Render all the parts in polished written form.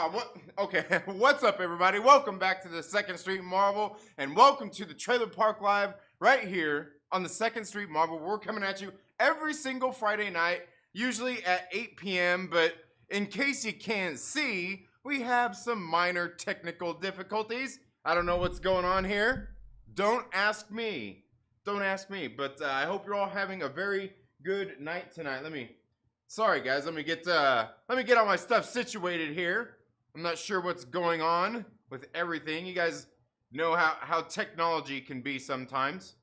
What? Okay, what's up, everybody? Welcome back to the Second Street Marvel, and welcome to the Trailer Park Live right here on the Second Street Marvel. We're coming at you every single Friday night, usually at 8 p.m., but in case you can't see, we have some minor technical difficulties. I don't know what's going on here. Don't ask me. Don't ask me, but I hope you're all having a very good night tonight. Sorry guys, let me get all my stuff situated here. I'm not sure what's going on with everything. You guys know how technology can be sometimes.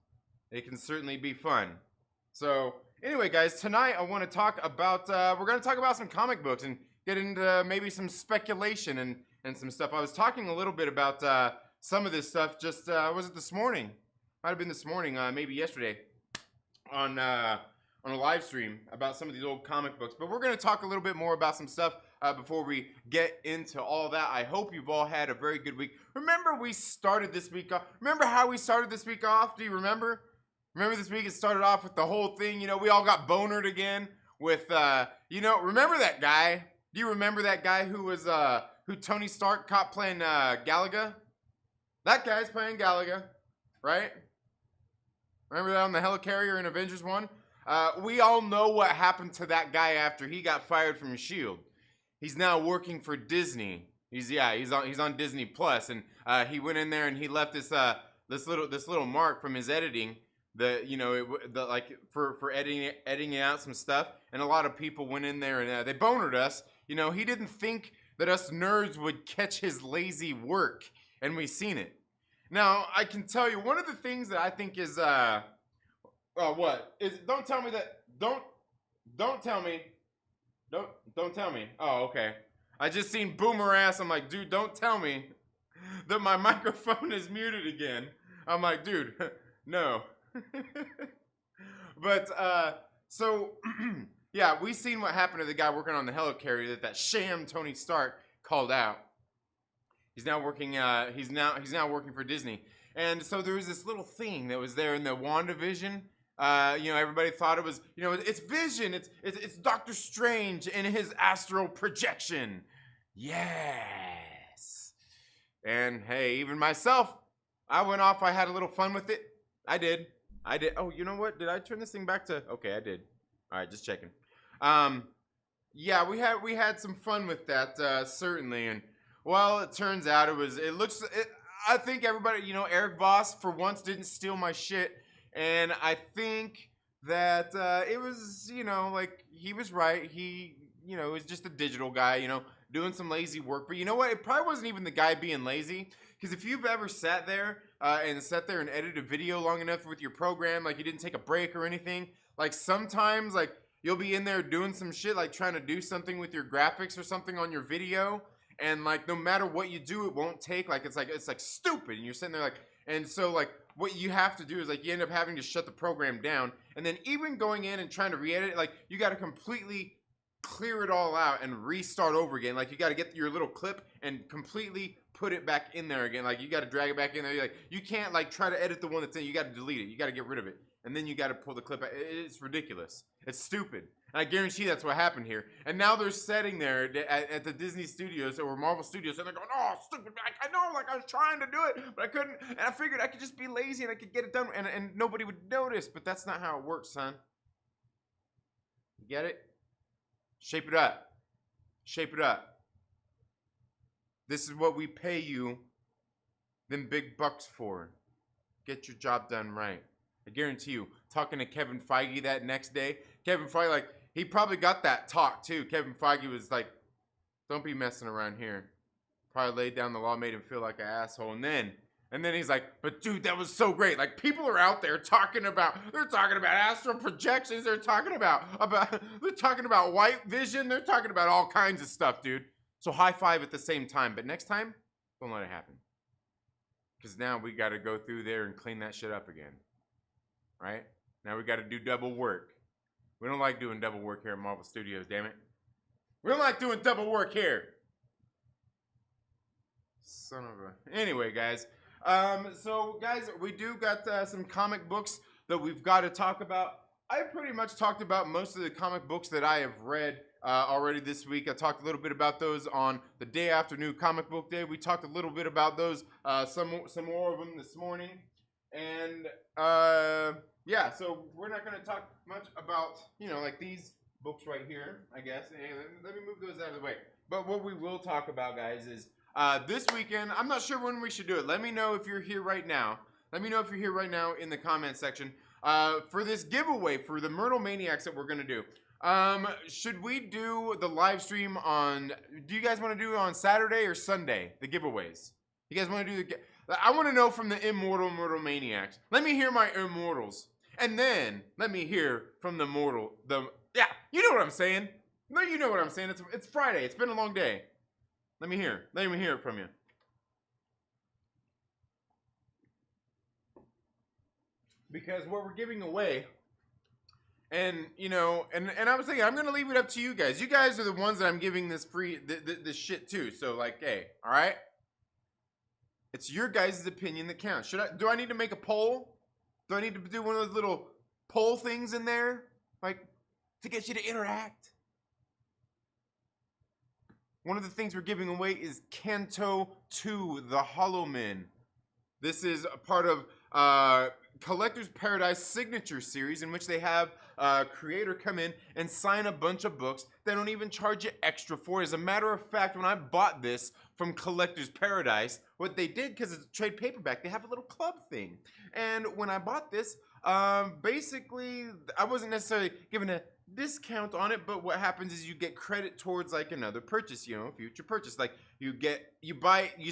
It can certainly be fun. So anyway guys, tonight I want to talk about, we're going to talk about some comic books and get into maybe some speculation and some stuff. I was talking a little bit about some of this stuff just, was it this morning? Might have been this morning, maybe yesterday on a live stream about some of these old comic books. But we're going to talk a little bit more about some stuff before we get into all that. I hope you've all had a very good week. Remember we started this week off? Remember how we started this week off? Do you remember? Remember this week it started off with the whole thing, you know, we all got bonered again with, you know, remember that guy? Do you remember that guy who was, who Tony Stark caught playing Galaga? That guy's playing Galaga, right? Remember that on the helicarrier in Avengers 1? We all know what happened to that guy after he got fired from S.H.I.E.L.D. He's now working for Disney. He's on Disney Plus, and he went in there and he left this little mark from his editing. For editing out some stuff, and a lot of people went in there and they bonered us. You know, he didn't think that us nerds would catch his lazy work, and we seen it. Now, I can tell you one of the things that I think is don't tell me. Oh, okay. I just seen Boomer ass. I'm like, dude, don't tell me that my microphone is muted again. I'm like, dude, no. But so yeah, we seen what happened to the guy working on the helicarrier that sham Tony Stark called out. He's now working. He's now working for Disney, and so there was this little thing that was there in the WandaVision. You know, everybody thought it was, you know, it's Vision. It's Doctor Strange in his astral projection. Yes. And hey, even myself, I went off. I had a little fun with it. I did. Oh, you know what? Did I turn this thing back to? Okay, I did. All right, just checking. Yeah, we had some fun with that, certainly. And well, it turns out I think everybody, you know, Eric Voss for once didn't steal my shit, and I think that it was, you know, like he was right. He, you know, was just a digital guy, you know, doing some lazy work. But you know what? It probably wasn't even the guy being lazy, because if you've ever sat there and edited a video long enough with your program, like you didn't take a break or anything, like sometimes like you'll be in there doing some shit, like trying to do something with your graphics or something on your video, and like no matter what you do, it won't take. Like it's like stupid, and you're sitting there like, and so like what you have to do is like you end up having to shut the program down, and then even going in and trying to re-edit it, like you got to completely clear it all out and restart over again. Like you got to get your little clip and completely put it back in there again. Like you got to drag it back in there. Like you can't like try to edit the one that's in. You got to delete it. You got to get rid of it, and then you got to pull the clip out. It's ridiculous. It's stupid. And I guarantee that's what happened here. And now they're sitting there at the Disney Studios or Marvel Studios, and they're going, "Oh, stupid! I know, like I was trying to do it, but I couldn't. And I figured I could just be lazy and I could get it done, and nobody would notice. But that's not how it works, son. You get it? Shape it up. Shape it up. This is what we pay you them big bucks for. Get your job done right. I guarantee you, talking to Kevin Feige that next day, Kevin Feige, like, he probably got that talk too. Kevin Feige was like, don't be messing around here. Probably laid down the law, made him feel like an asshole. And then he's like, but dude, that was so great. Like, people are out there talking about astral projections. They're talking about white vision. They're talking about all kinds of stuff, dude. So high five at the same time. But next time, don't let it happen. Because now we got to go through there and clean that shit up again. Right? Now we got to do double work. We don't like doing double work here at Marvel Studios, damn it. We don't like doing double work here. Son of a... Anyway, guys. So, guys, we do got some comic books that we've got to talk about. I pretty much talked about most of the comic books that I have read already this week. I talked a little bit about those on the day after New Comic Book Day. We talked a little bit about those, some more of them this morning. And yeah, so we're not going to talk much about, you know, like these books right here, I guess. And let me move those out of the way. But what we will talk about, guys, is this weekend. I'm not sure when we should do it. Let me know if you're here right now. Let me know if you're here right now in the comment section for this giveaway for the Myrtle Maniacs that we're going to do. Should we do the live stream on, do you guys want to do it on Saturday or Sunday, the giveaways? You guys want to do I want to know from the immortal Myrtle Maniacs. Let me hear my immortals. And then let me hear from the mortal, yeah, you know what I'm saying. No, you know what I'm saying. It's Friday. It's been a long day. Let me hear it from you. Because what we're giving away, and you know, and I was thinking I'm gonna leave it up to you guys. You guys are the ones that I'm giving this free this shit to. So like, hey, all right, it's your guys' opinion that counts. Do I need to make a poll? Do I need to do one of those little poll things in there, like to get you to interact? One of the things we're giving away is Canto 2, The Hollow Men. This is a part of Collector's Paradise Signature Series, in which they have a creator come in and sign a bunch of books they don't even charge you extra for. As a matter of fact, when I bought this from Collector's Paradise, what they did, because it's a trade paperback, they have a little club thing. And when I bought this, basically, I wasn't necessarily given a discount on it, but what happens is you get credit towards like another purchase, you know, future purchase. Like you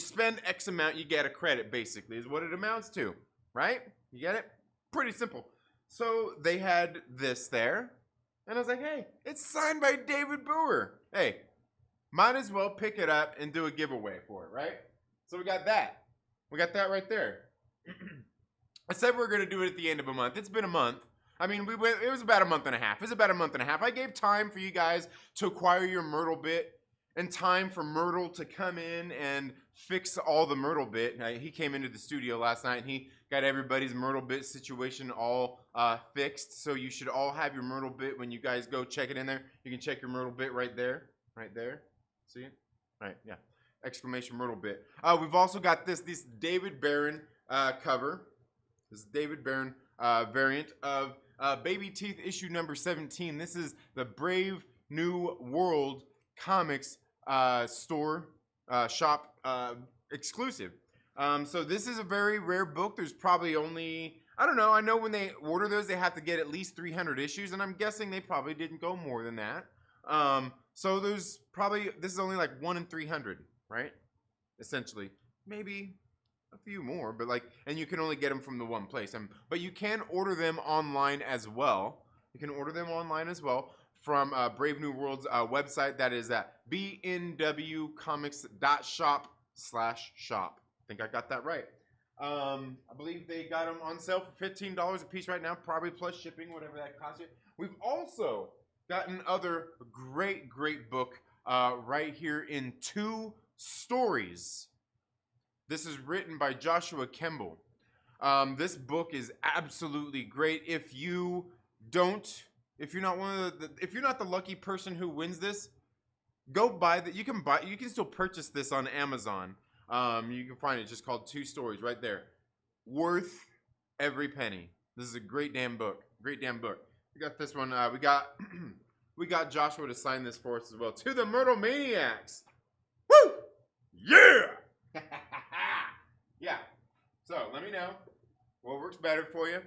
spend X amount, you get a credit, basically, is what it amounts to, right? You get it? Pretty simple. So they had this there, and I was like, hey, it's signed by David Boer. Hey, might as well pick it up and do a giveaway for it, right? So we got that. We got that right there. I said we were going to do it at the end of a month. It's been a month. I mean, it was about a month and a half. It was about a month and a half. I gave time for you guys to acquire your Myrtle bit and time for Myrtle to come in and fix all the Myrtle bit. He came into the studio last night and he got everybody's Myrtle bit situation all fixed. So you should all have your Myrtle bit when you guys go check it in there. You can check your Myrtle bit right there. Right there. See it? Right, yeah. Exclamation Myrtle bit. We've also got this David Barron cover. This David Barron variant of Baby Teeth issue number 17. This is the Brave New World Comics shop exclusive. So this is a very rare book. There's probably only, I don't know. I know when they order those, they have to get at least 300 issues, and I'm guessing they probably didn't go more than that. So there's probably, this is only like 1 in 300, right? Essentially, maybe a few more, but like, and you can only get them from the one place. But you can order them online as well. You can order them online as well from Brave New World's website. That is at bnwcomics.shop/shop. I think I got that right. I believe they got them on sale for $15 a piece right now, probably plus shipping, whatever that costs you. We've also got another great book right here in 2 stories. This is written by Joshua Kemble. This book is absolutely great. If you're not the lucky person who wins this, go buy that. You can still purchase this on Amazon. You can find it just called 2 Stories right there. Worth every penny. This is a great damn book. Great damn book. We got this one. We got Joshua to sign this for us as well. To the Myrtle Maniacs. Woo! Yeah! Yeah. So let me know what works better for you.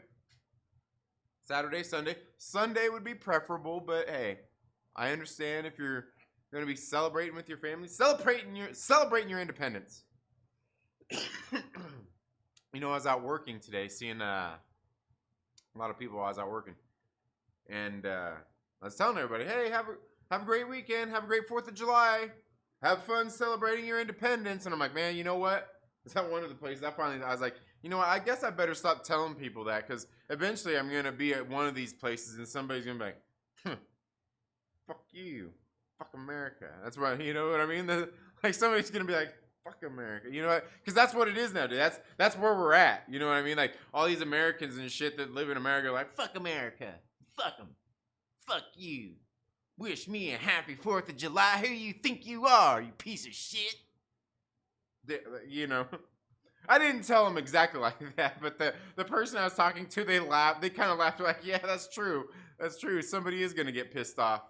Saturday, Sunday. Sunday would be preferable, but hey, I understand if you're going to be celebrating with your family, celebrating your independence. You know, I was out working today, seeing a lot of people. I was out working, and I was telling everybody, hey, have a great weekend, have a great 4th of July, have fun celebrating your independence. And I'm like, man, you know what? Is that one of the places I was like, you know what? I guess I better stop telling people that, because eventually I'm gonna be at one of these places and somebody's gonna be like, fuck you, fuck America. That's right. You know what I mean? Like somebody's gonna be like, fuck America. You know what? Because that's what it is now, dude. That's where we're at. You know what I mean? Like all these Americans and shit that live in America are like, fuck America, fuck them, fuck you, Wish me a happy 4th of July. Who you think you are, you piece of shit? You know, I didn't tell him exactly like that, but the person I was talking to, they laughed. They kind of laughed like, yeah, that's true. That's true. Somebody is going to get pissed off.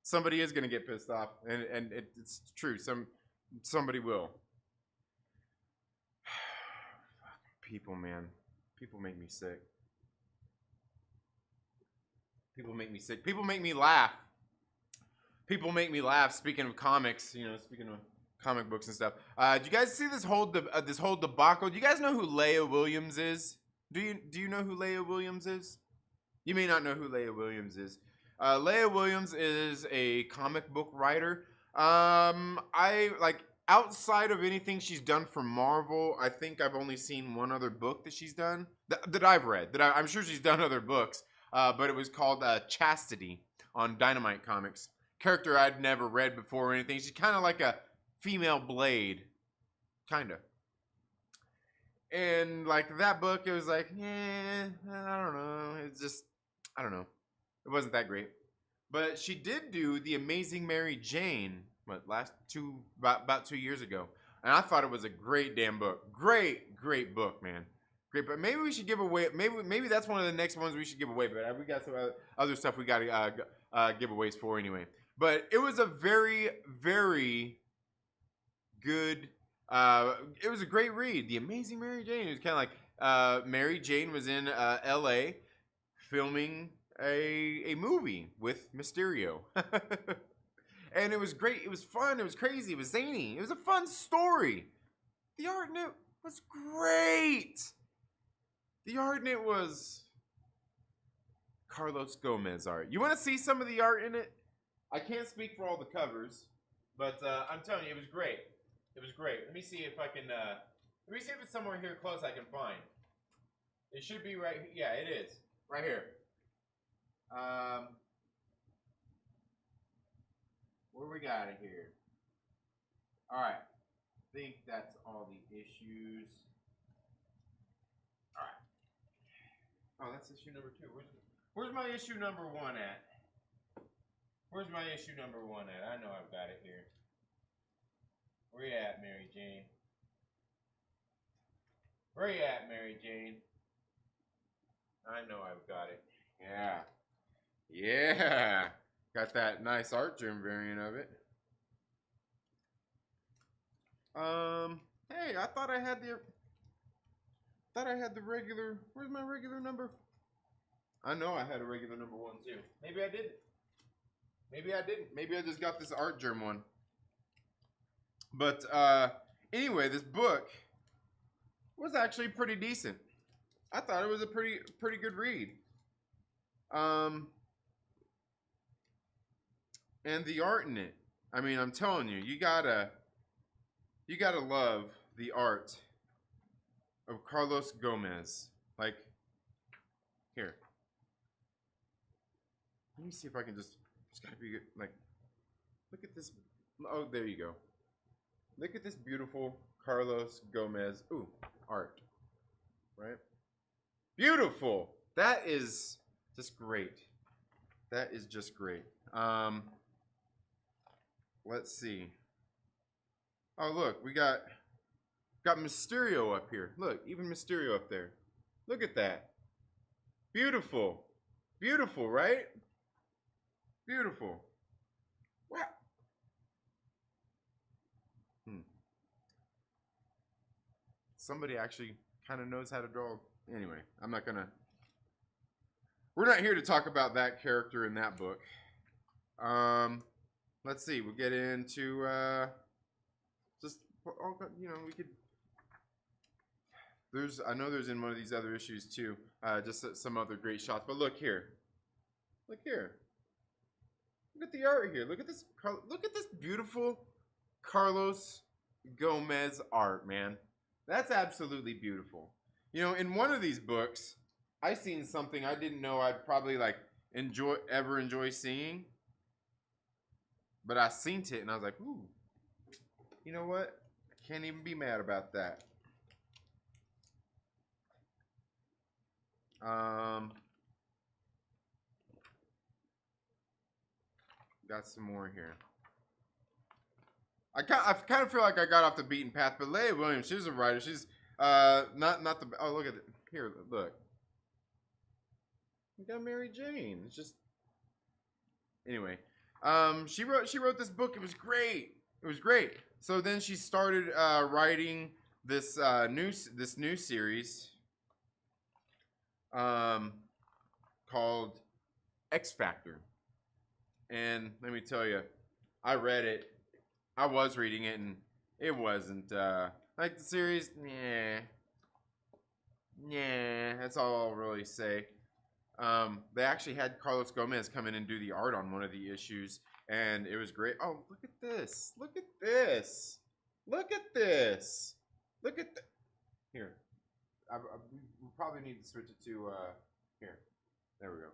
Somebody is going to get pissed off. And it's true. Somebody will. People, man. People make me sick. People make me sick. People make me laugh. People make me laugh. Speaking of comics, you know, speaking of comic books and stuff. Do you guys see this whole debacle? Do you guys know who Leia Williams is? Do you know who Leia Williams is? You may not know who Leia Williams is. Leia Williams is a comic book writer. I like outside of anything she's done for Marvel. I think I've only seen one other book that she's done that I've read. I'm sure she's done other books, but it was called Chastity on Dynamite Comics. Character I'd never read before or anything. She's kind of like a female Blade, kind of. And like that book, it was like, I don't know. It's just, I don't know. It wasn't that great. But she did do The Amazing Mary Jane, about 2 years ago. And I thought it was a great damn book. Great book, man. Great, but maybe we should give away, maybe that's one of the next ones we should give away. But we got some other stuff we got to giveaways for anyway. But it was a very, very good, it was a great read. The Amazing Mary Jane. It was kind of like Mary Jane was in L.A. filming a movie with Mysterio. And it was great. It was fun. It was crazy. It was zany. It was a fun story. The art in it was great. The art in it was Carlos Gomez art. You want to see some of the art in it? I can't speak for all the covers, but I'm telling you, it was great. It was great. Let me see if I can, let me see if it's somewhere here close I can find. It should be right, yeah, it is. Right here. Where we got it here? All right. I think that's all the issues. All right. Oh, that's issue number 2. Where's my issue number 1 at? Where's my issue number 1 at? I know I've got it here. Where you at, Mary Jane? Where you at, Mary Jane? I know I've got it. Yeah. Yeah. Got that nice art germ variant of it. Hey, I thought I had the regular. Where's my regular number? I know I had a regular number 1 too. Maybe I didn't. Maybe I didn't. Maybe I just got this art germ one. But anyway, this book was actually pretty decent. I thought it was a pretty good read. And the art in it. I mean, I'm telling you, you gotta love the art of Carlos Gomez. Like, here. Let me see if I can just gotta be like, look at this. Oh, there you go. Look at this beautiful Carlos Gomez. Ooh, art. Right? Beautiful. That is just great. That is just great. Let's see. Oh, look, we got Mysterio up here. Look, even Mysterio up there. Look at that. Beautiful. Beautiful, right? Beautiful. Wow. Somebody actually kind of knows how to draw. Anyway, we're not here to talk about that character in that book. Let's see. We'll get into just, you know, we could. I know there's in one of these other issues too. Just some other great shots. But look here. Look here. Look at the art here. Look at this. Look at this beautiful Carlos Gomez art, man. That's absolutely beautiful. You know, in one of these books, I seen something I didn't know I'd probably like ever enjoy seeing. But I seen it and I was like, ooh, you know what? I can't even be mad about that. got some more here. I kind of feel like I got off the beaten path, but Leah Williams, she's a writer. She's not the. Oh, look at it here. Look, we got Mary Jane. It's just anyway. She wrote this book. It was great. It was great. So then she started writing this new series called X Factor. And let me tell you, I read it. I was reading it, and it wasn't like the series. That's all I'll really say. They actually had Carlos Gomez come in and do the art on one of the issues, and it was great. Oh, look at this! Look at this! Look at this! Look at the here. We probably need to switch it to here. There we go.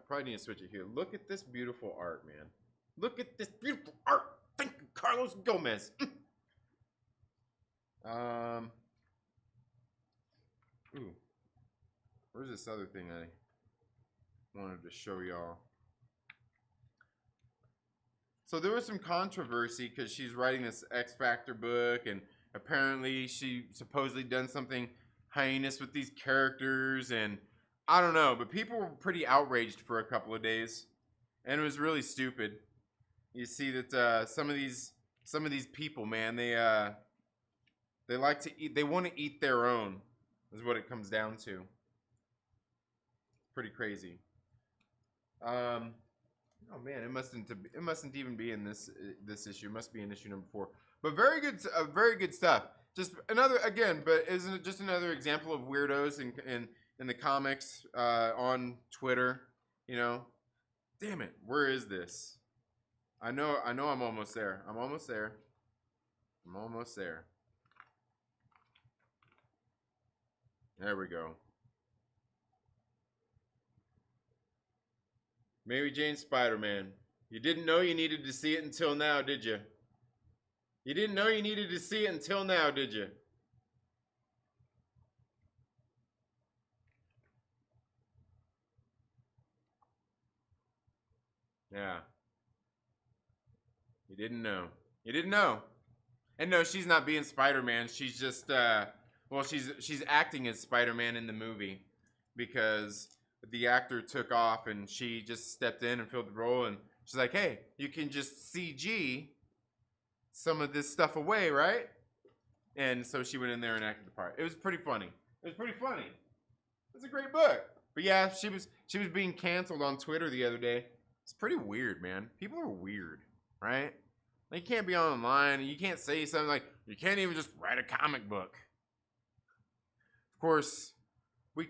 Probably need to switch it here. Look at this beautiful art, man. Look at this beautiful art. Thank you, Carlos Gomez. Ooh. Where's this other thing I wanted to show y'all? So there was some controversy because she's writing this X Factor book, and apparently she supposedly done something heinous with these characters, and I don't know, but people were pretty outraged for a couple of days, and it was really stupid. You see that some of these people, man, they like to eat. They want to eat their own, is what it comes down to. Pretty crazy. Oh man, it mustn't even be in this issue. It must be in issue number 4. But very good stuff. Just another but isn't it just another example of weirdos in the comics on Twitter? You know, damn it, where is this? I know I'm almost there. I'm almost there. There we go. Mary Jane Spider-Man. You didn't know you needed to see it until now, did you? You didn't know you needed to see it until now, did you? Yeah. You didn't know. You didn't know. And no, she's not being Spider-Man. She's just, well, she's acting as Spider-Man in the movie because the actor took off and she just stepped in and filled the role, and she's like, hey, you can just CG some of this stuff away, right? And so she went in there and acted the part. It was pretty funny. It's a great book. But yeah, she was being canceled on Twitter the other day. It's pretty weird, man. People are weird, right? Like, you can't be online and you can't say something like, you can't even just write a comic book. Of course, we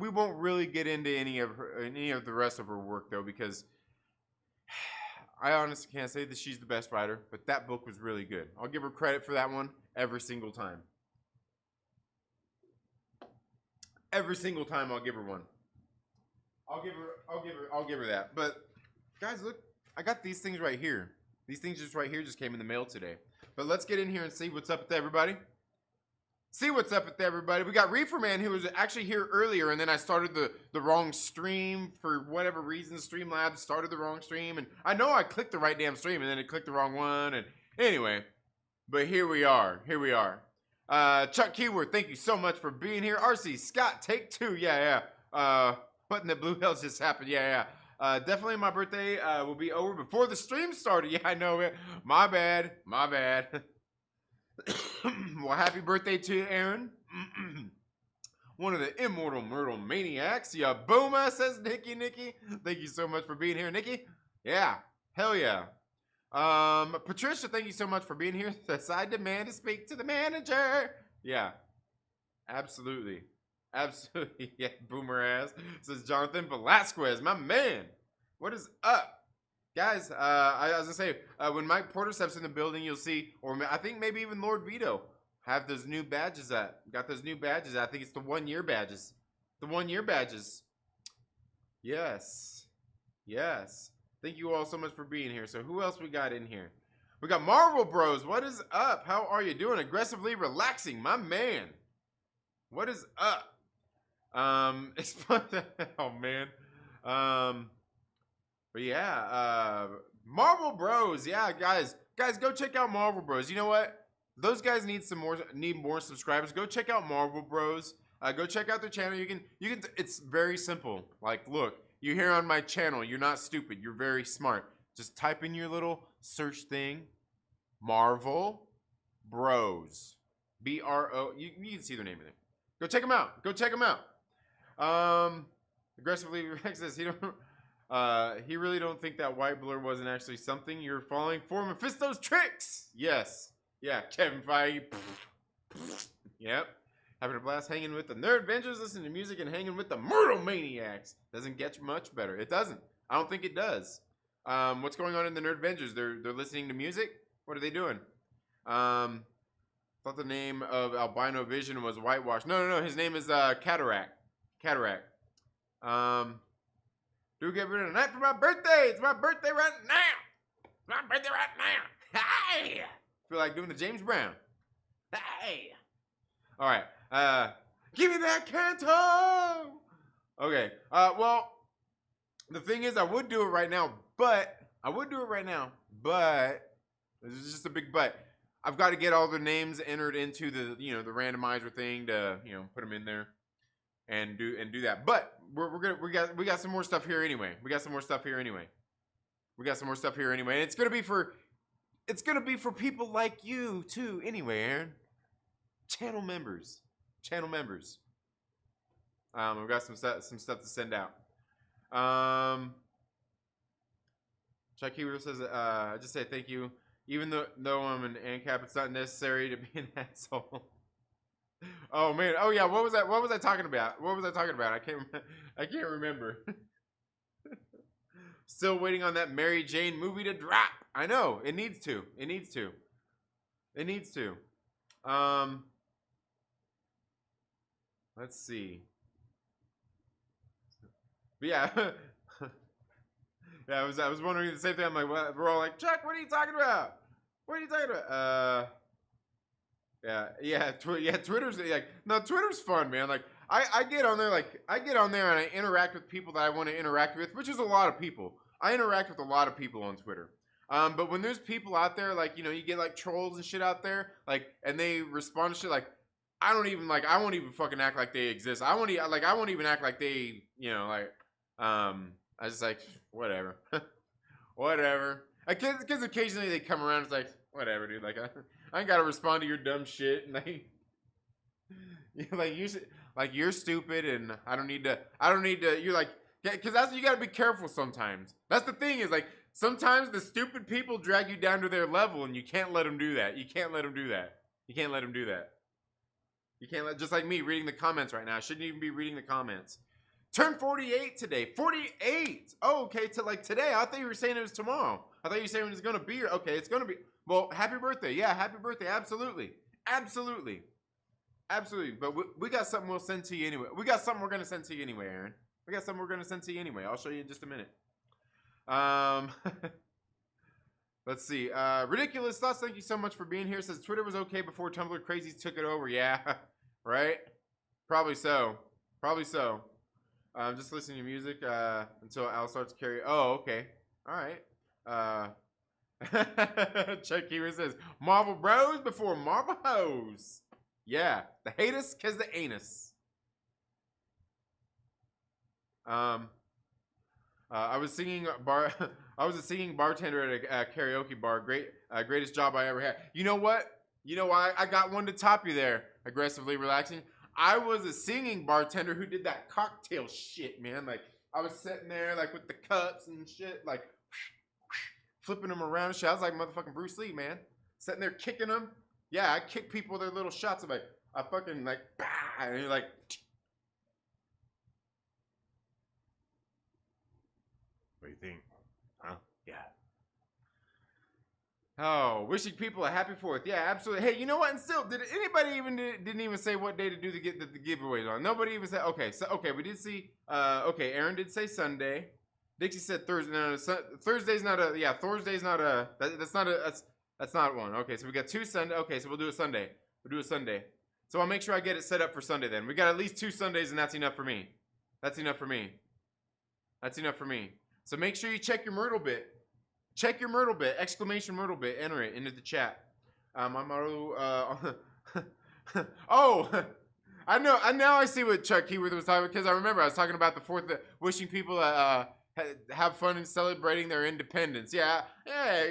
won't really get into any of the rest of her work though, because I honestly can't say that she's the best writer, but that book was really good. I'll give her credit for that one every single time. Every single time I'll give her one. I'll give her that. But guys, look, I got these things right here. These things just came in the mail today. But let's get in here and see what's up with everybody. We got Reefer Man, who was actually here earlier, and then I started the wrong stream for whatever reason. Streamlabs started the wrong stream, and I know I clicked the right damn stream, and then it clicked the wrong one. And anyway, but here we are. Chuck Keyword, thank you so much for being here. RC Scott, take 2. Yeah. What in the blue hell just happened? Yeah. Definitely my birthday will be over before the stream started. Yeah, I know it. My bad. Well, happy birthday to you, Aaron. One of the immortal Myrtle Maniacs. Yeah, Booma, says Nikki. Thank you so much for being here, Nikki. Yeah, hell yeah. Patricia, thank you so much for being here. Thus, I demand to speak to the manager. Yeah, absolutely. Yeah, boomer ass, says Jonathan Valasquez, my man. What is up? Guys, I was gonna say, when Mike Porter steps in the building, you'll see, or I think maybe even Lord Veedo, have those new badges got those new badges. I think it's the 1-year badges. Yes. Thank you all so much for being here. So who else we got in here? We got Marvel Bros. What is up? How are you doing? Aggressively relaxing, my man. What is up? Oh man. But yeah, Marvel Bros. Yeah, guys, go check out Marvel Bros. You know what? Those guys need more subscribers. Go check out Marvel Bros. Go check out their channel. You can. It's very simple. Like, look, you're here on my channel. You're not stupid. You're very smart. Just type in your little search thing, Marvel Bros. BRO. You can see their name in there. Go check them out. Go check them out. Aggressively Rex says he really don't think that white blur wasn't actually something. You're falling for Mephisto's tricks. Yes. Yeah, Kevin Feige. Yep. Having a blast hanging with the Nerd Avengers, listening to music, and hanging with the Myrtle Maniacs. Doesn't get much better. It doesn't. I don't think it does. What's going on in the Nerd Avengers? They're listening to music? What are they doing? Thought the name of Albino Vision was whitewashed. No. His name is Cataract. Cataract. Do get rid of the night for my birthday. It's my birthday right now. It's my birthday right now. Hey! Feel like doing the James Brown. Hey! All right. Give me that Kanto. Okay. Well, the thing is, I would do it right now, but this is just a big but. I've got to get all the names entered into the the randomizer thing to put them in there and do that. But we got some more stuff here anyway. And it's gonna be for people like you too. Anyway, Aaron. Channel members. We've got some stuff to send out. Chuck Hero says, I just say thank you. Even though I'm an ANCAP, it's not necessary to be an asshole. Oh man. Oh yeah. What was I talking about? I can't remember. Still waiting on that Mary Jane movie to drop. I know. It needs to. Let's see. But yeah. Yeah, I was wondering the same thing. I'm like, what? We're all like, Chuck, what are you talking about? Yeah, Twitter's like, no, Twitter's fun, man. Like, I get on there, and I interact with people that I want to interact with, which is a lot of people. I interact with a lot of people on Twitter. But when there's people out there, like, you get like trolls and shit out there, like, and they respond to shit, like, I won't even fucking act like they exist. I won't even act like they, I just like, whatever. Whatever. Because occasionally they come around, it's like, whatever, dude. Like, I ain't gotta respond to your dumb shit. And you're stupid, and I don't need to. You're like, because that's, you gotta be careful sometimes. That's the thing, is like, sometimes the stupid people drag you down to their level, and you can't let them do that. You can't let them do that. Just like me reading the comments right now. I shouldn't even be reading the comments. Turned 48 today. 48. Oh, okay. Like today. I thought you were saying it was tomorrow. I thought you were saying it was going to be. Okay, it's going to be. Well, happy birthday. Yeah, happy birthday. Absolutely. But we got something we'll send to you anyway. We're going to send to you anyway, Aaron. I'll show you in just a minute. Let's see. Ridiculous Thoughts, thank you so much for being here. Says Twitter was okay before Tumblr crazies took it over. Yeah, right? Probably so. Just listening to music until Al starts to carry. Oh, okay. All right. Chuck Keewer says, Marvel Bros before Marvel Hoes. Yeah, the haters cause the anus. I was a singing bartender at a karaoke bar. Greatest job I ever had. You know what? I got one to top you there. Aggressively relaxing. I was a singing bartender who did that cocktail shit, man. Like, I was sitting there, like, with the cups and shit, like, flipping them around and shit. I was like motherfucking Bruce Lee, man. Sitting there kicking them. Yeah, I kick people with their little shots. I'm like, I fucking, like, bah, and you're like, what do you think? Huh? Yeah. Oh, wishing people a happy 4th. Yeah, absolutely. Hey, you know what? And still, did anybody didn't even say what day to do the giveaways on? Nobody even said. Okay, we did see. Okay, Aaron did say Sunday. Dixie said Thursday. No, Thursday's not a. Yeah, Thursday's not a. That's not one. Okay, so we got 2 Sunday. Okay, so we'll do a Sunday. So I'll make sure I get it set up for Sunday then. We got at least 2 Sundays, and that's enough for me. So make sure you check your Myrtle bit. Check your Myrtle bit, exclamation Myrtle bit, enter it into the chat. My Myrtle, oh, now I see what Chuck Keyworth was talking about, because I remember I was talking about the 4th, wishing people have fun in celebrating their independence. Yeah,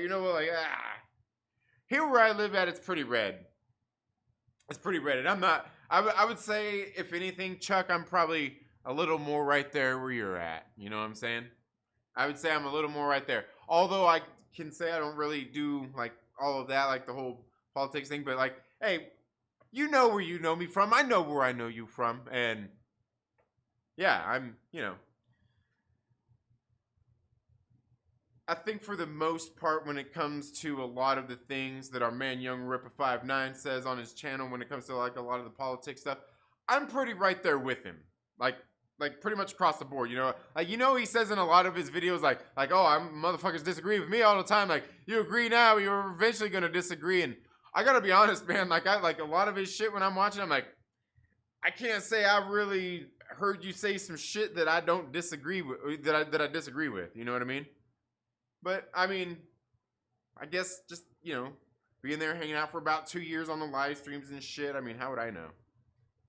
you know, like, here where I live at, it's pretty red. It's pretty red, and I'm not, I would say, if anything, Chuck, I'm probably a little more right there where you're at. You know what I'm saying? I would say I'm a little more right there. Although I can say I don't really do, like, all of that, like the whole politics thing, but, like, hey, you know where you know me from. I know where I know you from, and yeah, I'm, you know, I think for the most part, when it comes to a lot of the things that our man Young Ripper59 says on his channel, when it comes to, like, a lot of the politics stuff, I'm pretty right there with him. Like pretty much across the board, you know. Like, you know, he says in a lot of his videos, like, oh, motherfuckers disagree with me all the time. Like, you agree now, you're eventually gonna disagree. And I gotta be honest, man. Like, I like a lot of his shit when I'm watching. I'm like, I can't say I really heard you say some shit that I don't disagree with, that I disagree with. You know what I mean? But I mean, I guess just, you know, being there hanging out for about 2 years on the live streams and shit. I mean, how would I know?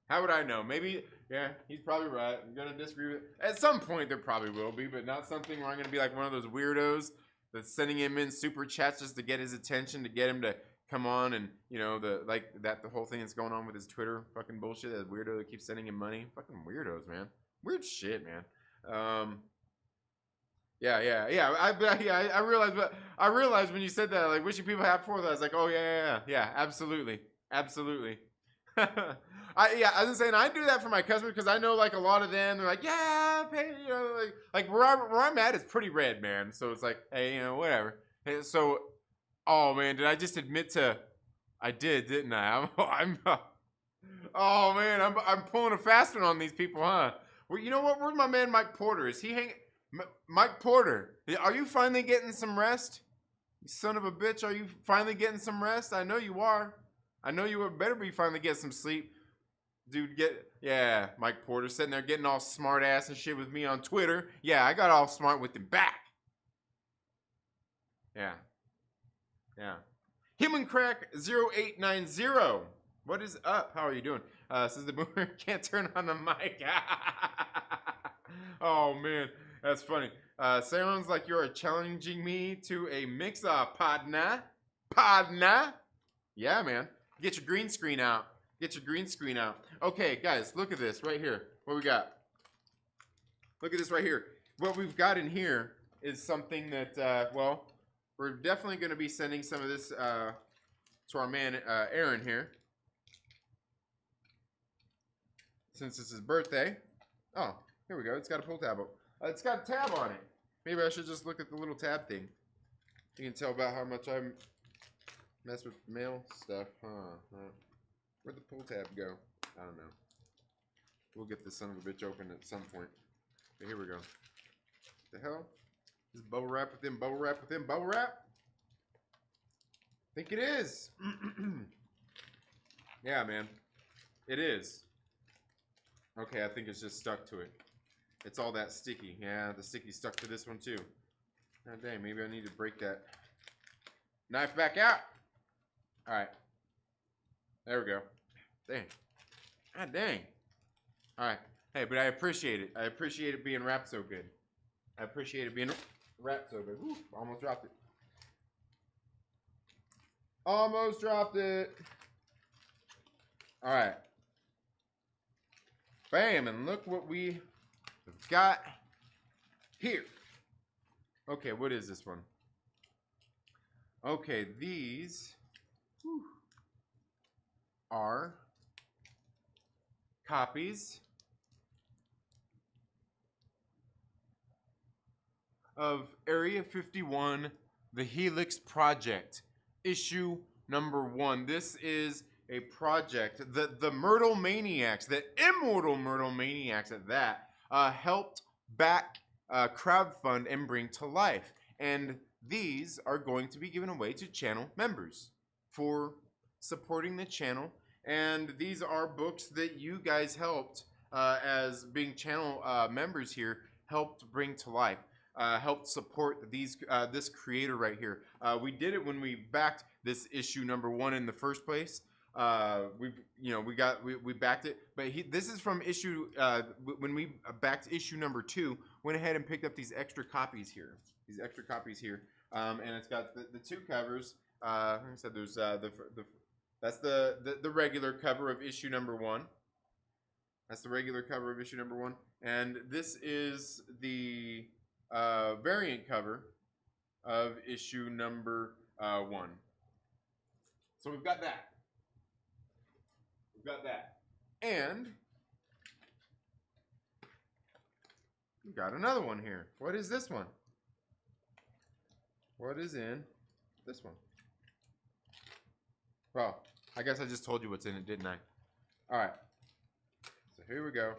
How would I know? Maybe, yeah, he's probably right. I'm going to disagree with it. At some point, there probably will be, but not something where I'm going to be like one of those weirdos that's sending him in super chats just to get his attention, to get him to come on and, you know, the whole thing that's going on with his Twitter fucking bullshit, that weirdo that keeps sending him money. Fucking weirdos, man. Weird shit, man. I realized when you said that, like, wishing people happy 4th, I was like, oh, yeah, absolutely. I was saying I do that for my customers, because I know, like, a lot of them, they're like, yeah, pay, you know, like where I'm at is pretty red, man. So it's like, hey, you know, whatever. Hey, so, oh man, did I just admit to? I did, didn't I? Oh man, I'm pulling a fast one on these people, huh? Well, you know what? Where's my man Mike Porter? Is he hanging? Mike Porter, are you finally getting some rest? You son of a bitch, are you finally getting some rest? I know you are. I know you better be finally getting some sleep. Dude, yeah, Mike Porter sitting there getting all smart ass and shit with me on Twitter. Yeah, I got all smart with him back. Yeah. Human Crack 0890. What is up? How are you doing? Says the boomer can't turn on the mic. Oh man, that's funny. Sounds like you're challenging me to a mix-up, partner. Yeah, man. Get your green screen out. Okay, guys, look at this right here. What we got? Look at this right here. What we've got in here is something that, well, we're definitely going to be sending some of this to our man Aaron here, since it's his birthday. Oh, here we go. It's got a pull tab. It's got a tab on it. Maybe I should just look at the little tab thing. You can tell about how much I mess with mail stuff, huh? Where'd the pull tab go? I don't know. We'll get this son of a bitch open at some point. Okay, here we go. The hell? Is bubble wrap within bubble wrap within bubble wrap? I think it is. Yeah, man. It is. Okay, I think it's just stuck to it. It's all that sticky. Yeah, the sticky stuck to this one too. God dang, maybe I need to break that knife back out. Alright. There we go. Dang. God dang. Alright. Hey, but I appreciate it. I appreciate it being wrapped so good. I appreciate it being wrapped so good. Woo, almost dropped it. Almost dropped it. Alright. Bam, and look what we got here. Okay, what is this one? Okay, these are copies of Area 51, The Helix Project, issue number 1. This is a project that the Myrtle Maniacs, the immortal Myrtle Maniacs at that, helped back, crowdfund, and bring to life. And these are going to be given away to channel members for supporting the channel. And these are books that you guys helped, as being channel members here, helped bring to life. helped support this creator right here. We did it when we backed this issue #1 in the first place. We backed it, but this is from issue when we backed issue #2. Went ahead and picked up these extra copies here. And it's got the two covers. Like I said, there's that's the regular cover of issue #1. That's the regular cover of issue #1, and this is the variant cover of issue #1. So we've got that. And we got another one here. What is this one? What is in this one? Well, I guess I just told you what's in it, didn't I? All right. So here we go.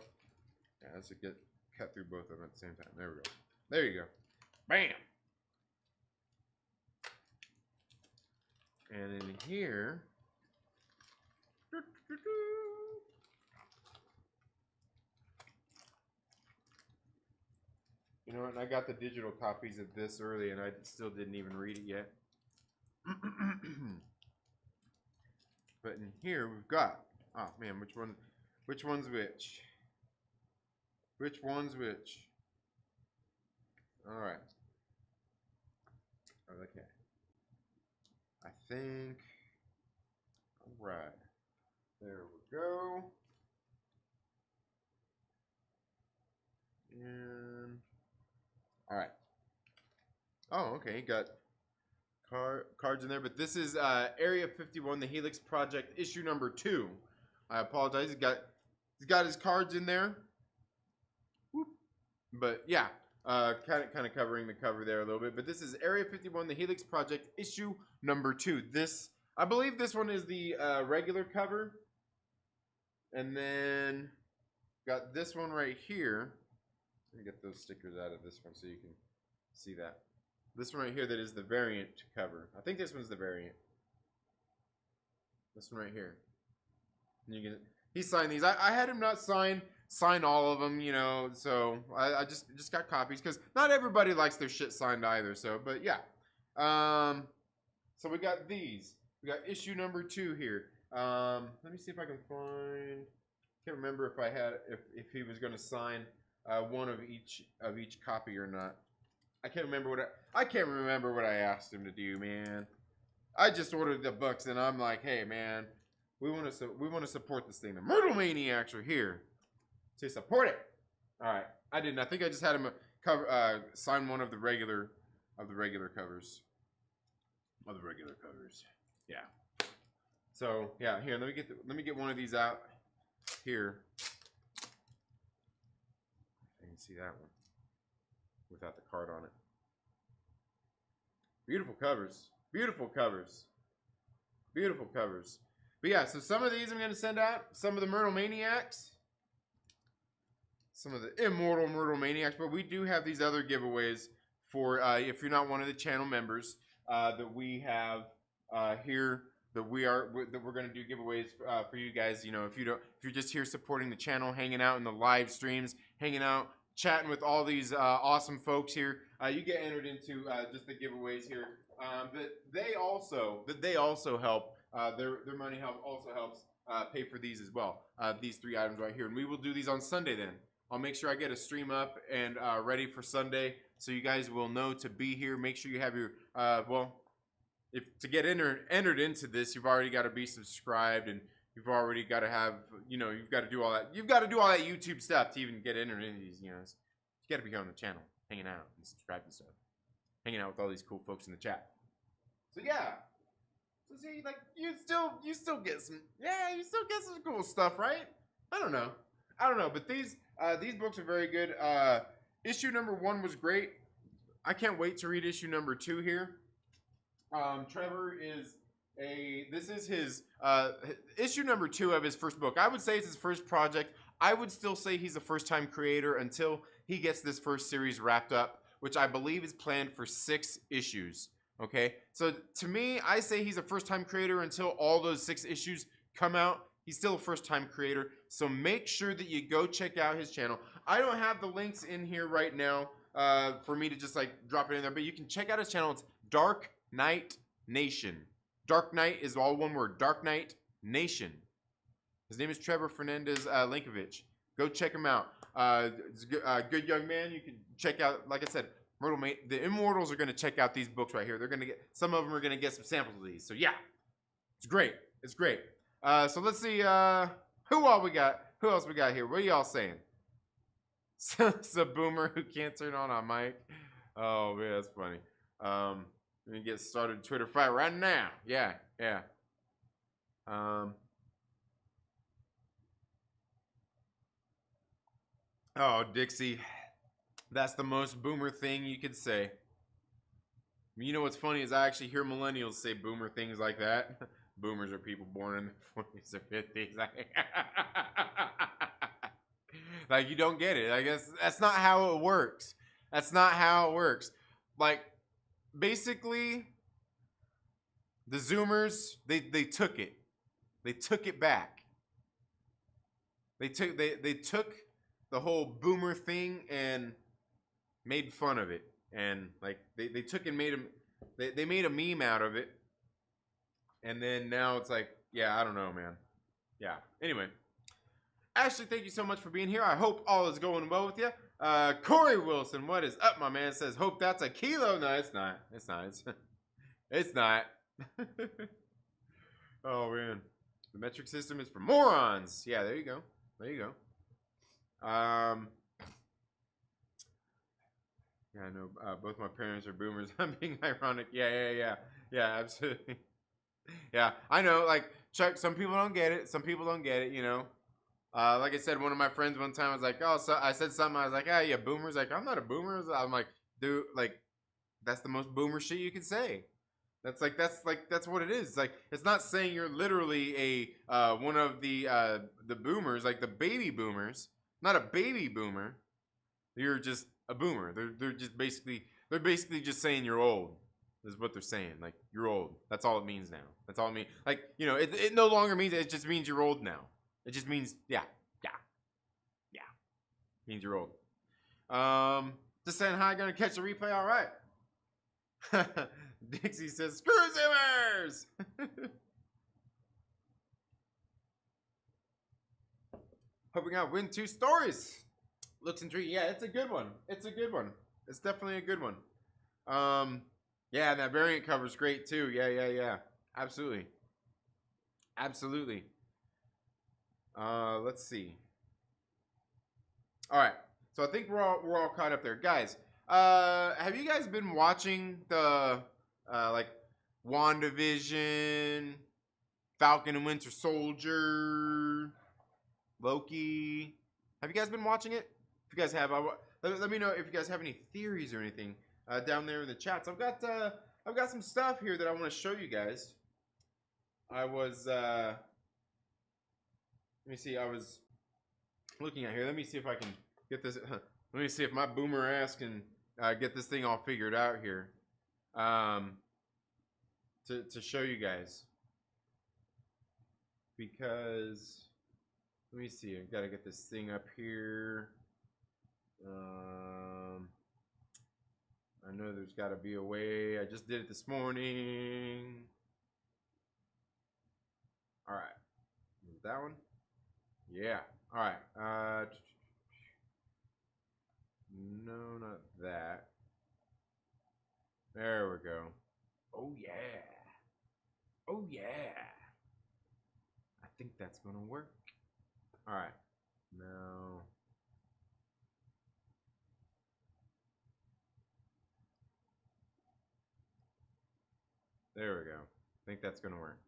Yeah, let's get cut through both of them at the same time. There we go. There you go. Bam. And in here, you know what? And I got the digital copies of this early, and I still didn't even read it yet. But in here we've got, oh man, which one's which? Which one's which? All right. Okay. I think. All right. There we go. And all right. Oh, okay. Got cards in there, but this is Area 51, the Helix Project, issue #2. I apologize. He's got his cards in there. Whoop. But yeah, kind of covering the cover there a little bit. But this is Area 51, the Helix Project, issue #2. This, I believe, this one is the regular cover, and then got this one right here. Let me get those stickers out of this one so you can see that. This one right here, that is the variant cover. I think this one's the variant. This one right here. And you can, he signed these. I had him not sign all of them, you know. So I just got copies because not everybody likes their shit signed either. So, but yeah. So we got these. We got issue #2 here. Let me see if I can find. Can't remember if I had if he was going to sign one of each copy or not. I can't remember what I asked him to do, man. I just ordered the books, and I'm like, hey, man, we want to support this thing. The Myrtle Maniacs are here to support it. All right, I didn't. I think I just had him sign one of the regular covers. Yeah. So yeah, here, let me get one of these out here. I can see that one without the card on it. Beautiful covers. But yeah, so some of these I'm going to send out. Some of the Myrtle Maniacs. Some of the immortal Myrtle Maniacs. But we do have these other giveaways for if you're not one of the channel members that we have here. That we're going to do giveaways for you guys. You know, if you're just here supporting the channel, hanging out in the live streams, hanging out, chatting with all these awesome folks here, you get entered into just the giveaways here. But they also help. Their money also helps pay for these as well. These 3 items right here, and we will do these on Sunday. Then I'll make sure I get a stream up and ready for Sunday, so you guys will know to be here. Make sure you have your if to get entered into this, you've already got to be subscribed, and you've already got to have, you know, you've got to do all that. You've got to do all that YouTube stuff to even get entered into these. You know, you got to be here on the channel, hanging out and subscribing and stuff, hanging out with all these cool folks in the chat. So yeah, so see, like you still get some, yeah, you still get some cool stuff, right? I don't know, but these books are very good. Issue #1 was great. I can't wait to read issue #2 here. Trevor this is his issue #2 of his first book. I would say it's his first project. I would still say he's a first-time creator until he gets this first series wrapped up, which I believe is planned for 6 issues. Okay, so to me, I say he's a first-time creator until all those 6 issues come out. He's still a first-time creator, so make sure that you go check out his channel. I don't have the links in here right now for me to just like drop it in there. But you can check out his channel. It's Dark Knight Nation. Dark Knight is all one word. Dark Knight Nation. His name is Trevor Fernandez Linkovich. Go check him out. Good young man. You can check out, like I said, Myrtle. The Immortals are going to check out these books right here. They're going to get, some of them are going to get some samples of these. So yeah, it's great. It's great. So let's see who all we got. Who else we got here? What are y'all saying? It's a boomer who can't turn on a mic. Oh man, that's funny. Let me get started Twitter fight right now. Yeah. Oh, Dixie, that's the most boomer thing you could say. You know what's funny is I actually hear millennials say boomer things like that. Boomers are people born in the 40s or 50s. Like, you don't get it. I guess that's not how it works. That's not how it works. Like, basically, the Zoomers, they took it. They took it back. They took the whole boomer thing and made fun of it. And like they took and made they made a meme out of it. And then now it's like, yeah, I don't know, man. Yeah. Anyway. Ashley, thank you so much for being here. I hope all is going well with you. Corey Wilson, what is up, my man? Says, hope that's a kilo. No, it's not. It's not. It's not. Oh, man. The metric system is for morons. Yeah, there you go. There you go. Yeah, I know. Both my parents are boomers. I'm being ironic. Yeah, absolutely. Yeah, I know. Like, Chuck, some people don't get it. Some people don't get it, you know. Like I said, one of my friends one time was like, oh, so I said something. I was like, yeah, boomers. Like, I'm not a boomer. I'm like, dude, like, that's the most boomer shit you can say. That's what it is. Like, it's not saying you're literally a one of the boomers, like the baby boomers. Not a baby boomer. You're just a boomer. They're just basically just saying you're old. Is what they're saying. Like, you're old. That's all it means now. That's all it means. Like, you know, it no longer means it just means you're old now. It just means, yeah. Means you're old. Just saying hi, gonna catch the replay, all right. Dixie says, screw Zoomers! Hoping I win 2 stories. Looks intriguing. Yeah, it's a good one. It's a good one. It's definitely a good one. Yeah, and that variant cover's great too. Yeah. Absolutely. Let's see. All right. So I think we're all caught up there, guys. Have you guys been watching the like WandaVision, Falcon and Winter Soldier, Loki? Have you guys been watching it? If you guys have, let me know if you guys have any theories or anything down there in the chats. I've got some stuff here that I want to show you guys. I was let me see. I was looking at here. Let me see if I can get this. Let me see if my boomer ass can get this thing all figured out here. To show you guys. Because let me see. I gotta get this thing up here. I know there's got to be a way. I just did it this morning. All right. Is that one? Yeah. All right. No, not that. There we go. Oh, yeah. Oh, yeah. I think that's going to work. All right. Now. There we go. I think that's going to work.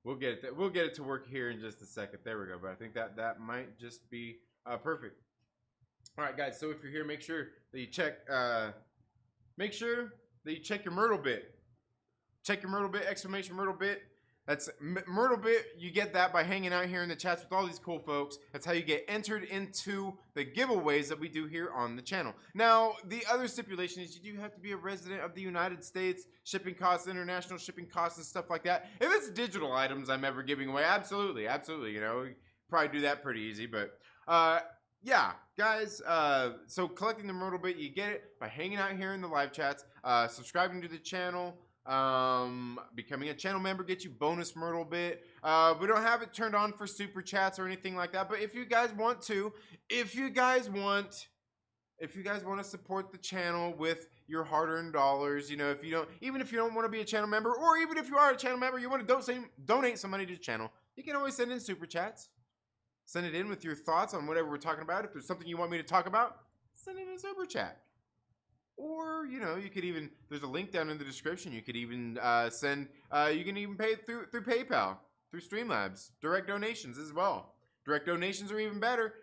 We'll get it. We'll get it to work here in just a second. There we go. But I think that might just be perfect. All right, guys. So if you're here, make sure that you check. Make sure that you check your Myrtle bit. Check your Myrtle bit! Exclamation Myrtle bit. That's Myrtle bit. You get that by hanging out here in the chats with all these cool folks. That's how you get entered into the giveaways that we do here on the channel. Now, the other stipulation is you do have to be a resident of the United States. Shipping costs, international shipping costs, and stuff like that. If it's digital items I'm ever giving away, absolutely. You know, we probably do that pretty easy. But yeah, guys, so collecting the Myrtle bit, you get it by hanging out here in the live chats, subscribing to the channel, becoming a channel member gets you bonus Myrtle bit. We don't have it turned on for super chats or anything like that, but if you guys want to, if you guys want to support the channel with your hard-earned dollars, you know, if you don't, even if you don't want to be a channel member, or even if you are a channel member, you want to donate some money to the channel, you can always send in super chats. Send it in with your thoughts on whatever we're talking about. If there's something you want me to talk about, send in a super chat. Or, you know, you could even, there's a link down in the description. You could even you can even pay through PayPal, through Streamlabs. Direct donations as well. Direct donations are even better.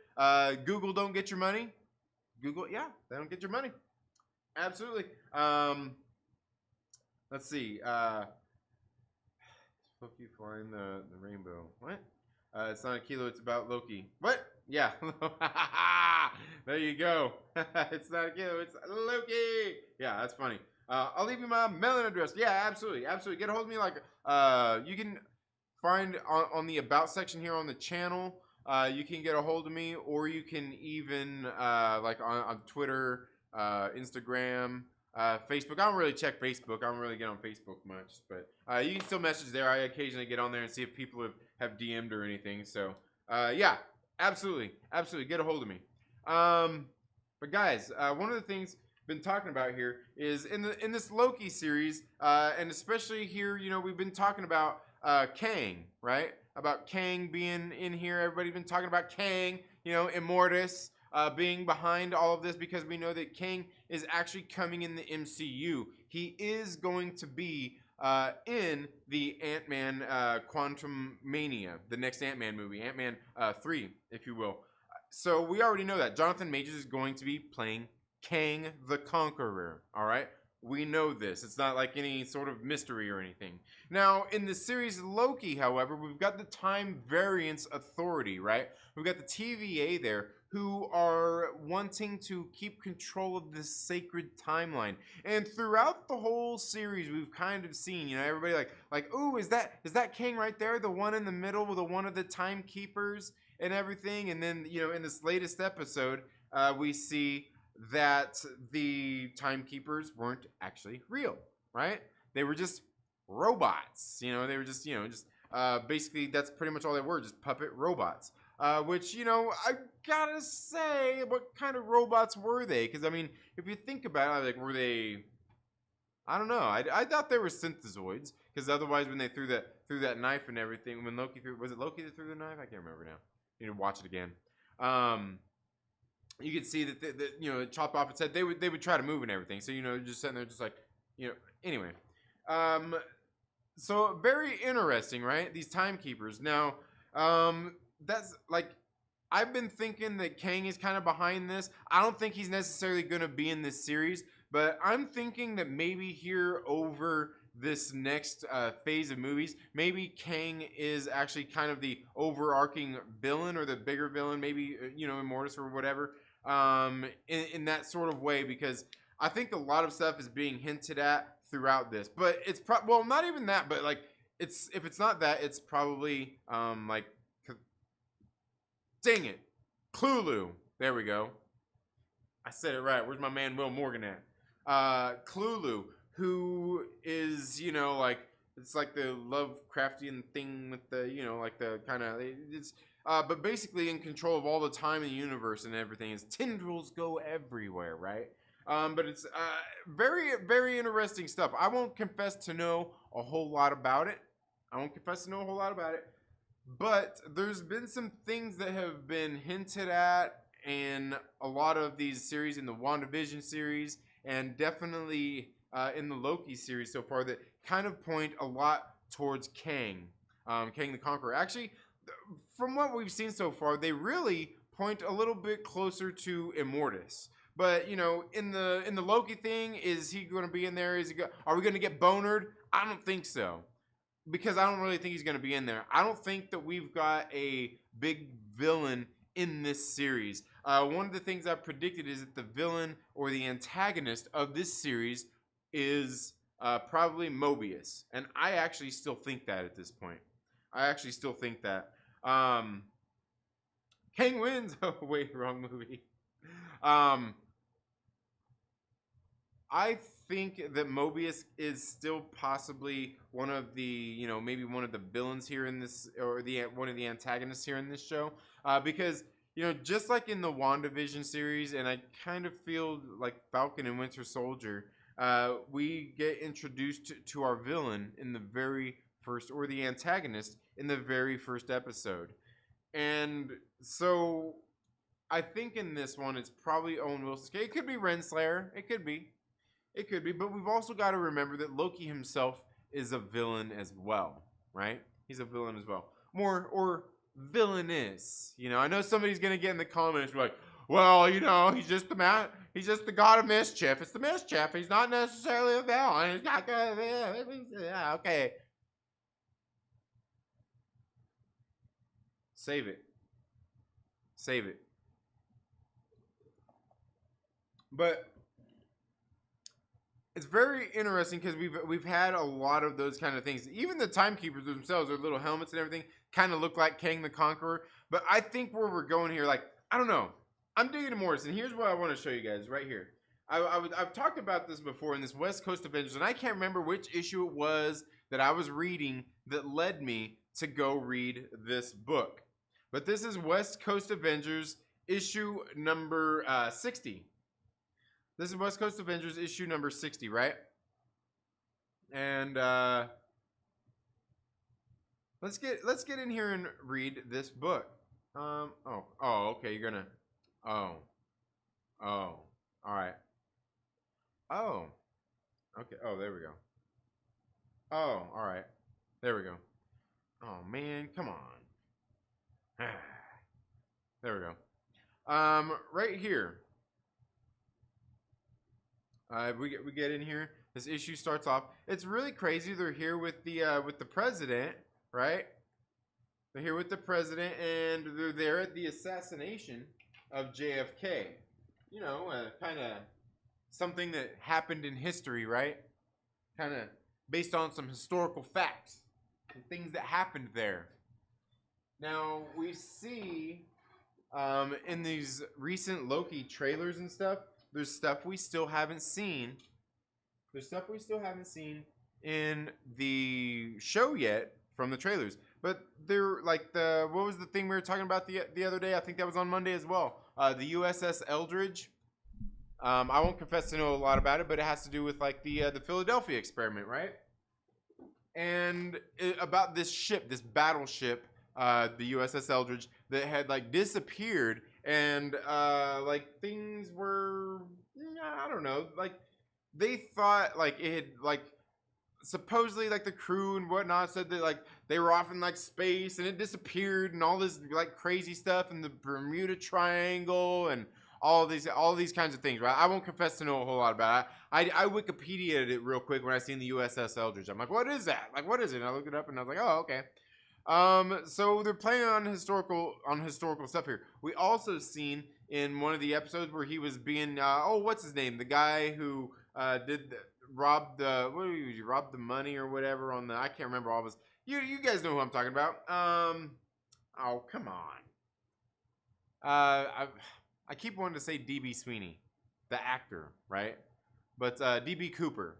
Google don't get your money. Google, yeah, they don't get your money. Absolutely. Let's see. Loki flying the rainbow. What? It's not a kilo, it's about Loki. What? Yeah. There you go. It's not a kilo, it's Loki. Yeah, that's funny. I'll leave you my mailing address. Yeah, absolutely. Absolutely. Get a hold of me. Like, you can find on the About section here on the channel. You can get a hold of me, or you can even, like on Twitter, Instagram, Facebook. I don't really check Facebook. I don't really get on Facebook much, but you can still message there. I occasionally get on there and see if people have DM'd or anything. So, yeah, absolutely, absolutely, get a hold of me. But guys, one of the things I've been talking about here is in this Loki series, and especially here, you know, we've been talking about Kang, right? About Kang being in here. Everybody's been talking about Kang, you know, Immortus. Being behind all of this, because we know that Kang is actually coming in the MCU. He is going to be in the Ant-Man Quantum Mania, the next Ant-Man movie, Ant-Man 3, if you will. So we already know that. Jonathan Majors is going to be playing Kang the Conqueror, all right? We know this. It's not like any sort of mystery or anything. Now, in the series Loki, however, we've got the Time Variance Authority, right? We've got the TVA there, who are wanting to keep control of this sacred timeline. And throughout the whole series, we've kind of seen, you know, everybody like, ooh, is that Kang right there? The one in the middle with one of the timekeepers and everything. And then, you know, in this latest episode, we see that the timekeepers weren't actually real, right? They were just robots. You know, they were just, basically that's pretty much all they were, just puppet robots. Which, you know, I gotta say, what kind of robots were they? Because, I mean, if you think about it, like, were they, I don't know. I thought they were synthezoids, because otherwise when they threw that knife and everything, when Loki threw, was it Loki that threw the knife? I can't remember now. You need to watch it again. You could see that, you know, chopped off its head. They would try to move and everything. So, you know, just sitting there just like, you know, anyway. So very interesting, right? These timekeepers. Now, that's like, I've been thinking that Kang is kind of behind this. I don't think he's necessarily going to be in this series, but I'm thinking that maybe here over this next phase of movies, maybe Kang is actually kind of the overarching villain, or the bigger villain, maybe, you know, Immortus or whatever, in that sort of way, because I think a lot of stuff is being hinted at throughout this. But it's well, not even that, but like, if it's not that, it's probably like, dang it, Cthulhu. There we go. I said it right. Where's my man Will Morgan at? Cthulhu, who is, you know, like, it's like the Lovecraftian thing with the, you know, like the kind of, it's, but basically in control of all the time in the universe and everything. His tendrils go everywhere, right? But it's very, very interesting stuff. I won't confess to know a whole lot about it. But there's been some things that have been hinted at in a lot of these series, in the WandaVision series, and definitely in the Loki series so far, that kind of point a lot towards Kang, Kang the Conqueror. Actually, from what we've seen so far, they really point a little bit closer to Immortus. But, you know, in the Loki thing, is he going to be in there? Are we going to get bonered? I don't think so, because I don't really think he's going to be in there. I don't think that we've got a big villain in this series. One of the things I've predicted is that the villain or the antagonist of this series is probably Mobius. And I actually still think that at this point. Kang wins. Oh, wait, wrong movie. Um, I think that Mobius is still possibly one of the, maybe one of the villains here in this, or the one of the antagonists here in this show, because just like in the WandaVision series, and I kind of feel like Falcon and Winter Soldier, we get introduced to our villain in the very first, or the antagonist in the very first episode, and so I think in this one it's probably Owen Wilson. It could be Renslayer. It could be. It could be, but we've also got to remember that Loki himself is a villain as well, right? He's a villain as well. More or villainous. I know somebody's gonna get in the comments like, well, he's just the man. He's just the god of mischief. It's the mischief. He's not necessarily a villain. He's not gonna be. Yeah, okay. Save it. Save it. But it's very interesting because we've had a lot of those kind of things. Even the timekeepers themselves, their little helmets and everything, kind of look like Kang the Conqueror. But I think where we're going here, like, I don't know. I'm digging Morris, and here's what I want to show you guys right here. I've talked about this before in this West Coast Avengers, and I can't remember which issue it was that I was reading that led me to go read this book. But this is West Coast Avengers issue number 60. This is West Coast Avengers issue number 60, right? And let's get in here and read this book. Okay, you're gonna. All right. Okay. Oh, there we go. All right. There we go. Oh man, come on. There we go. Right here. We get in here. This issue starts off. It's really crazy. They're here with the president, right? They're here with the president, and they're there at the assassination of JFK. Kind of something that happened in history, right? Kind of based on some historical facts and things that happened there. Now we see in these recent Loki trailers and stuff. There's stuff we still haven't seen. There's stuff we still haven't seen in the show yet from the trailers. But they're like what was the thing we were talking about the other day? I think that was on Monday as well. The USS Eldridge. I won't confess to know a lot about it, but it has to do with like the Philadelphia experiment, right? And about this ship, this battleship, the USS Eldridge, that had like disappeared. And like things were, I don't know, like they thought like it had like supposedly like the crew and whatnot said that like they were off in like space and it disappeared and all this like crazy stuff and the Bermuda Triangle and all these kinds of things, right? I won't confess to know a whole lot about it. I Wikipedia'd it real quick when I seen the USS Eldridge. I'm like, what is that? Like, what is it? And I looked it up and I was like, oh, okay. So they're playing on historical stuff here. We also seen in one of the episodes where he was being what's his name? The guy who robbed the money or whatever on the, I can't remember all of his. You guys know who I'm talking about. Oh come on. I keep wanting to say DB Sweeney, the actor, right? But DB Cooper.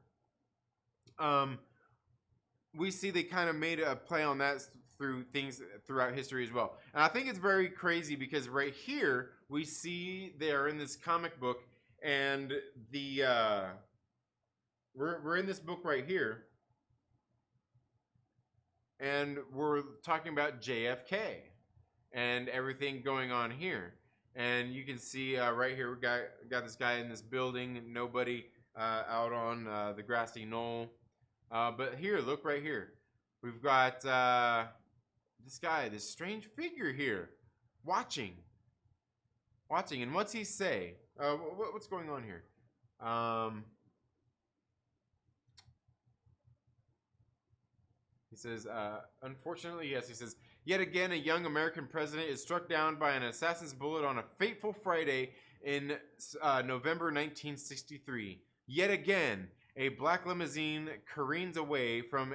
We see they kind of made a play on that through things throughout history as well. And I think it's very crazy because right here we see they're in this comic book and the we're in this book right here and we're talking about JFK and everything going on here. And you can see right here we got this guy in this building and nobody out on the grassy knoll. But here, look right here. We've got this guy, this strange figure here, watching. And what's he say? What's going on here? He says, unfortunately, yes, he says, yet again, a young American president is struck down by an assassin's bullet on a fateful Friday in November 1963. Yet again, a black limousine careens away from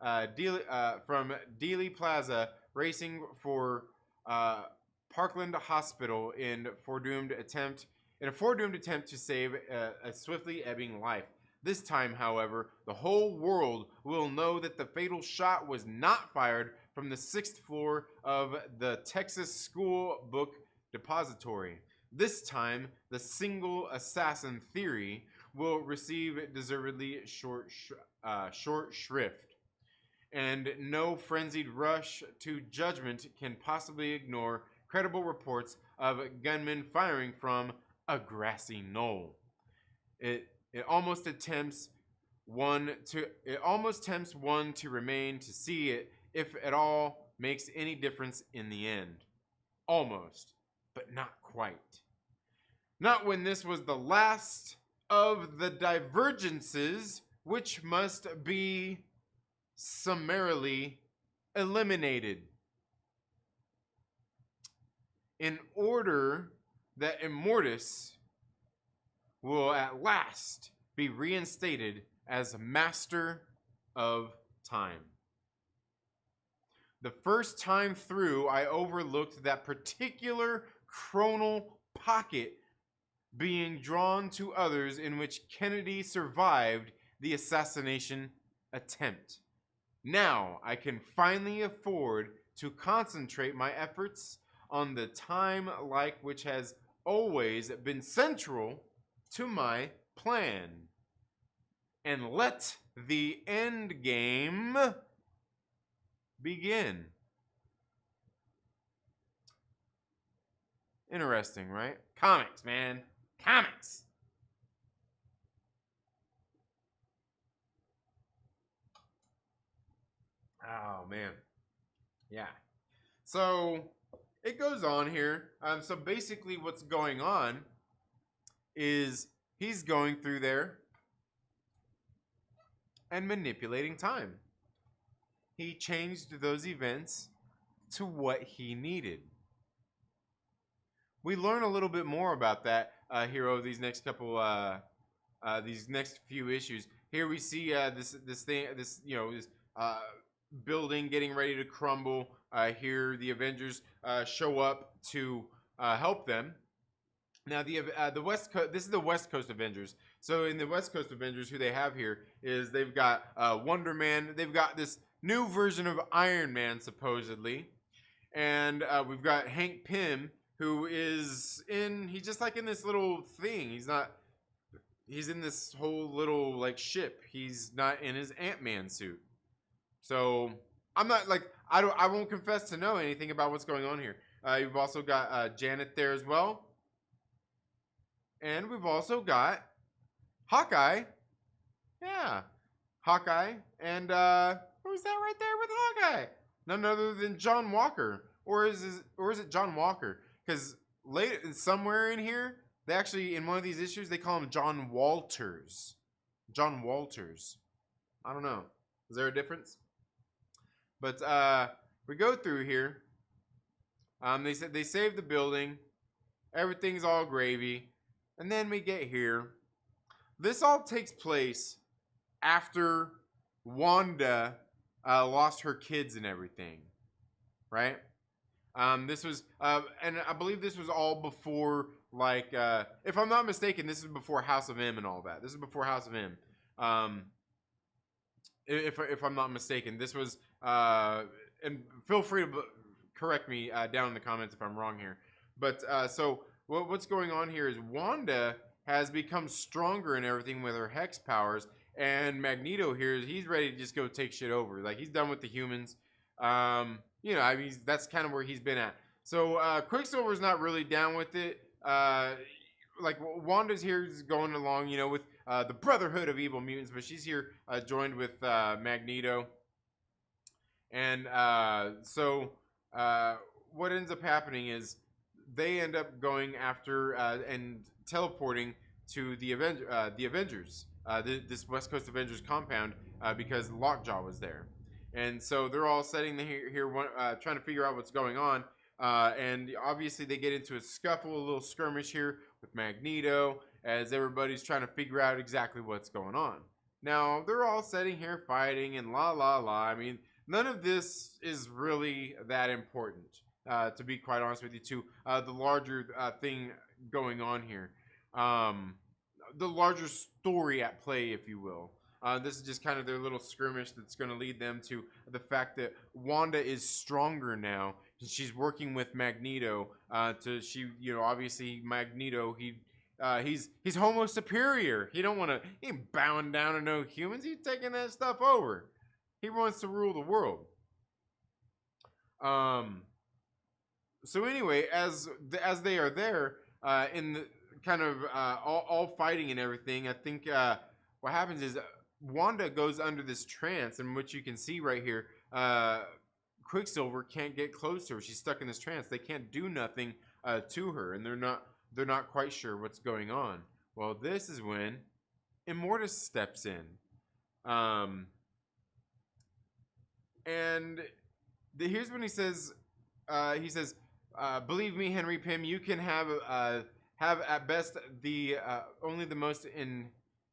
Dealey Plaza, racing for Parkland Hospital in foredoomed attempt in a foredoomed attempt to save a swiftly ebbing life. This time, however, the whole world will know that the fatal shot was not fired from the 6th floor of the Texas School Book Depository. This time, the single assassin theory will receive deservedly short shrift, and no frenzied rush to judgment can possibly ignore credible reports of gunmen firing from a grassy knoll. It almost tempts one to remain to see it, if at all makes any difference in the end. Almost, but not quite. Not when this was the last of the divergences which must be summarily eliminated, in order that Immortus will at last be reinstated as master of time. The first time through, I overlooked that particular chronal pocket being drawn to others in which Kennedy survived the assassination attempt. Now I can finally afford to concentrate my efforts on the time like which has always been central to my plan. And let the end game begin. Interesting, right? Comics, man. Comics. Oh, man. Yeah. So it goes on here. So basically what's going on is he's going through there and manipulating time. He changed those events to what he needed. We learn a little bit more about that here over these next couple, these next few issues. Here we see this building getting ready to crumble. Here the Avengers show up to help them. Now the West Coast. This is the West Coast Avengers. So in the West Coast Avengers, who they have here is they've got Wonder Man. They've got this new version of Iron Man supposedly, and we've got Hank Pym, who is he's just like in this little thing. He's in this whole little like ship. He's not in his Ant-Man suit. So I'm not like, I won't confess to know anything about what's going on here. You've also got Janet there as well. And we've also got Hawkeye. Yeah. Hawkeye. And who's that right there with Hawkeye? None other than John Walker. Or is it John Walker? Because somewhere in here, they actually, in one of these issues, they call him John Walters. John Walters. I don't know. Is there a difference? But we go through here. They said they saved the building. Everything's all gravy. And then we get here. This all takes place after Wanda lost her kids and everything. Right? This was, and I believe this was all before, like, if I'm not mistaken, this is before House of M and all that. This is before House of M. If I'm not mistaken, this was, and feel free to correct me down in the comments if I'm wrong here. But so what's going on here is Wanda has become stronger and everything with her hex powers, and Magneto here, he's ready to just go take shit over. Like, he's done with the humans. You know, I mean, that's kind of where he's been at. So Quicksilver's not really down with it. Like, Wanda's here going along, you know, with the Brotherhood of Evil Mutants, but she's here joined with Magneto. And so what ends up happening is they end up going after and teleporting to the Avengers, this West Coast Avengers compound, because Lockjaw was there. And so they're all sitting here trying to figure out what's going on. And obviously they get into a scuffle, a little skirmish here with Magneto, as everybody's trying to figure out exactly what's going on. Now, they're all sitting here fighting and la la la. I mean, none of this is really that important, to be quite honest with you, to the larger thing going on here. the larger story at play, if you will. This is just kind of their little skirmish that's going to lead them to the fact that Wanda is stronger now. She's working with Magneto. Obviously Magneto, he's Homo superior. He ain't bowing down to no humans. He's taking that stuff over. He wants to rule the world. So anyway, as they are there in the kind of all fighting and everything, I think what happens is Wanda goes under this trance, in which you can see right here. Quicksilver can't get close to her. She's stuck in this trance. They can't do nothing to her, and they're not quite sure what's going on. Well, this is when Immortus steps in, and here's when he says, "Believe me, Henry Pym, you can have at best the only the most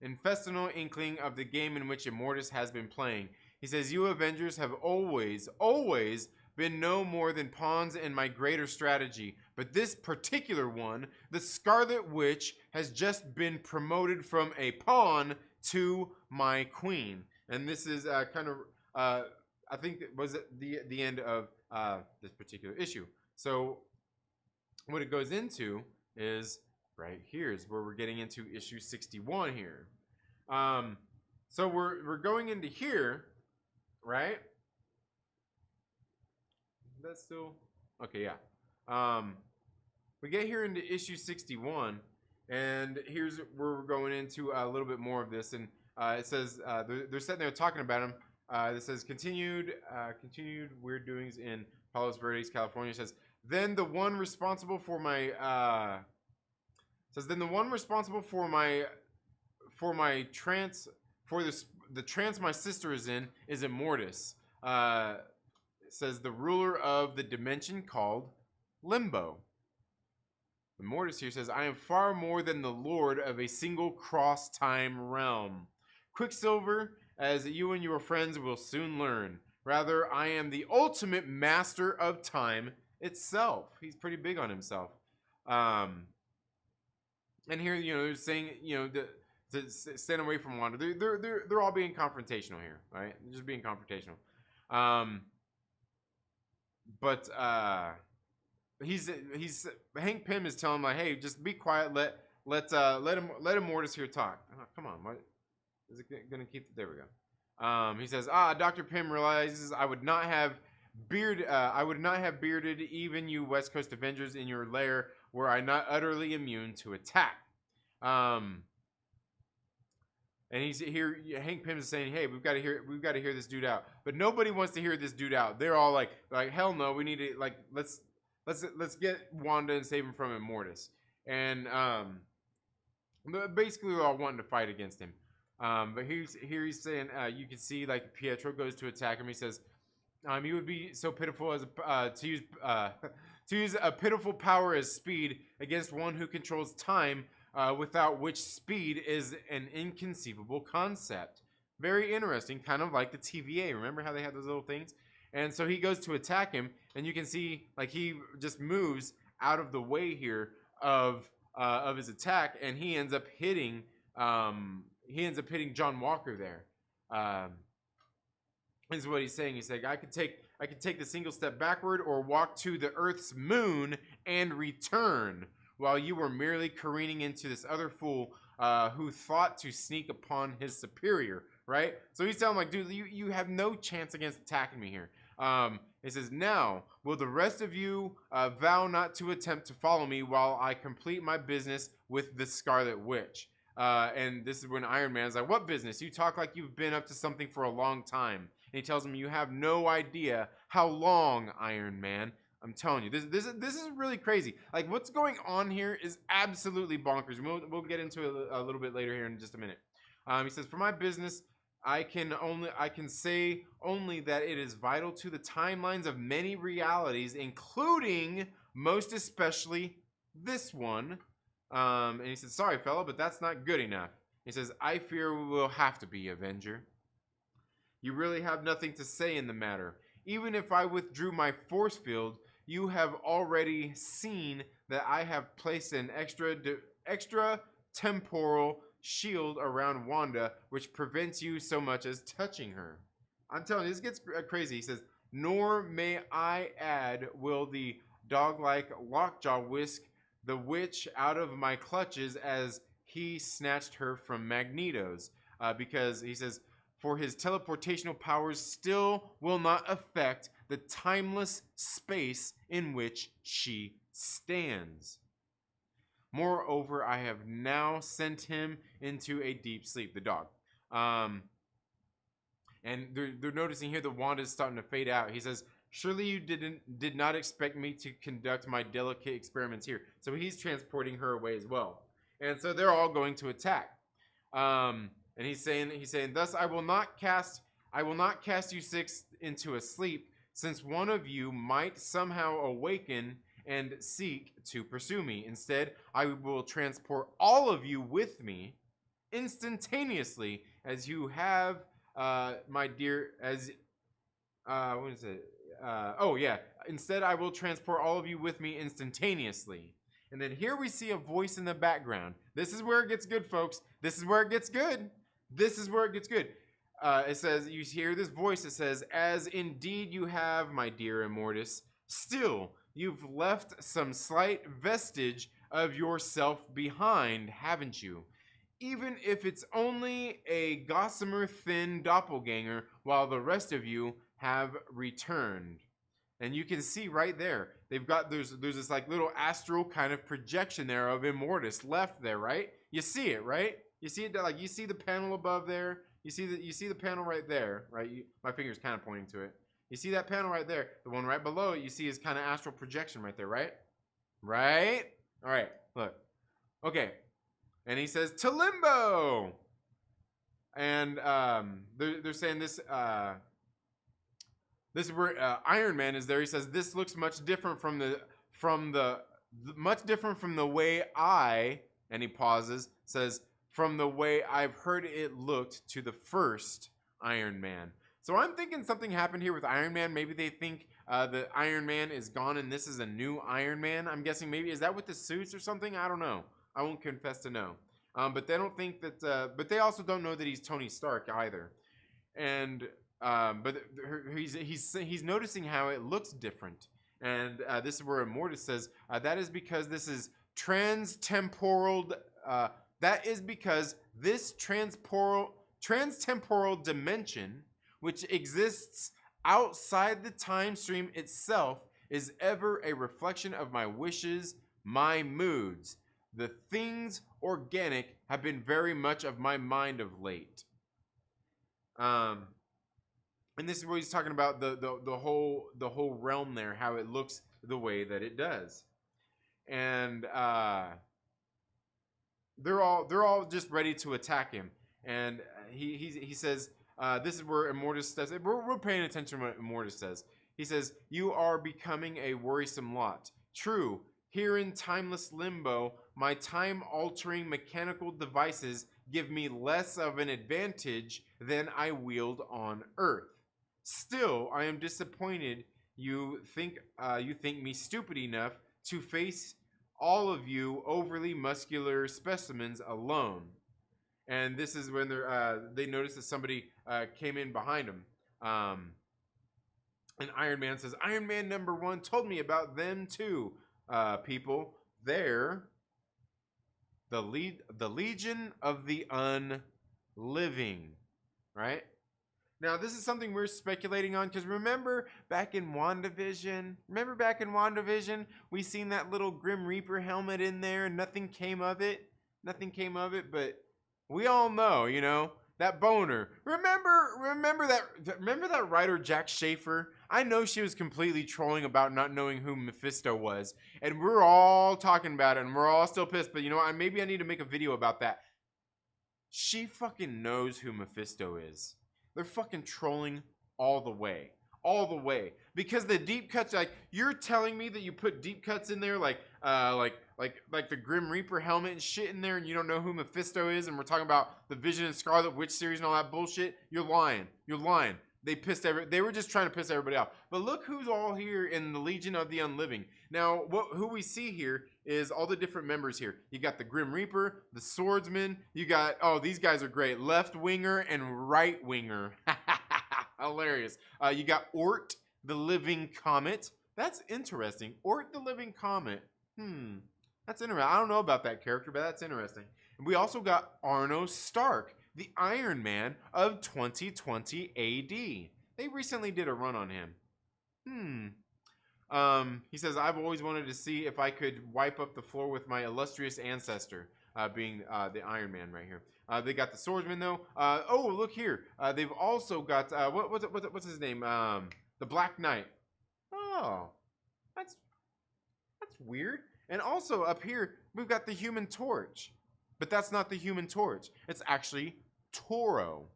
infestinal inkling of the game in which Immortus has been playing." He says, "You Avengers have always been no more than pawns in my greater strategy. But this particular one, the Scarlet Witch, has just been promoted from a pawn to my queen." And this is kind of, I think, was the end of this particular issue. So what it goes into is right here is where we're getting into issue 61 here. So we're going into here, right? That's still okay. Yeah. We get here into issue 61, and here's where we're going into a little bit more of this. And it says they're sitting there talking about him. It says continued weird doings in Palos Verdes, California. It says then the one responsible for my the trance my sister is in is Immortus. It says the ruler of the dimension called Limbo. Immortus here says, "I am far more than the lord of a single cross-time realm. Quicksilver, as you and your friends will soon learn. Rather, I am the ultimate master of time itself." He's pretty big on himself. And here, they're saying, to stand away from Wanda. They're all being confrontational here, right? They're just being confrontational. But he's Hank Pym is telling him, like, "Hey, just be quiet. Let Immortus here talk." Oh, come on, what is it gonna keep? There we go. He says, "Dr. Pym realizes I would not have bearded even you West Coast Avengers in your lair were I not utterly immune to attack." And he's here. Hank Pym is saying, "Hey, we've got to hear this dude out." But nobody wants to hear this dude out. They're all like, "Hell no, we need to let's get Wanda and save him from Immortus." And basically they're all wanting to fight against him. But he's saying, you can see like Pietro goes to attack him. He says, "He would be so pitiful as to use a pitiful power as speed against one who controls time, without which speed is an inconceivable concept." Very interesting, kind of like the TVA. Remember how they had those little things? And so he goes to attack him, and you can see like he just moves out of the way here of his attack, and he ends up hitting John Walker there. This is what he's saying. He's like, I could take the single step backward or walk to the Earth's moon and return, while you were merely careening into this other fool who thought to sneak upon his superior." Right? So he's telling him, like, "Dude, you have no chance against attacking me here." He says, "Now, will the rest of you vow not to attempt to follow me while I complete my business with the Scarlet Witch?" And this is when Iron Man's like, "What business? You talk like you've been up to something for a long time." And he tells him, "You have no idea how long, Iron Man. I'm telling you, this is really crazy. Like, what's going on here is absolutely bonkers." We'll get into it a little bit later here in just a minute. He says, "For my business, I can say only that it is vital to the timelines of many realities, including most especially this one." And he said, "Sorry, fella, but that's not good enough." He says, "I fear we will have to be, Avenger. You really have nothing to say in the matter. Even if I withdrew my force field, you have already seen that I have placed an extra temporal shield around Wanda, which prevents you so much as touching her. I'm telling you, this gets crazy. He says, nor may I add, will the dog-like lockjaw whisk the witch out of my clutches as he snatched her from Magneto's. Because he says, for his teleportational powers still will not affect the timeless space in which she stands. Moreover, I have now sent him into a deep sleep, the dog. And they're noticing here that Wanda is starting to fade out. He says, surely you did not expect me to conduct my delicate experiments here. So he's transporting her away as well. And so they're all going to attack. And he's saying, thus I will not cast you six into a sleep, since one of you might somehow awaken and seek to pursue me. Instead, I will transport all of you with me instantaneously, as you have, my dear, as, what is it? Instead, I will transport all of you with me instantaneously. And then here we see a voice in the background. This is where it gets good, folks. This is where it gets good. This is where it gets good. It says, you hear this voice that says, as indeed you have, my dear Immortus, still you've left some slight vestige of yourself behind, haven't you? Even if it's only a gossamer thin doppelganger, while the rest of you have returned. And you can see right there, they've got, there's this like little astral kind of projection there of Immortus left there, right? You see it, right? You see it, like, you see the panel above there. You see the panel right there, right? My finger's kind of pointing to it. You see that panel right there. The one right below it, you see his kind of astral projection right there, right? Right? All right, look. Okay. And he says, to limbo! And they're saying this, this is where Iron Man is there. He says, this looks much different from the way I, and he pauses, says, from the way I've heard it looked to the first Iron Man. So I'm thinking something happened here with Iron Man. Maybe they think the Iron Man is gone and this is a new Iron Man. I'm guessing maybe, is that with the suits or something? I don't know. I won't confess to know. But they don't think that, but they also don't know that he's Tony Stark either. And, but he's noticing how it looks different. And this is where Immortus says, that is because this is transtemporal, that is because this transtemporal dimension, which exists outside the time stream itself, is ever a reflection of my wishes, my moods. The things organic have been very much of my mind of late. And this is what he's talking about, the whole realm there, how it looks the way that it does. And they're all just ready to attack him. And he says, this is where Immortus says, we're paying attention to what Immortus says. He says, you are becoming a worrisome lot. True, here in timeless limbo, my time-altering mechanical devices give me less of an advantage than I wield on Earth. Still, I am disappointed you think me stupid enough to face all of you overly muscular specimens alone. And this is when they notice that somebody came in behind them. And Iron Man says, Iron Man #1 told me about them too, people. They're the Legion of the Unliving, right? Now, this is something we're speculating on, because remember back in WandaVision? We seen that little Grim Reaper helmet in there, and nothing came of it. But we all know, you know, that boner. Remember that writer Jack Schaefer? I know she was completely trolling about not knowing who Mephisto was, and we're all talking about it, and we're all still pissed. But you know what? Maybe I need to make a video about that. She fucking knows who Mephisto is. They're fucking trolling all the way. Because the deep cuts, like, you're telling me that you put deep cuts in there, like the Grim Reaper helmet and shit in there, and you don't know who Mephisto is, and we're talking about the Vision and Scarlet Witch series and all that bullshit. You're lying. They were just trying to piss everybody off. But look who's all here in the Legion of the Unliving. Now, who we see here is all the different members here. You got the Grim Reaper, the Swordsman. You got, oh, these guys are great. Left Winger and Right Winger. Hilarious. You got Ort, the Living Comet. That's interesting. Ort, the Living Comet. That's interesting. I don't know about that character, but that's interesting. And we also got Arno Stark, the Iron Man of 2020 AD. They recently did a run on him. He says, I've always wanted to see if I could wipe up the floor with my illustrious ancestor, being the Iron Man right here. They got the Swordsman, though. Oh, look here. They've also got, what's his name? The Black Knight. Oh, that's weird. And also up here, we've got the Human Torch. But that's not the Human Torch. It's actually Toro.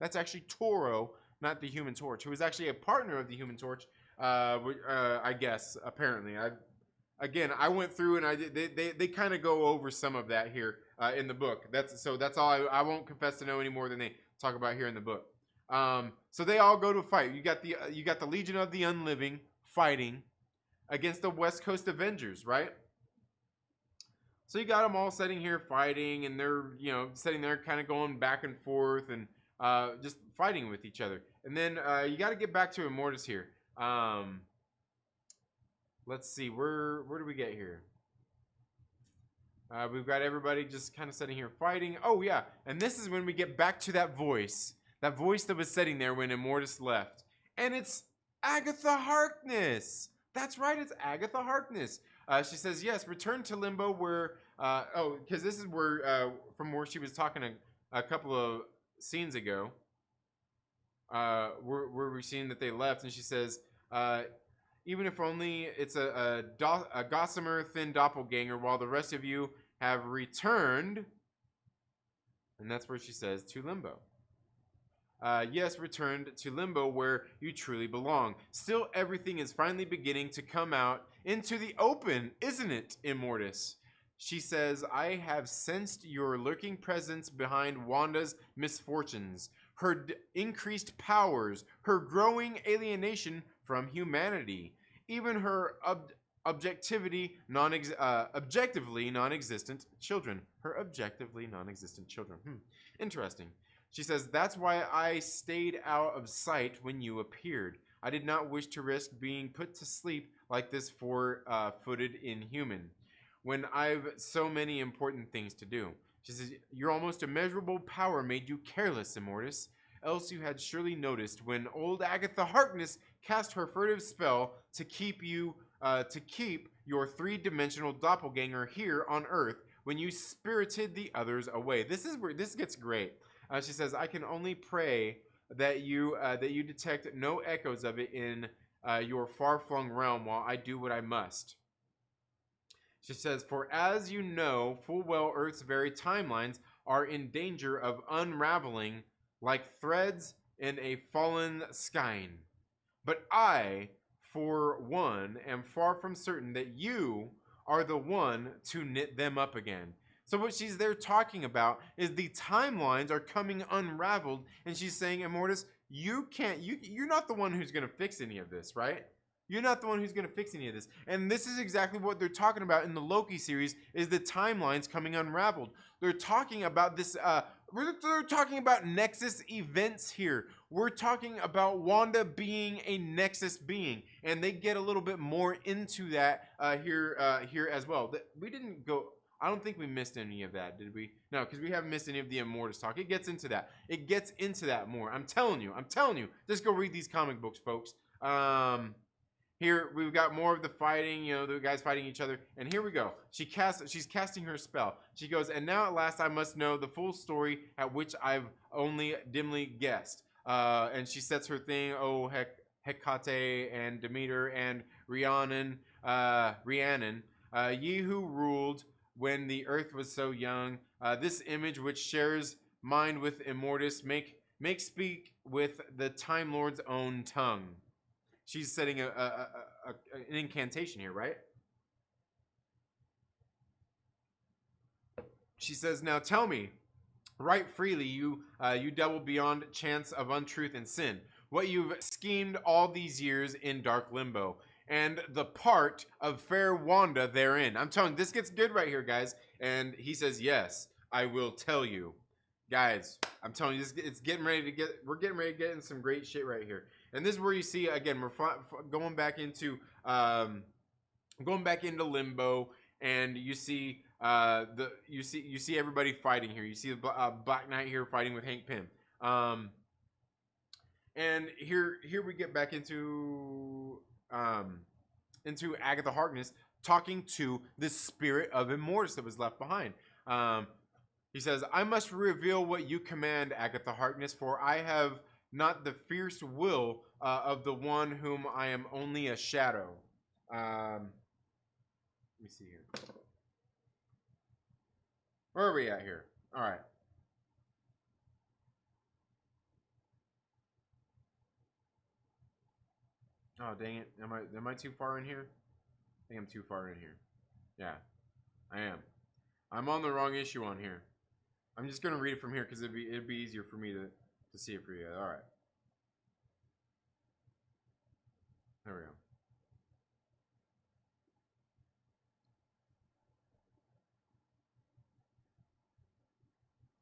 That's actually Toro, not the Human Torch, who is actually a partner of the Human Torch, I guess, apparently. I went through and they kind of go over some of that here in the book. That's all. I won't confess to know any more than they talk about here in the book. So they all go to fight. You got the Legion of the Unliving fighting against the West Coast Avengers, right? So you got them all sitting here fighting, and they're, sitting there kind of going back and forth and just fighting with each other. And then you got to get back to Immortus here. Let's see, where do we get here? We've got everybody just kind of sitting here fighting. Oh, yeah, and this is when we get back to that voice that was sitting there when Immortus left. And it's Agatha Harkness. That's right, it's Agatha Harkness. She says, yes, return to Limbo where, because this is where, from where she was talking a couple of scenes ago, where we're seeing that they left, and she says, even if only it's a gossamer thin doppelganger while the rest of you have returned, and that's where she says, to Limbo. Yes, returned to Limbo where you truly belong. Still, everything is finally beginning to come out into the open, isn't it, Immortus? She says, I have sensed your lurking presence behind Wanda's misfortunes, her increased powers, her growing alienation from humanity, even her objectively non-existent children. Her objectively non-existent children. Interesting. She says, that's why I stayed out of sight when you appeared. I did not wish to risk being put to sleep like this four-footed inhuman, when I've so many important things to do. She says, your almost immeasurable power made you careless, Immortus. Else you had surely noticed when old Agatha Harkness cast her furtive spell to keep your three-dimensional doppelganger here on Earth when you spirited the others away. This is where this gets great. She says, I can only pray that you detect no echoes of it in your far-flung realm while I do what I must. She says, for as you know full well, Earth's very timelines are in danger of unraveling like threads in a fallen skein. But I, for one, am far from certain that you are the one to knit them up again. So what she's there talking about is the timelines are coming unraveled, and she's saying, Immortus, you're not the one who's going to fix any of this, right? You're not the one who's going to fix any of this. And this is exactly what they're talking about in the Loki series, is the timelines coming unraveled. They're talking about this, they're talking about Nexus events here. We're talking about Wanda being a Nexus being, and they get a little bit more into that here as well. We didn't go... I don't think we missed any of that, did we? No, because we haven't missed any of the Immortus talk. It gets into that. It gets into that more. I'm telling you. Just go read these comic books, folks. Here, we've got more of the fighting, the guys fighting each other. And here we go. She's casting her spell. She goes, and now at last I must know the full story at which I've only dimly guessed. And she sets her thing, Hecate and Demeter and Rhiannon, ye who ruled when the earth was so young, this image which shares mind with Immortus make speak with the Time Lord's own tongue. She's setting an incantation here, right? She says, now tell me, write freely, you devil beyond chance of untruth and sin. what you've schemed all these years in Dark Limbo, and the part of fair Wanda therein. I'm telling you, this gets good right here, guys. And he says, yes, I will tell you. Guys, I'm telling you, it's getting ready to get, we're getting ready to get in some great shit right here. And this is where you see, again, we're going back into Limbo, and you see you see everybody fighting here. You see the Black Knight here fighting with Hank Pym. And here we get back into Agatha Harkness talking to the spirit of Immortus that was left behind. He says, I must reveal what you command, Agatha Harkness, for I have not the fierce will of the one whom I am only a shadow. Let me see here. Where are we at here? All right. Oh, dang it. Am I too far in here? I think I'm too far in here. Yeah, I am. I'm on the wrong issue on here. I'm just going to read it from here because it'd be easier for me to see it for you. All right. There we go.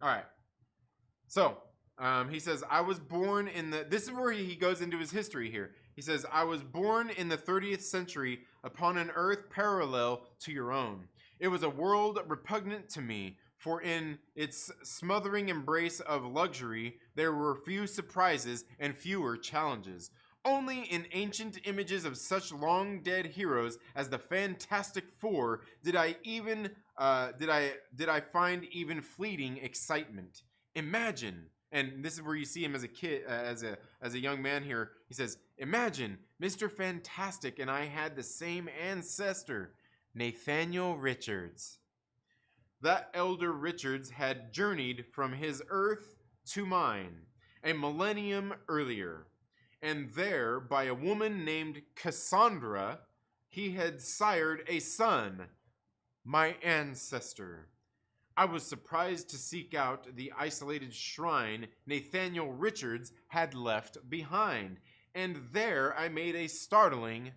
All right. So, he says, I was born in the... This is where he goes into his history here. He says, I was born in the 30th century upon an earth parallel to your own. It was a world repugnant to me, for in its smothering embrace of luxury, there were few surprises and fewer challenges. Only in ancient images of such long-dead heroes as the Fantastic Four did I find even fleeting excitement. Imagine, and this is where you see him as a kid, as a young man here. He says, imagine Mr. Fantastic and I had the same ancestor, Nathaniel Richards. That elder Richards had journeyed from his earth to mine a millennium earlier, and there, by a woman named Cassandra, he had sired a son, my ancestor. I was surprised to seek out the isolated shrine Nathaniel Richards had left behind, and there I made a startling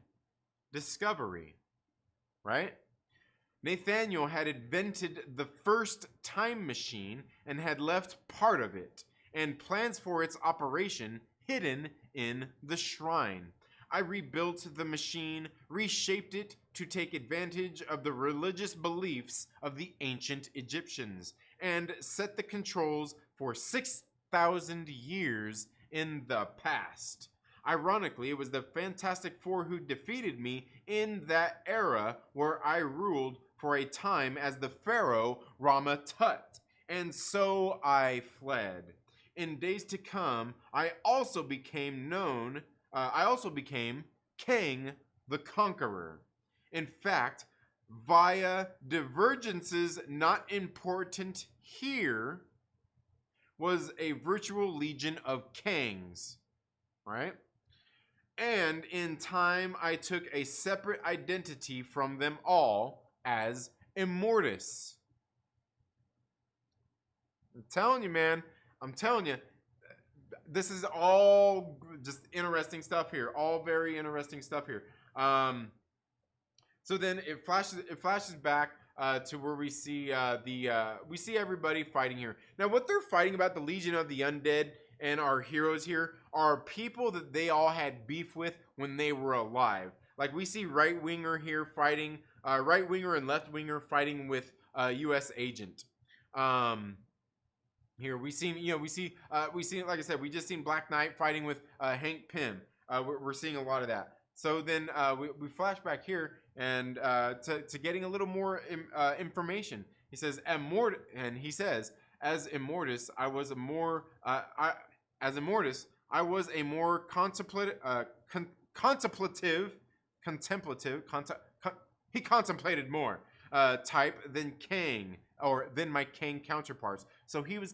discovery. Right? Nathaniel had invented the first time machine and had left part of it, and plans for its operation hidden in the shrine. I rebuilt the machine, reshaped it to take advantage of the religious beliefs of the ancient Egyptians, and set the controls for 6,000 years in the past. Ironically, it was the Fantastic Four who defeated me in that era where I ruled for a time as the Pharaoh Rama-Tut, and so I fled. In days to come, I also became Kang the Conqueror. In fact, via divergences not important here, was a virtual legion of Kangs, right? And in time, I took a separate identity from them all as Immortus. I'm telling you, man. I'm telling you. This is all just interesting stuff here. All very interesting stuff here. So then it flashes back to where we see we see everybody fighting here. Now, what they're fighting about, the Legion of the Undead and our heroes here, are people that they all had beef with when they were alive. Like we see Right Winger here fighting, Right Winger and Left Winger fighting with U.S. Agent. Here we see, like I said, we just seen Black Knight fighting with Hank Pym. We're seeing a lot of that. So then we flash back here and to getting a little more information. He says, as Immortus, I was a more he contemplated more type than Kang, or than my Kang counterparts. So he was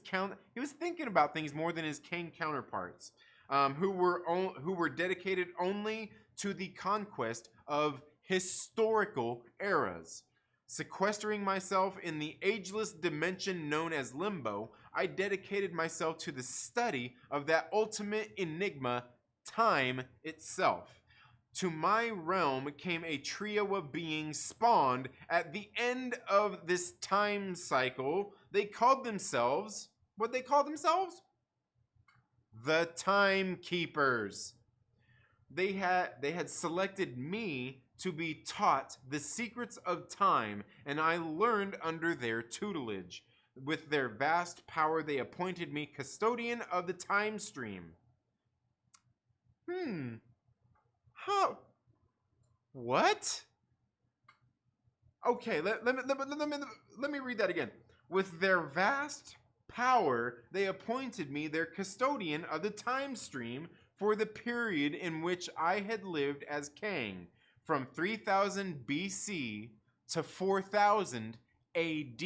thinking about things more than his Kang counterparts, who were dedicated only to the conquest of historical eras. Sequestering myself in the ageless dimension known as Limbo, I dedicated myself to the study of that ultimate enigma, time itself. To my realm came a trio of beings spawned at the end of this time cycle. They called themselves, what they called themselves? The Timekeepers. They had selected me to be taught the secrets of time, and I learned under their tutelage. With their vast power, they appointed me custodian of the time stream. How? What? Okay, let me read that again. With their vast power, they appointed me their custodian of the time stream for the period in which I had lived as Kang, from 3000 BC to 4000 AD,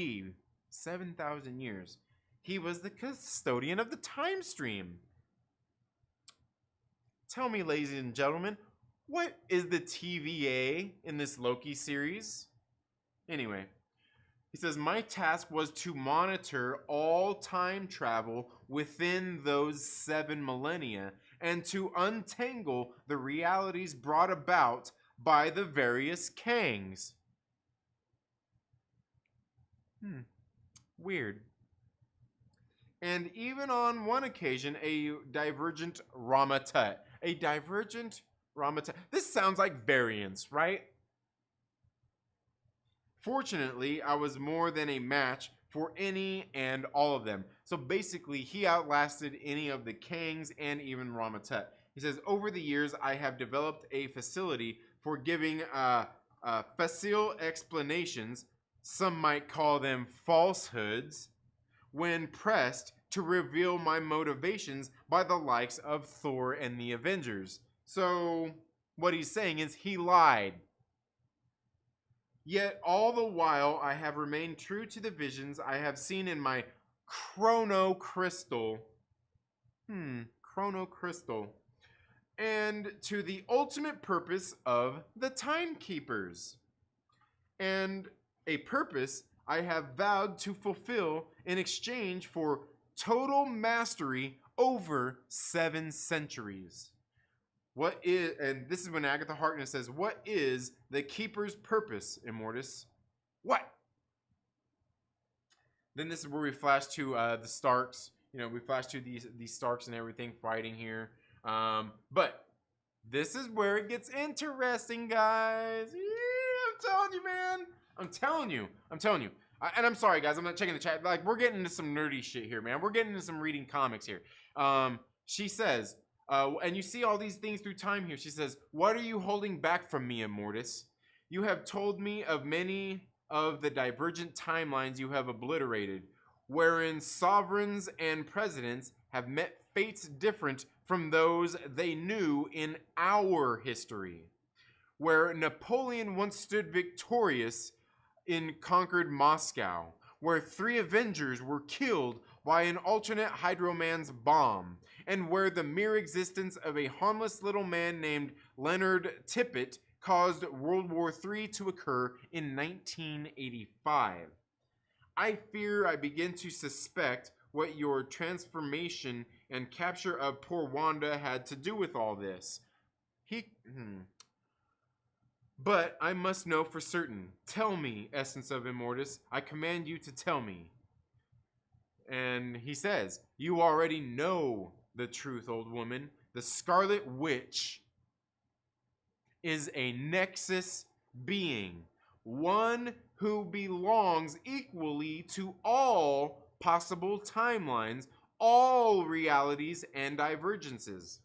7,000 years. He was the custodian of the time stream. Tell me, ladies and gentlemen, what is the TVA in this Loki series? Anyway, he says, my task was to monitor all time travel within those 7 millennia and to untangle the realities brought about by the various Kangs. Weird. And even on one occasion, a divergent Ramatut. A divergent Ramatut. This sounds like variance, right? Fortunately, I was more than a match for any and all of them. So basically, he outlasted any of the Kangs and even Ramatut. He says, over the years, I have developed a facility for giving facile explanations, some might call them falsehoods, when pressed to reveal my motivations by the likes of Thor and the Avengers. So what he's saying is he lied. Yet all the while I have remained true to the visions I have seen in my chrono crystal. Chrono crystal. And to the ultimate purpose of the Timekeepers. And a purpose I have vowed to fulfill in exchange for total mastery over 7 centuries. What is, and this is when Agatha Harkness says, what is the Keeper's purpose, Immortus? What? Then this is where we flash to the Starks. You know, we flash to these Starks and everything fighting here. But this is where it gets interesting, guys. Yeah, I'm telling you, man. I'm telling you. And I'm sorry, guys. I'm not checking the chat. Like, we're getting into some nerdy shit here, man. We're getting into some reading comics here. She says, and you see all these things through time here. She says, what are you holding back from me, Immortus? You have told me of many of the divergent timelines you have obliterated, wherein sovereigns and presidents have met fates different from those they knew in our history. Where Napoleon once stood victorious in conquered Moscow, where 3 Avengers were killed by an alternate Hydro-Man's bomb, and where the mere existence of a harmless little man named Leonard Tippett caused World War III to occur in 1985. I fear I begin to suspect what your transformation and capture of poor Wanda had to do with all this. But I must know for certain. Tell me, Essence of Immortus. I command you to tell me. And he says, you already know the truth, old woman. The Scarlet Witch is a Nexus being. One who belongs equally to all possible timelines, all realities and divergences.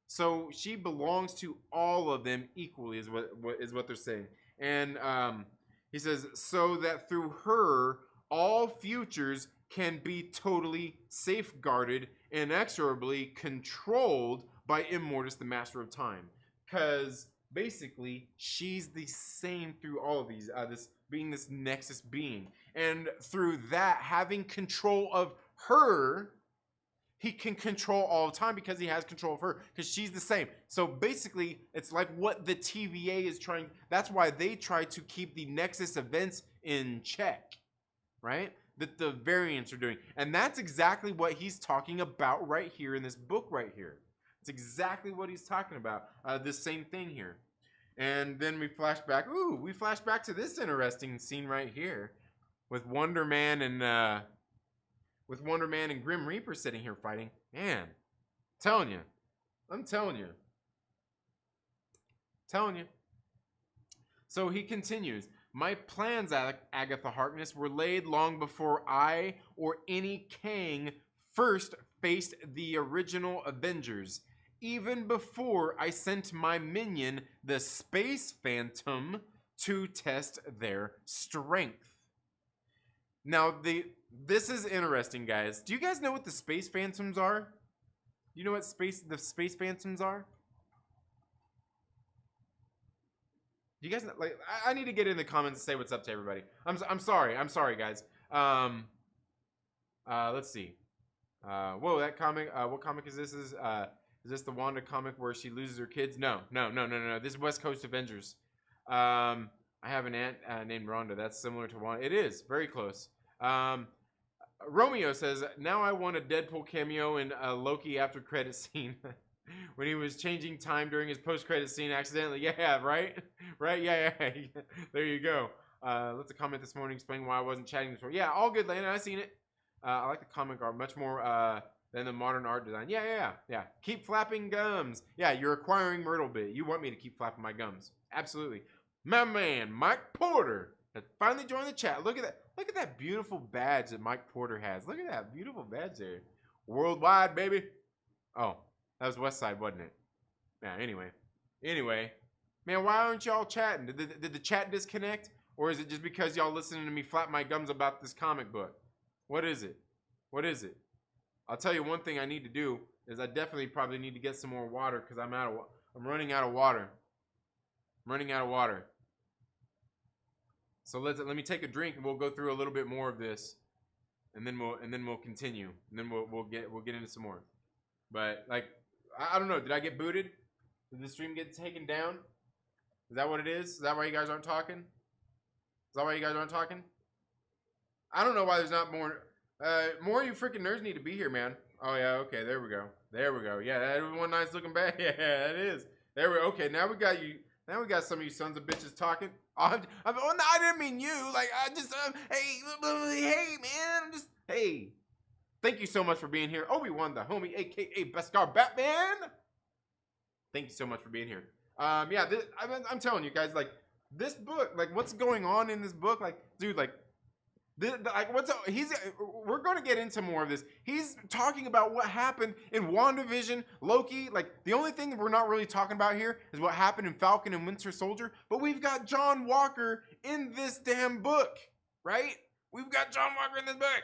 So she belongs to all of them equally, is what they're saying. And he says, so that through her, all futures can be totally safeguarded, inexorably controlled by Immortus, the Master of Time. Because basically, she's the same through all of these, this being this Nexus being. And through that, having control of her, he can control all the time because he has control of her, because she's the same. So basically, it's like what the TVA is trying. That's why they try to keep the Nexus events in check, right? That the variants are doing. And that's exactly what he's talking about right here in this book right here. It's exactly what he's talking about. This same thing here. And then we flash back. Ooh, we flash back to this interesting scene right here with Wonder Man and Grim Reaper sitting here fighting. Man, I'm telling you. So he continues. My plans, Agatha Harkness, were laid long before I or any Kang first faced the original Avengers. Even before I sent my minion, the Space Phantom, to test their strength. Now, this is interesting, guys. Do you guys know what the Space Phantoms are? You know what the Space Phantoms are? You guys know, like, I need to get in the comments and say what's up to everybody. I'm sorry, guys. Let's see. Whoa, that comic. What comic is this? Is this the Wanda comic where she loses her kids? No. This is West Coast Avengers. I have an aunt named Rhonda. That's similar to Wanda. It is very close. Romeo says, now I want a Deadpool cameo in a Loki after credit scene. When he was changing time during his post-credit scene accidentally. Yeah, right? Yeah. There you go. Let's a comment this morning explaining why I wasn't chatting this morning. Yeah, all good, Landon. I've seen it. I like the comic art much more than the modern art design. Yeah. Keep flapping gums. Yeah, you're acquiring Myrtle bit. You want me to keep flapping my gums. Absolutely. My man, Mike Porter, has finally joined the chat. Look at that. Look at that beautiful badge that Mike Porter has. Look at that beautiful badge there. Worldwide, baby. Oh. That was West Side, wasn't it? Yeah, anyway. Man, why aren't y'all chatting? Did the chat disconnect? Or is it just because y'all listening to me flap my gums about this comic book? What is it? I'll tell you one thing I need to do is I definitely probably need to get some more water because I'm running out of water. So let me take a drink and we'll go through a little bit more of this. And then we'll continue. And then we'll get into some more. But like I don't know. Did I get booted? Did the stream get taken down? Is that what it is? Is that why you guys aren't talking? I don't know why there's not more. More of you freaking nerds need to be here, man. Oh yeah, okay, there we go. Yeah, that one nice looking bag. Yeah, that is. There we go. Okay, now we got you. Now we got some of you sons of bitches talking. I didn't mean you. Like I just hey man, hey. Thank you so much for being here. Obi-Juan, the homie, a.k.a. Beskar Batman. Thank you so much for being here. Yeah, I'm telling you guys, like, this book, like, what's going on in this book? Like, dude, like, we're going to get into more of this. He's talking about what happened in WandaVision, Loki. Like, the only thing that we're not really talking about here is what happened in Falcon and Winter Soldier. But we've got John Walker in this damn book, right? We've got John Walker in this book.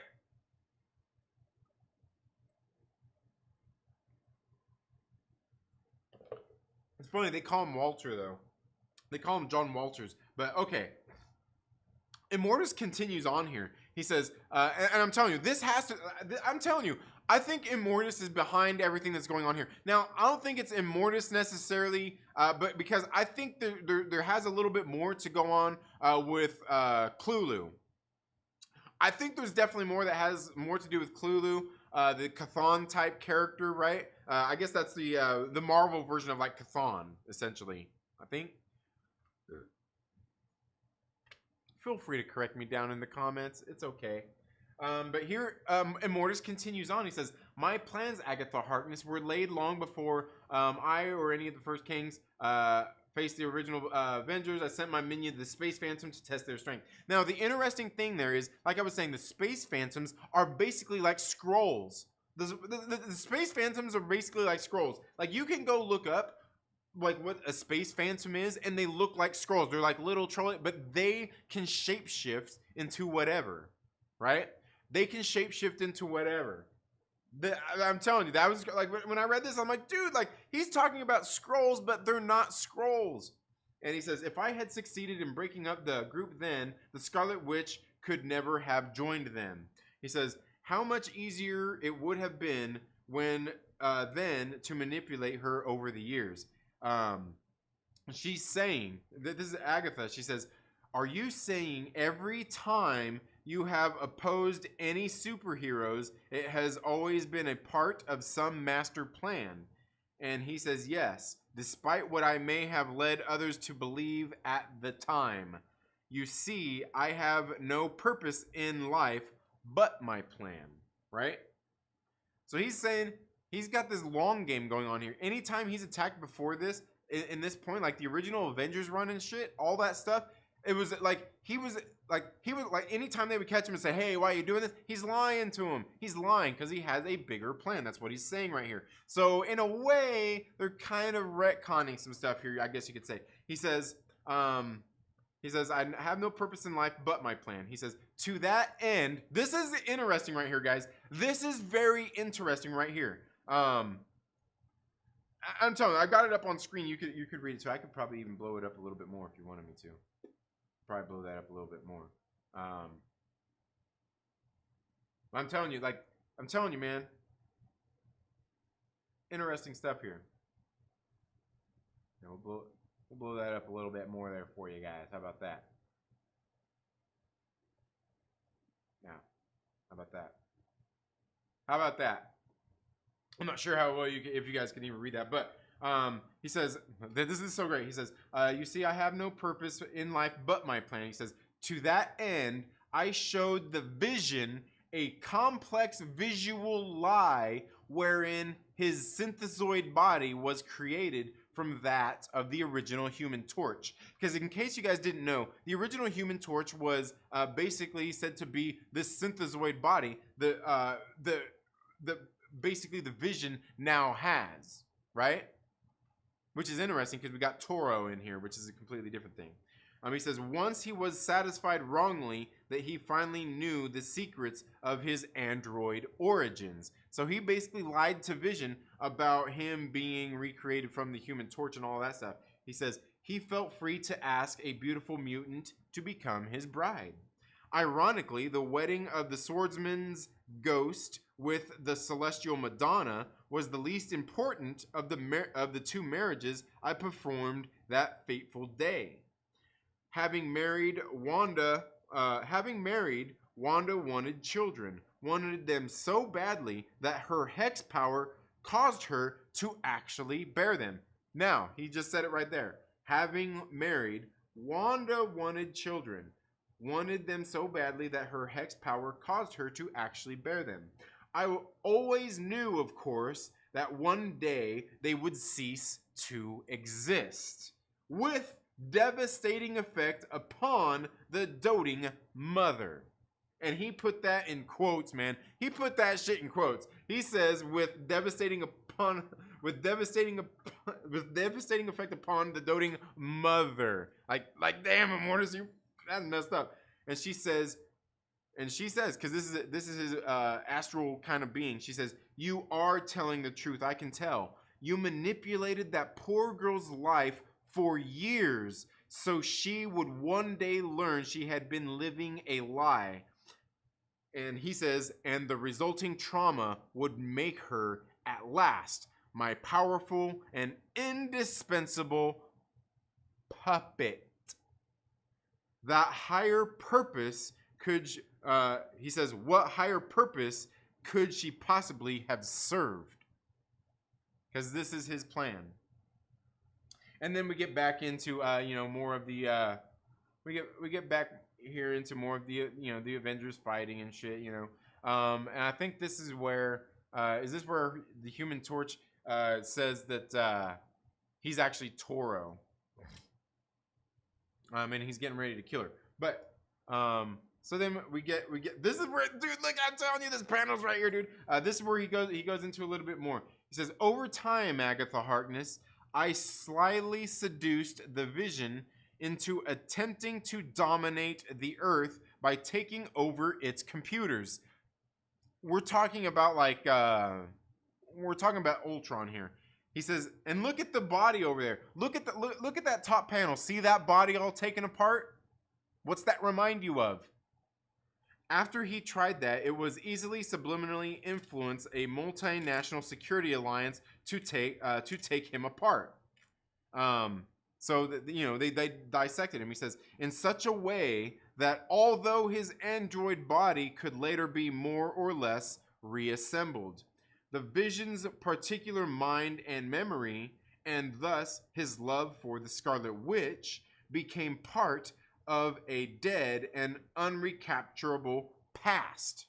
It's funny, they call him Walter, though. They call him John Walters. But, okay. Immortus continues on here. He says, and I'm telling you, I'm telling you, I think Immortus is behind everything that's going on here. Now, I don't think it's Immortus necessarily, but because I think there has a little bit more to go on with Cthulhu. I think there's definitely more that has more to do with Cthulhu, the Chthon type character, right? I guess that's the Marvel version of like Chthon, essentially. I think. Feel free to correct me down in the comments. It's okay. But here, Immortus continues on. He says, my plans, Agatha Harkness, were laid long before I or any of the first kings faced the original Avengers. I sent my minion, the Space Phantom, to test their strength. Now, the interesting thing there is, like I was saying, the Space Phantoms are basically like scrolls. The Space Phantoms are basically like scrolls. Like, you can go look up like what a Space Phantom is, and they look like scrolls. They're like little troll, but they can shapeshift into whatever, right? They can shapeshift into whatever. I'm telling you, that was like when I read this, I'm like, dude, like he's talking about scrolls, but they're not scrolls. And he says, if I had succeeded in breaking up the group then, the Scarlet Witch could never have joined them. He says, how much easier it would have been when then to manipulate her over the years. She's saying, this is Agatha, she says, are you saying every time you have opposed any superheroes, it has always been a part of some master plan? And he says, yes, despite what I may have led others to believe at the time. You see, I have no purpose in life but my plan, right? So he's saying he's got this long game going on here. Anytime he's attacked before this, in this point, like the original Avengers run and shit, all that stuff, it was like he was like anytime they would catch him and say, hey, why are you doing this? He's lying to him. He's lying because he has a bigger plan. That's what he's saying right here. So in a way, they're kind of retconning some stuff here, I guess you could say. He says, I have no purpose in life but my plan. He says, to that end, this is interesting right here, guys. This is very interesting right here. I'm telling you, I got it up on screen. You could read it too. I could probably even blow it up a little bit more if you wanted me to. Probably blow that up a little bit more. I'm telling you, man. Interesting stuff here. Yeah, we'll blow that up a little bit more there for you guys. How about that? Now, how about that? How about that? I'm not sure how well if you guys can even read that, but he says, this is so great. He says, you see, I have no purpose in life but my plan. He says, to that end, I showed the vision a complex visual lie wherein his synthesoid body was created from that of the original Human Torch. Because in case you guys didn't know, the original Human Torch was basically said to be this synthesoid body, basically the Vision now has, right? Which is interesting because we got Toro in here, which is a completely different thing. He says, once he was satisfied wrongly that he finally knew the secrets of his android origins. So he basically lied to Vision about him being recreated from the Human Torch and all that stuff. He says, he felt free to ask a beautiful mutant to become his bride. Ironically, the wedding of the swordsman's ghost with the celestial Madonna was the least important of the two marriages I performed that fateful day. Having married, Wanda wanted children, wanted them so badly that her hex power caused her to actually bear them. Now, he just said it right there. Having married, Wanda wanted children, wanted them so badly that her hex power caused her to actually bear them. I always knew, of course, that one day they would cease to exist, with devastating effect upon the doting mother. And he put that in quotes, man. He put that shit in quotes. He says, with devastating effect upon the doting mother. Like damn, Immortus, that's messed up. And she says, because this is his astral kind of being. She says, you are telling the truth. I can tell. You manipulated that poor girl's life for years so she would one day learn she had been living a lie. And he says, and the resulting trauma would make her at last my powerful and indispensable puppet. That higher purpose could, he says, what higher purpose could she possibly have served? Because this is his plan. And then we get back into, more of the, we get back here into more of the, the Avengers fighting and shit, and I think this is where, is this where the Human Torch says that he's actually Toro, and he's getting ready to kill her. But so then we get this is where, dude, like I'm telling you, this panel's right here, dude. This is where he goes into a little bit more. He says, over time, Agatha Harkness, I slyly seduced the Vision into attempting to dominate the Earth by taking over its computers. We're talking about Ultron here. He says, and look at the body over there. Look at that top panel. See that body all taken apart? What's that remind you of? After he tried that, it was easily subliminally influence a multinational security alliance to take him apart. So that, they dissected him. He says, in such a way that although his android body could later be more or less reassembled, the Vision's particular mind and memory, and thus his love for the Scarlet Witch, became part of a dead and unrecapturable past.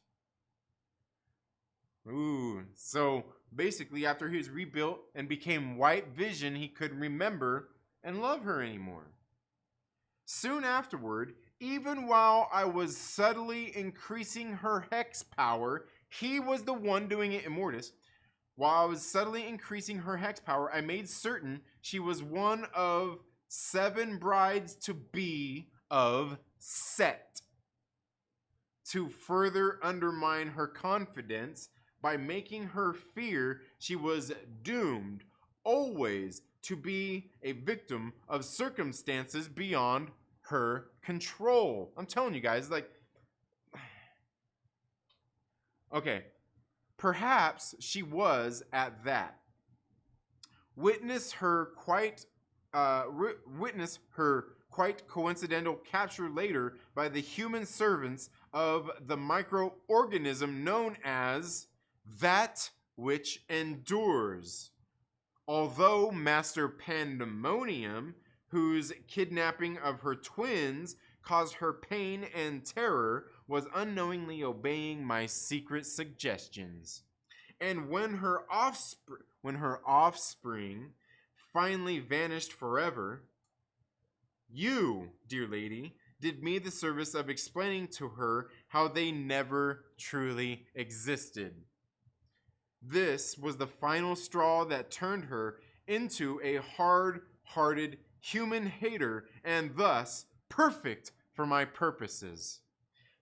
Ooh, so basically after he was rebuilt and became White Vision, he couldn't remember and love her anymore. Soon afterward, even while I was subtly increasing her hex power, he was the one doing it, Immortus. While I was subtly increasing her hex power, I made certain she was one of 7 brides to be of Set. To further undermine her confidence by making her fear she was doomed always to be a victim of circumstances beyond her control. I'm telling you guys, like, okay, perhaps she was at that. Witness her quite coincidental capture later by the human servants of the microorganism known as That Which Endures. Although Master Pandemonium, whose kidnapping of her twins caused her pain and terror, was unknowingly obeying my secret suggestions. And when her offspring finally vanished forever, you, dear lady, did me the service of explaining to her how they never truly existed. This was the final straw that turned her into a hard-hearted human hater and thus perfect for my purposes.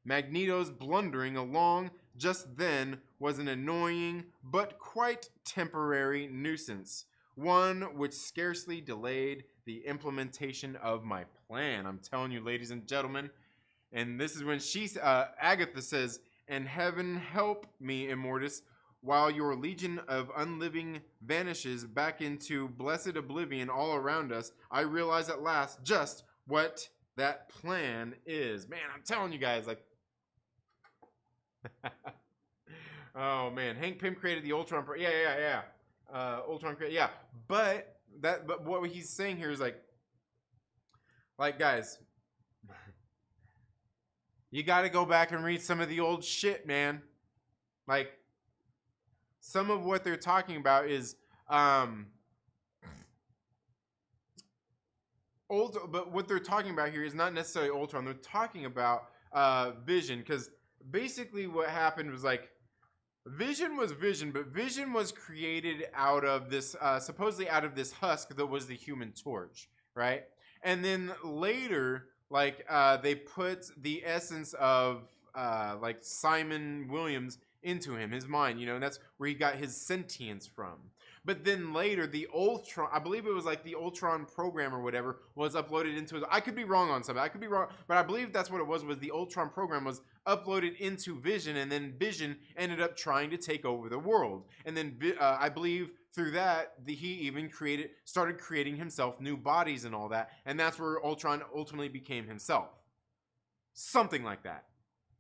Magneto's blundering along just then was an annoying but quite temporary nuisance, one which scarcely delayed the implementation of my plan. I'm telling you, ladies and gentlemen. And this is when Agatha says, "And heaven help me, Immortus, while your legion of unliving vanishes back into blessed oblivion all around us, I realize at last just what that plan is." Man, I'm telling you guys, like, oh man, Hank Pym created the Ultron. Ultron created, yeah. But what he's saying here is like guys, you got to go back and read some of the old shit, man. Like, some of what they're talking about is old, but what they're talking about here is not necessarily Ultron. They're talking about Vision, because basically what happened was like Vision was Vision, but Vision was created out of this supposedly out of this husk that was the Human Torch, right? And then later, like they put the essence of like Simon Williams into him, his mind, you know, and that's where he got his sentience from. But then later, the Ultron, I believe it was like the Ultron program or whatever, was uploaded into his, I could be wrong on something, I could be wrong, but I believe that's what it was the Ultron program was uploaded into Vision, and then Vision ended up trying to take over the world. And then I believe through that, he even started creating himself new bodies and all that, and that's where Ultron ultimately became himself. Something like that.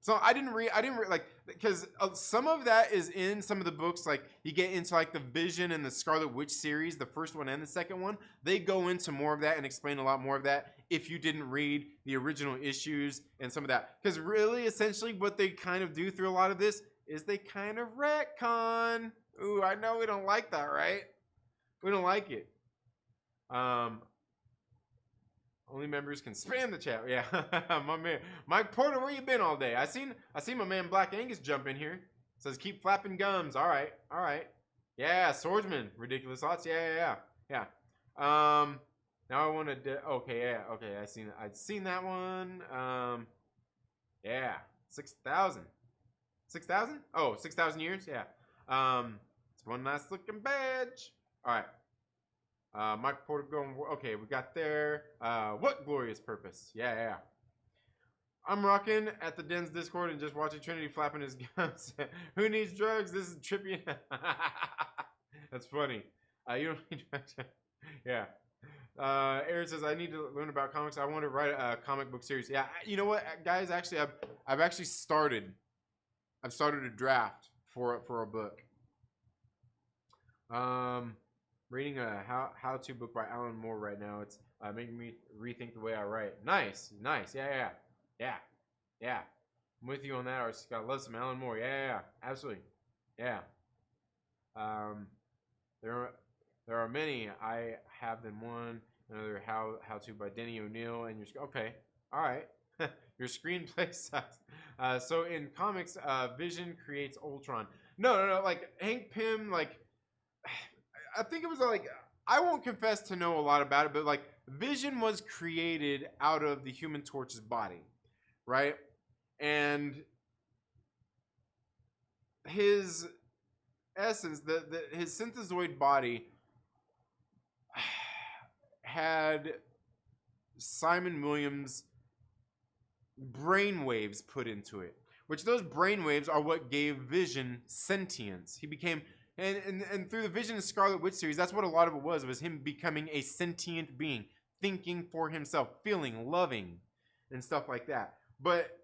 So I didn't read like, because some of that is in some of the books. Like, you get into like the Vision and the Scarlet Witch series, the first one and the second one. They go into more of that and explain a lot more of that if you didn't read the original issues and some of that. Because really, essentially, what they kind of do through a lot of this is they kind of retcon. Ooh, I know we don't like that, right? We don't like it. Only members can spam the chat. Yeah, my man, Mike Porter, where you been all day? I seen my man Black Angus jump in here. Says keep flapping gums. All right. Yeah, Swordsman, ridiculous thoughts. Yeah. Now I want to. Okay. I'd seen that one. Yeah, 6,000. 6,000? Oh, 6,000 years. Yeah. It's one nice looking badge. All right. Mike Porter going, okay, we got there. What glorious purpose. Yeah. I'm rocking at the Den's Discord and just watching Trinity flapping his gums. Who needs drugs? This is trippy. That's funny. You don't need drugs. Yeah. Aaron says, I need to learn about comics. I want to write a comic book series. Yeah, you know what, guys? Actually, I've actually started. I've started a draft for a book. Reading a how-to book by Alan Moore right now. It's making me rethink the way I write. Nice. Yeah. I'm with you on that, Artist Scott. Love some Alan Moore. Yeah. Absolutely. Yeah. There are many. I have them one. Another how-to by Denny O'Neil. And your okay. All right. Your screenplay sucks. So in comics, Vision creates Ultron. No. Like Hank Pym, like I think it was like I won't confess to know a lot about it, but like Vision was created out of the Human Torch's body, right? And his essence, his synthezoid body had Simon Williams' brainwaves put into it, which those brainwaves are what gave Vision sentience. He became, and through the Vision and Scarlet Witch series, that's what a lot of it was him becoming a sentient being, thinking for himself, feeling, loving, and stuff like that. But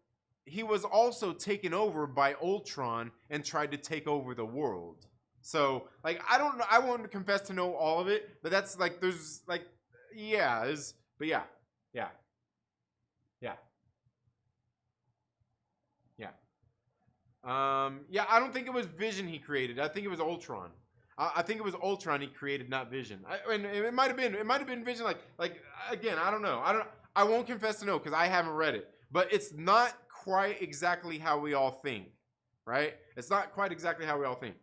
he was also taken over by Ultron and tried to take over the world. So, like, I don't know, I won't confess to know all of it, but that's like, there's like, yeah, there's, but yeah. I don't think it was Vision he created. I think it was Ultron. I think it was Ultron he created, not Vision. And it might have been Vision. Like again, I don't know. I won't confess to know because I haven't read it. But it's not quite exactly how we all think, right? It's not quite exactly how we all think.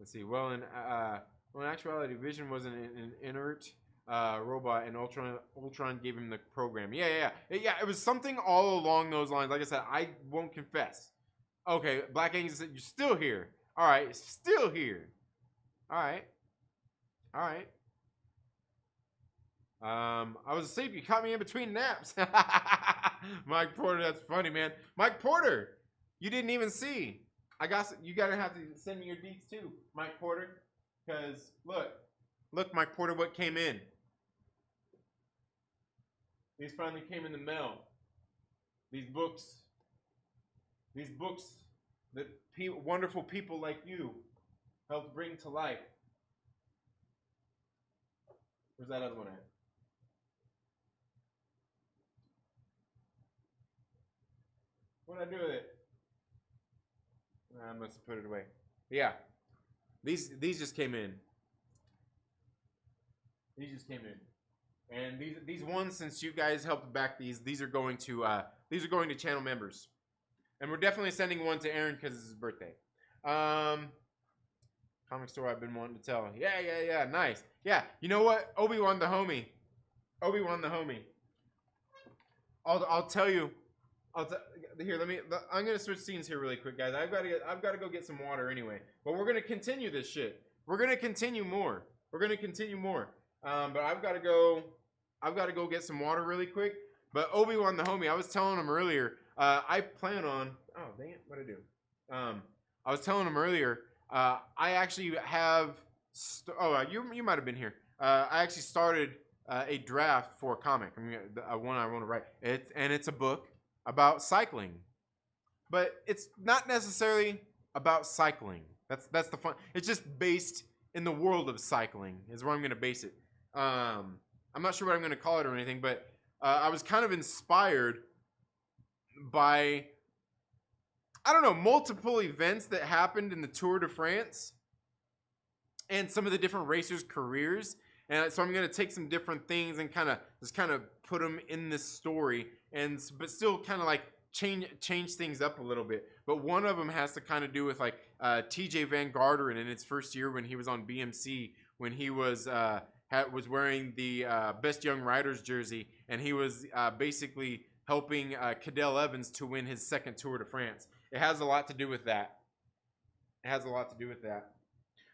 Let's see. Well, in actuality, Vision wasn't an inert robot, and Ultron gave him the program. Yeah. It was something all along those lines. Like I said, I won't confess. Okay, Black Angel said you're still here. All right, still here. All right. I was asleep. You caught me in between naps. Mike Porter, that's funny, man. Mike Porter, you didn't even see. You gotta have to send me your deets too, Mike Porter, because look, Mike Porter, what came in. These finally came in the mail. These books that wonderful people like you helped bring to life. Where's that other one at? What'd I do with it? I must have put it away. Yeah, these just came in. And these ones, since you guys helped back these are going to channel members, and we're definitely sending one to Aaron because it's his birthday. Comic store I've been wanting to tell. Yeah, nice. Yeah, you know what? Obi-Wan the homie. I'll tell you. Here, I'm gonna switch scenes here really quick, guys. I've got to go get some water anyway. But we're gonna continue this shit. We're gonna continue more. But I've got to go get some water really quick. But Obi-Wan the homie, I was telling him earlier. I plan on. Oh dang it! What'd I do? I was telling him earlier. I actually have. You might have been here. I actually started a draft for a comic. One I want to write. It's a book about cycling, but it's not necessarily about cycling. That's the fun. It's just based in the world of cycling is where I'm going to base it. I'm not sure what I'm going to call it or anything, but I was kind of inspired by, I don't know, multiple events that happened in the Tour de France and some of the different racers' careers. And so I'm going to take some different things and kind of put them in this story, but still kind of like change things up a little bit. But one of them has to kind of do with like TJ Van Garderen in his first year when he was on BMC, when he was wearing the Best Young Riders jersey, and he was basically helping Cadel Evans to win his second Tour de France. It has a lot to do with that.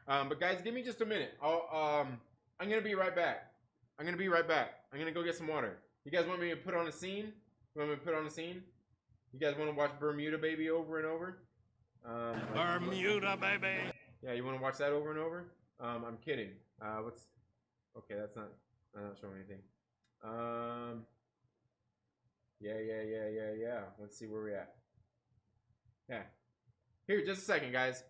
But guys, give me just a minute. I'm gonna be right back. I'm gonna go get some water. You guys want me to put on a scene? You guys want to watch Bermuda Baby over and over? Bermuda Baby. Yeah, you want to watch that over and over? I'm kidding. Okay, that's not showing anything. Yeah. Let's see where we're at. Yeah. Here, just a second, guys.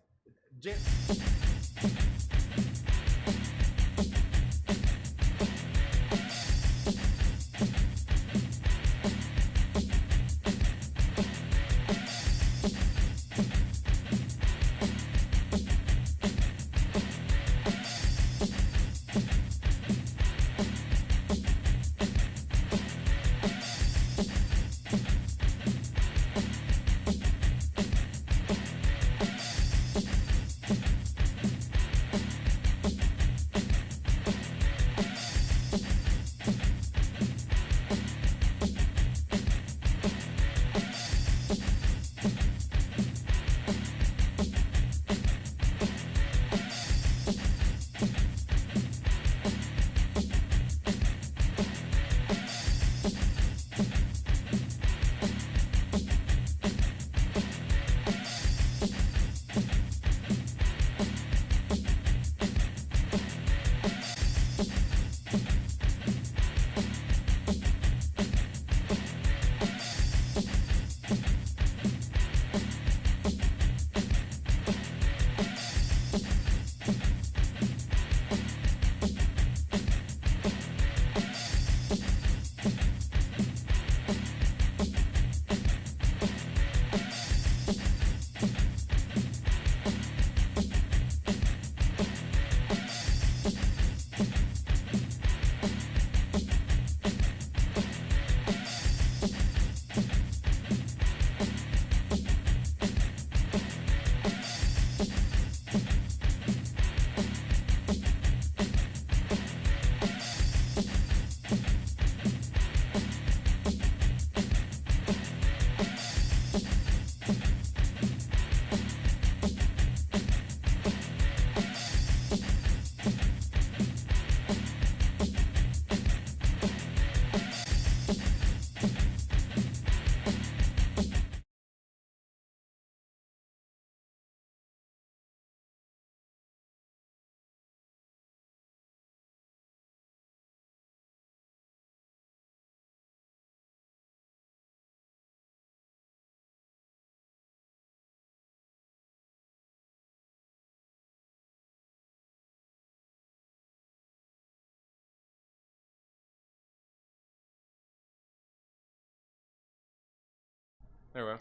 There we go.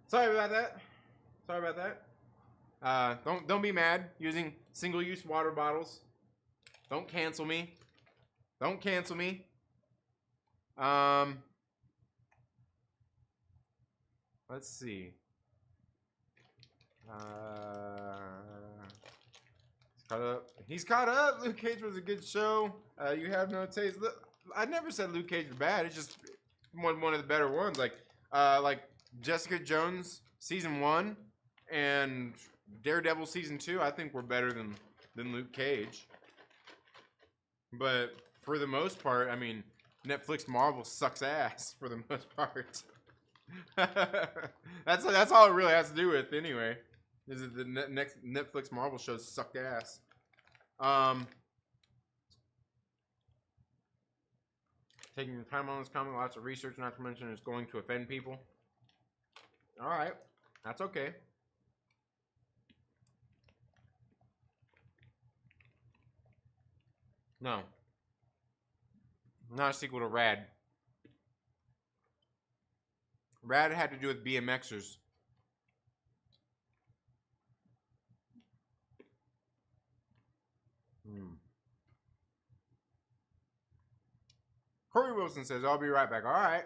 Sorry about that. Sorry about that. Don't be mad using single-use water bottles. Don't cancel me. Don't cancel me. Let's see. He's caught up. He's caught up. Luke Cage was a good show. You have no taste. Look, I never said Luke Cage was bad. It's just one of the better ones. Like Jessica Jones season 1 and Daredevil season 2. I think were better than Luke Cage. But for the most part, I mean, Netflix Marvel sucks ass for the most part. that's all it really has to do with anyway. Is that the next Netflix Marvel shows suck ass. Taking your time on this comment, lots of research, not to mention it's going to offend people. All right, that's okay. No, not a sequel to Rad. Rad had to do with BMXers. Corey Wilson says, I'll be right back. All right.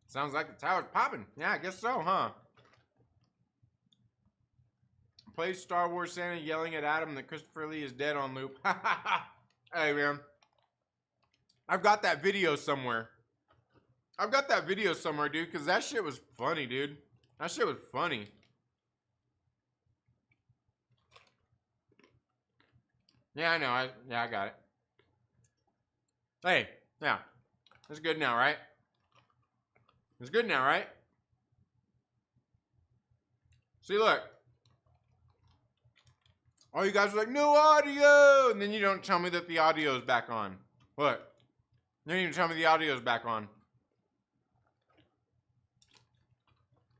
Sounds like the tower's popping. Yeah, I guess so, huh? Plays Star Wars Santa yelling at Adam that Christopher Lee is dead on loop. Hey, man. I've got that video somewhere. I've got that video somewhere, dude, because that shit was funny, dude. That shit was funny. Yeah, I know. I got it. Hey, yeah. It's good now, right? It's good now, right? See, look. All you guys are like, no audio! And then you don't tell me that the audio is back on. What? You don't even tell me the audio is back on.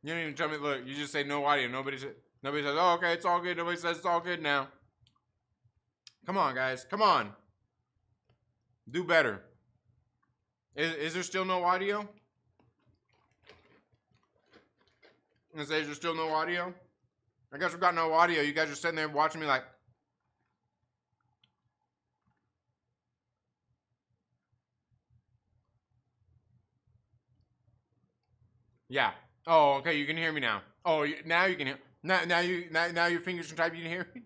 You don't even tell me. Look, you just say no audio. Nobody says, oh, okay, it's all good. Nobody says it's all good now. Come on, guys. Come on. Do better. Is there still no audio? Is there still no audio? I guess we've got no audio. You guys are sitting there watching me like. Yeah. Oh, okay. You can hear me now. Oh, now you can hear. Now your fingers can type. You can hear me.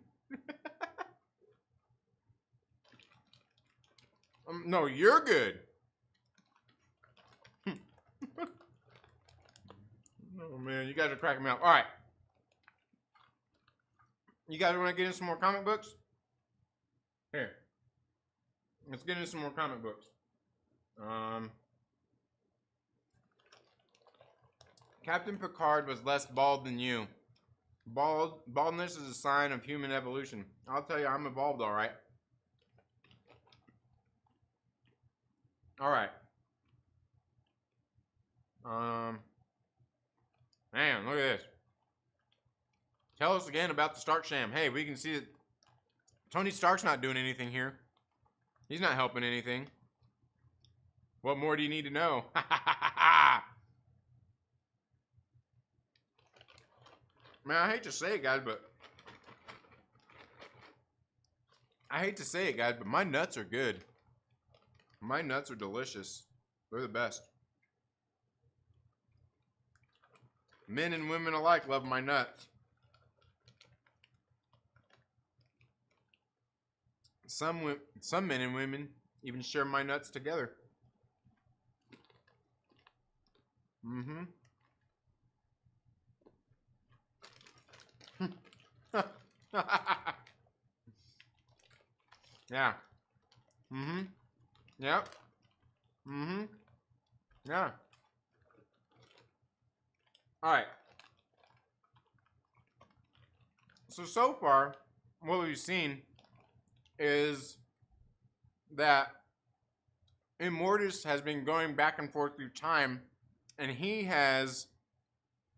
No, you're good. Oh man, you guys are cracking me up. All right. You guys want to get into some more comic books? Here. Let's get into some more comic books. Captain Picard was less bald than you. Baldness is a sign of human evolution. I'll tell you, I'm evolved, all right. All right. Man, look at this. Tell us again about the Stark Sham. Hey, we can see that Tony Stark's not doing anything here. He's not helping anything. What more do you need to know? Man, I hate to say it, guys, but my nuts are good. My nuts are delicious. They're the best. Men and women alike love my nuts. Some men and women even share my nuts together. Mm-hmm. Yeah. Mm-hmm. Yep. Mm-hmm. Yeah. All right. So far, what we've seen is that Immortus has been going back and forth through time, and he has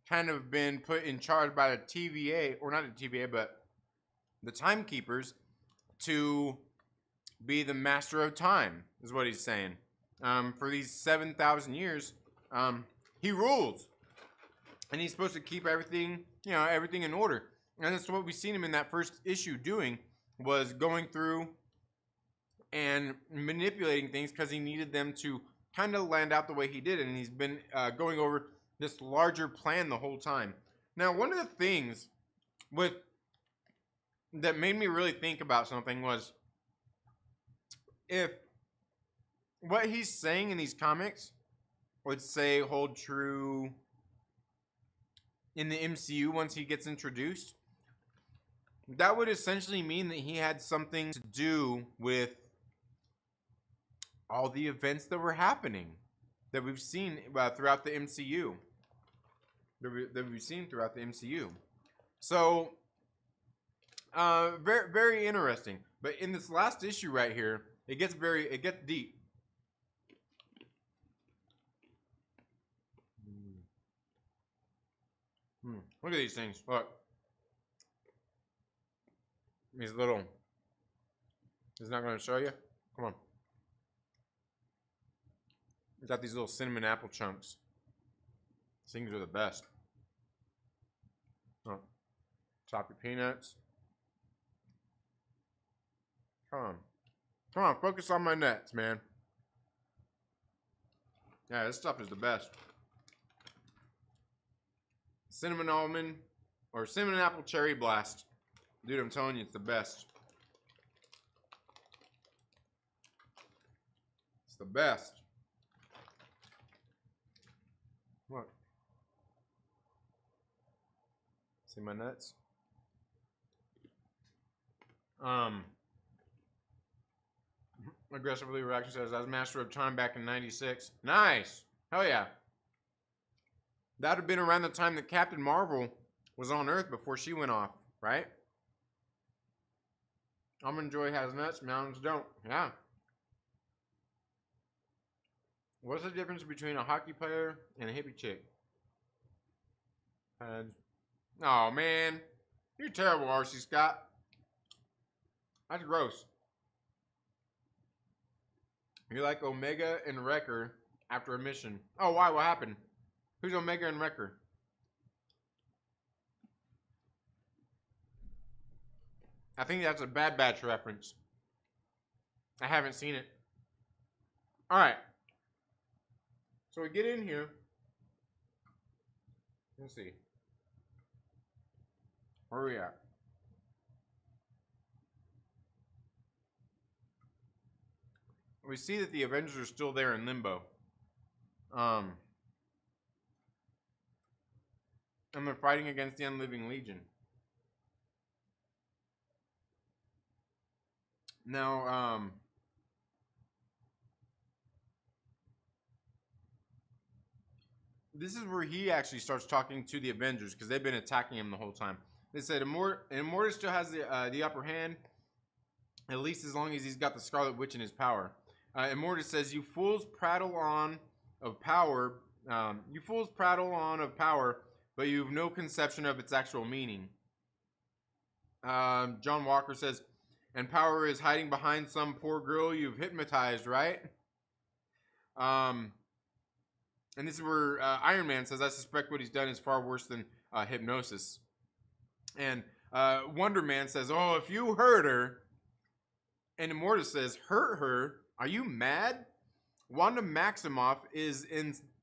kind of been put in charge by the TVA, or not the TVA, but the Timekeepers, to be the master of time, is what he's saying. For these 7,000 years, he rules. And he's supposed to keep everything, everything in order. And that's what we've seen him in that first issue doing, was going through and manipulating things because he needed them to kind of land out the way he did. And he's been going over this larger plan the whole time. Now, one of the things that made me really think about something was, if what he's saying in these comics would say hold true in the MCU once he gets introduced, that would essentially mean that he had something to do with all the events that were happening that we've seen throughout the MCU. That we've seen throughout the MCU. So, very, very interesting. But in this last issue right here, it gets deep. Look at these things. Look. These little. It's not going to show you? Come on. It's got these little cinnamon apple chunks. These things are the best. Oh. Chop your peanuts. Come on. Come on, focus on my nuts, man. Yeah, this stuff is the best. Cinnamon almond or cinnamon apple cherry blast. Dude, I'm telling you, it's the best. It's the best. What? See my nuts? Aggressively reaction says, I was master of time back in 96. Nice. Hell yeah. That would have been around the time that Captain Marvel was on Earth before she went off, right? Almond Joy has nuts, mountains don't. Yeah. What's the difference between a hockey player and a hippie chick? Oh, man. You're terrible, R.C. Scott. That's gross. You're like Omega and Wrecker after a mission. Oh, why? What happened? Who's Omega and Wrecker? I think that's a Bad Batch reference. I haven't seen it. All right. So we get in here. Let's see. Where are we at? We see that the Avengers are still there in limbo. And they're fighting against the Unliving Legion. Now, this is where he actually starts talking to the Avengers because they've been attacking him the whole time. They said Immortus still has the upper hand, at least as long as he's got the Scarlet Witch in his power. Immortus says, "You fools prattle on of power. You fools prattle on of power, but you've no conception of its actual meaning." John Walker says, "And power is hiding behind some poor girl you've hypnotized, right?" And this is where Iron Man says, "I suspect what he's done is far worse than hypnosis." And Wonder Man says, "Oh, if you hurt her." And Immortus says, "Hurt her? Are you mad? Wanda Maximoff is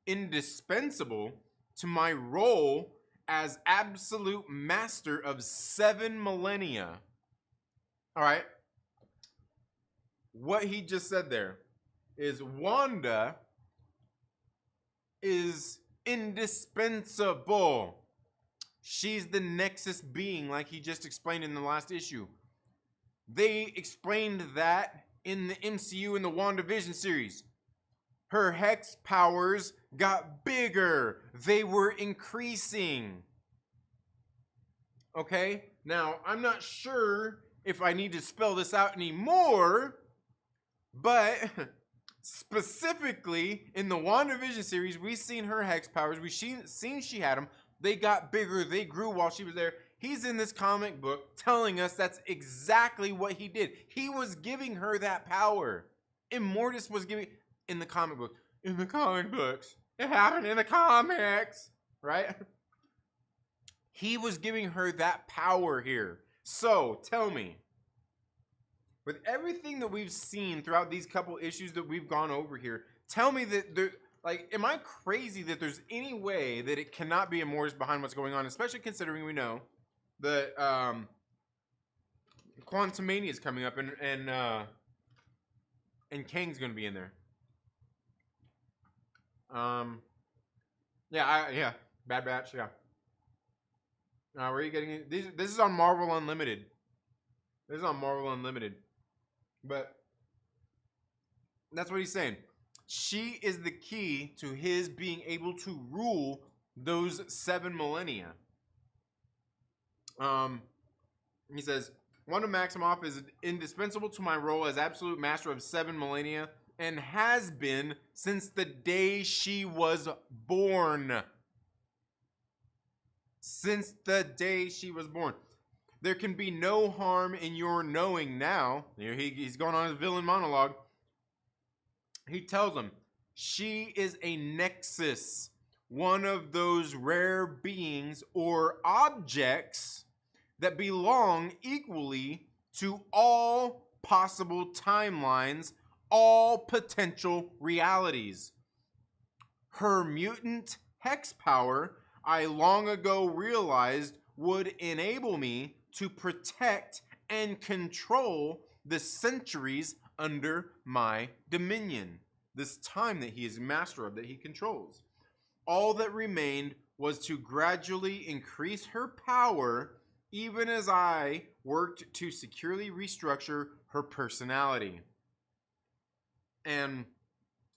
indispensable to my role as absolute master of 7 millennia." All right. What he just said there is Wanda is indispensable. She's the Nexus being, like he just explained in the last issue. They explained that in the MCU in the WandaVision series. Her hex powers got bigger. They were increasing. Okay? Now, I'm not sure if I need to spell this out anymore, but specifically in the WandaVision series, we've seen her hex powers. We've seen she had them. They got bigger. They grew while she was there. He's in this comic book telling us that's exactly what he did. He was giving her that power. Immortus was giving in the comic book. In the comic books. It happened in the comics. Right? He was giving her that power here. So, tell me, with everything that we've seen throughout these couple issues that we've gone over here, tell me that there, like, am I crazy that there's any way that it cannot be Immortus behind what's going on, especially considering we know that Quantumania is coming up and Kang's going to be in there. Yeah, Bad Batch, yeah. Where are you getting it? This is on Marvel Unlimited. This is on Marvel Unlimited. But that's what he's saying. She is the key to his being able to rule those 7 millennia. He says, Wanda Maximoff is indispensable to my role as absolute master of 7 millennia and has been since the day she was born. Since the day she was born. There can be no harm in your knowing now. He's going on his villain monologue. He tells them, she is a nexus, one of those rare beings or objects that belong equally to all possible timelines, all potential realities. Her mutant hex power, I long ago realized, would enable me to protect and control the centuries under my dominion. This time that he is master of, that he controls. All that remained was to gradually increase her power, even as I worked to securely restructure her personality. And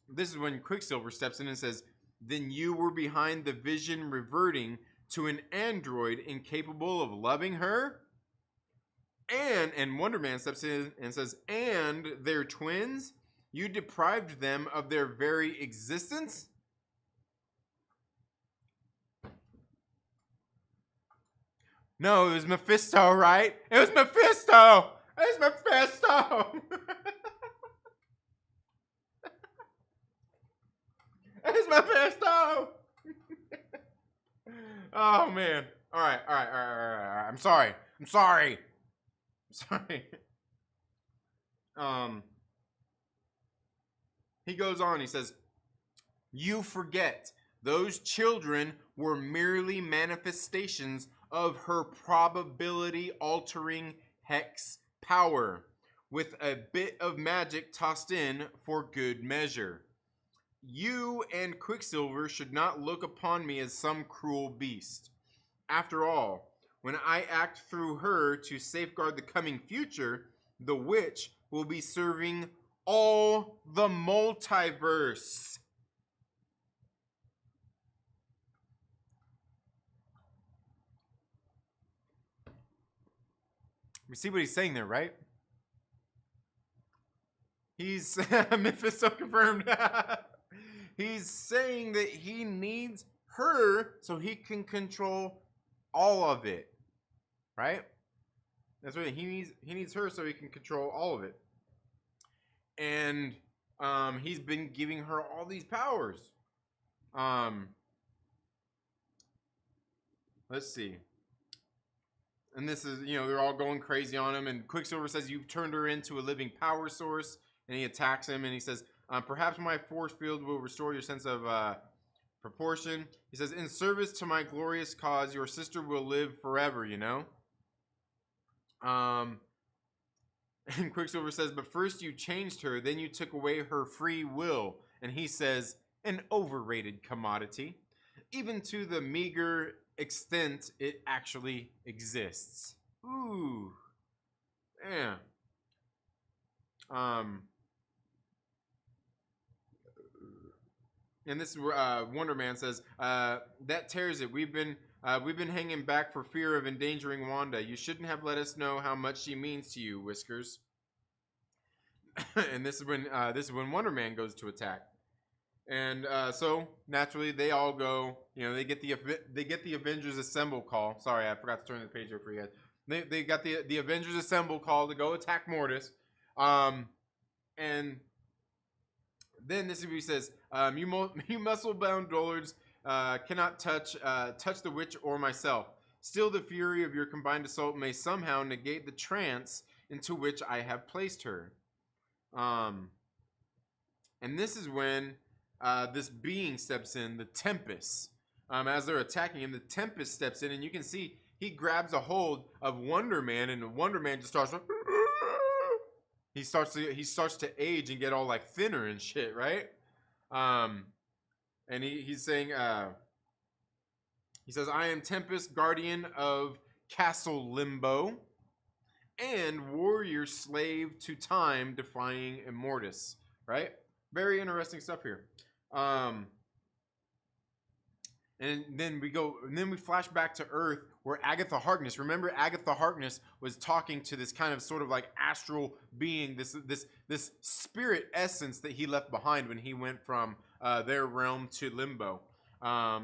this is when Quicksilver steps in and says, then you were behind the vision reverting to an android incapable of loving her? And Wonder Man steps in and says, and their twins? You deprived them of their very existence? No, it was Mephisto, right? It was Mephisto! It's Mephisto! It's Mephisto! Oh, man. All right. I'm sorry. He goes on, he says, you forget those children were merely manifestations of her probability altering hex power, with a bit of magic tossed in for good measure. You and Quicksilver should not look upon me as some cruel beast. After all, when I act through her to safeguard the coming future, the witch will be serving all the multiverse. We see what he's saying there, right? He's Mephisto confirmed. He's saying that he needs her so he can control all of it, right? That's what he needs. He needs her so he can control all of it. And he's been giving her all these powers. Let's see. And this is, they're all going crazy on him. And Quicksilver says, you've turned her into a living power source. And he attacks him. And he says, perhaps my force field will restore your sense of proportion. He says, in service to my glorious cause, your sister will live forever, And Quicksilver says, but first you changed her. Then you took away her free will. And he says, an overrated commodity. Even to the meager extent it actually exists. Ooh. Yeah. And this Wonder Man says, that tears it. We've been hanging back for fear of endangering Wanda. You shouldn't have let us know how much she means to you, Whiskers. And this is when Wonder Man goes to attack. And so naturally they all go. They get the Avengers Assemble call. Sorry, I forgot to turn the page over for you guys. They got the Avengers Assemble call to go attack Mortis. And then this is what he says. You muscle-bound dullards cannot touch the witch or myself. Still, the fury of your combined assault may somehow negate the trance into which I have placed her. And this is when this being steps in, the Tempest. As they're attacking him, the Tempest steps in, and you can see he grabs a hold of Wonder Man, and Wonder Man just starts. He starts to age and get all like thinner and shit, right? And he's saying, he says, I am Tempest, guardian of Castle Limbo, and warrior slave to time, defying Immortus, right? Very interesting stuff here. And then we flash back to Earth where Agatha Harkness. Remember, Agatha Harkness was talking to this kind of sort of like astral being, this spirit essence that he left behind when he went from their realm to Limbo.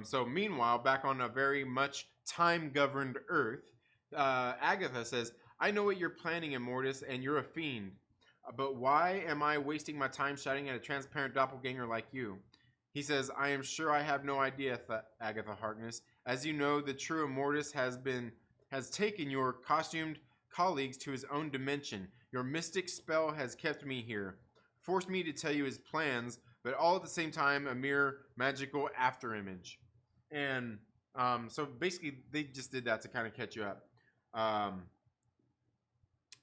So meanwhile, back on a very much time-governed Earth, Agatha says, I know what you're planning, Immortus, and you're a fiend. But why am I wasting my time shouting at a transparent doppelganger like you? He says, I am sure I have no idea, Agatha Harkness. As you know, the true Immortus has taken your costumed colleagues to his own dimension. Your mystic spell has kept me here, forced me to tell you his plans, but all at the same time a mere magical afterimage. And so basically they just did that to kind of catch you up.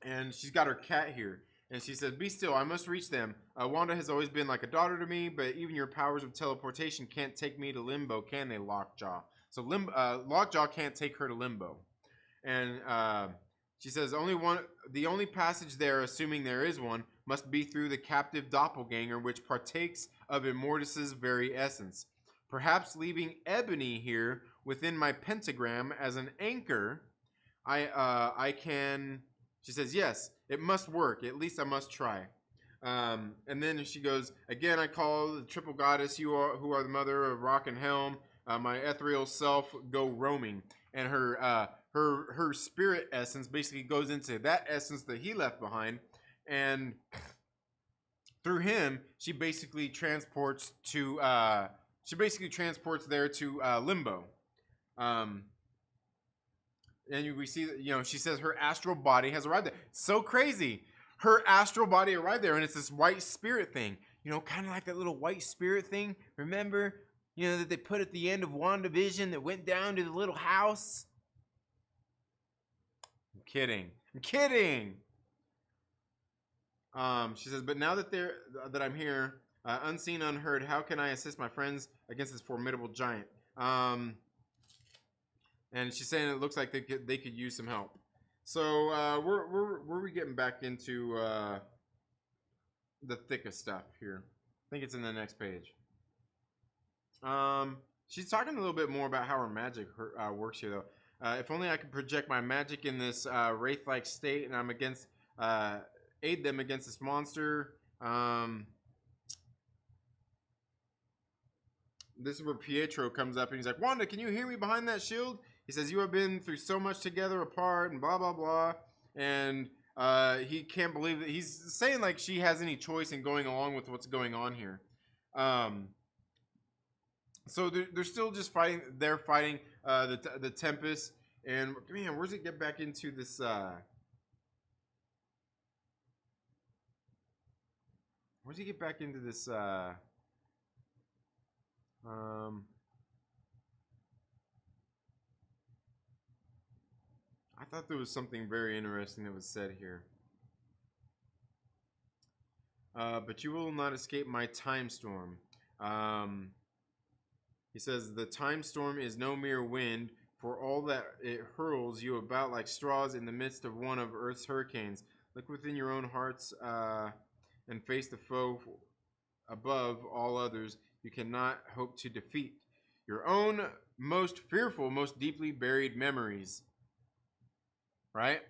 And she's got her cat here. And she says, be still, I must reach them. Wanda has always been like a daughter to me, but even your powers of teleportation can't take me to Limbo, can they, Lockjaw? So Lockjaw can't take her to Limbo. And she says, the only passage there, assuming there is one, must be through the captive doppelganger, which partakes of Immortus's very essence. Perhaps leaving Ebony here within my pentagram as an anchor, I can... She says, yes, it must work. At least I must try. And then she goes, again, I call the triple goddess, who are the mother of Rock and Helm, my ethereal self, go roaming. And her her spirit essence basically goes into that essence that he left behind, and through him, she basically transports there to limbo. And we see that, she says her astral body has arrived there. So crazy. Her astral body arrived there, and it's this white spirit thing. Kind of like that little white spirit thing. Remember, that they put at the end of WandaVision that went down to the little house? I'm kidding. She says, but now that I'm here, unseen, unheard, how can I assist my friends against this formidable giant? And she's saying it looks like they could use some help. So where are we getting back into the thickest stuff here? I think it's in the next page. She's talking a little bit more about how her magic works here, though. If only I could project my magic in this wraith-like state, and I'm aid them against this monster. This is where Pietro comes up and he's like, Wanda, can you hear me behind that shield? He says, you have been through so much together apart and blah, blah, blah. And he can't believe that he's saying like she has any choice in going along with what's going on here. So they're still just fighting. They're fighting the Tempest. And man, where's it get back into this? Where's he get back into this? I thought there was something very interesting that was said here. But you will not escape my time storm. He says, the time storm is no mere wind, for all that it hurls you about like straws in the midst of one of Earth's hurricanes. Look within your own hearts and face the foe above all others you cannot hope to defeat. Your own most fearful, most deeply buried memories. Right?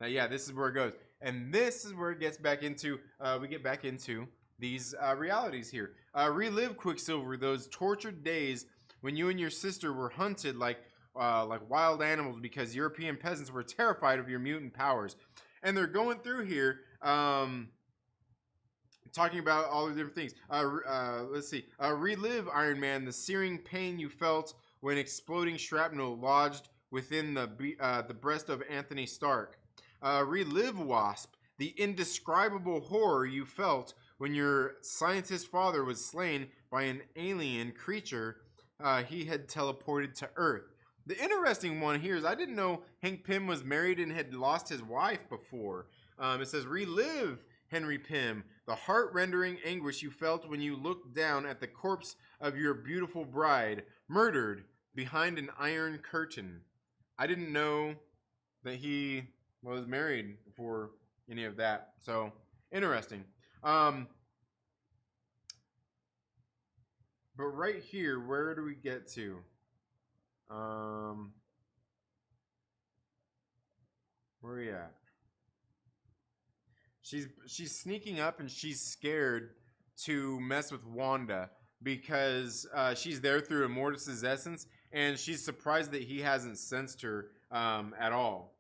Now, yeah, this is where it goes. And this is where it gets back into, we get back into these realities here. Relive, Quicksilver, those tortured days when you and your sister were hunted like wild animals because European peasants were terrified of your mutant powers. And they're going through here, talking about all the different things. Let's see. Relive, Iron Man, the searing pain you felt when exploding shrapnel lodged within the breast of Anthony Stark. Relive, Wasp, the indescribable horror you felt when your scientist father was slain by an alien creature he had teleported to Earth. The interesting one here is I didn't know Hank Pym was married and had lost his wife before. It says, relive, Henry Pym, the heart-rendering anguish you felt when you looked down at the corpse of your beautiful bride, murdered behind an iron curtain. I didn't know that he was married before any of that. So, interesting. But right here, where do we get to? Where are we at? She's sneaking up and she's scared to mess with Wanda because she's there through Immortus' essence, and she's surprised that he hasn't sensed her at all.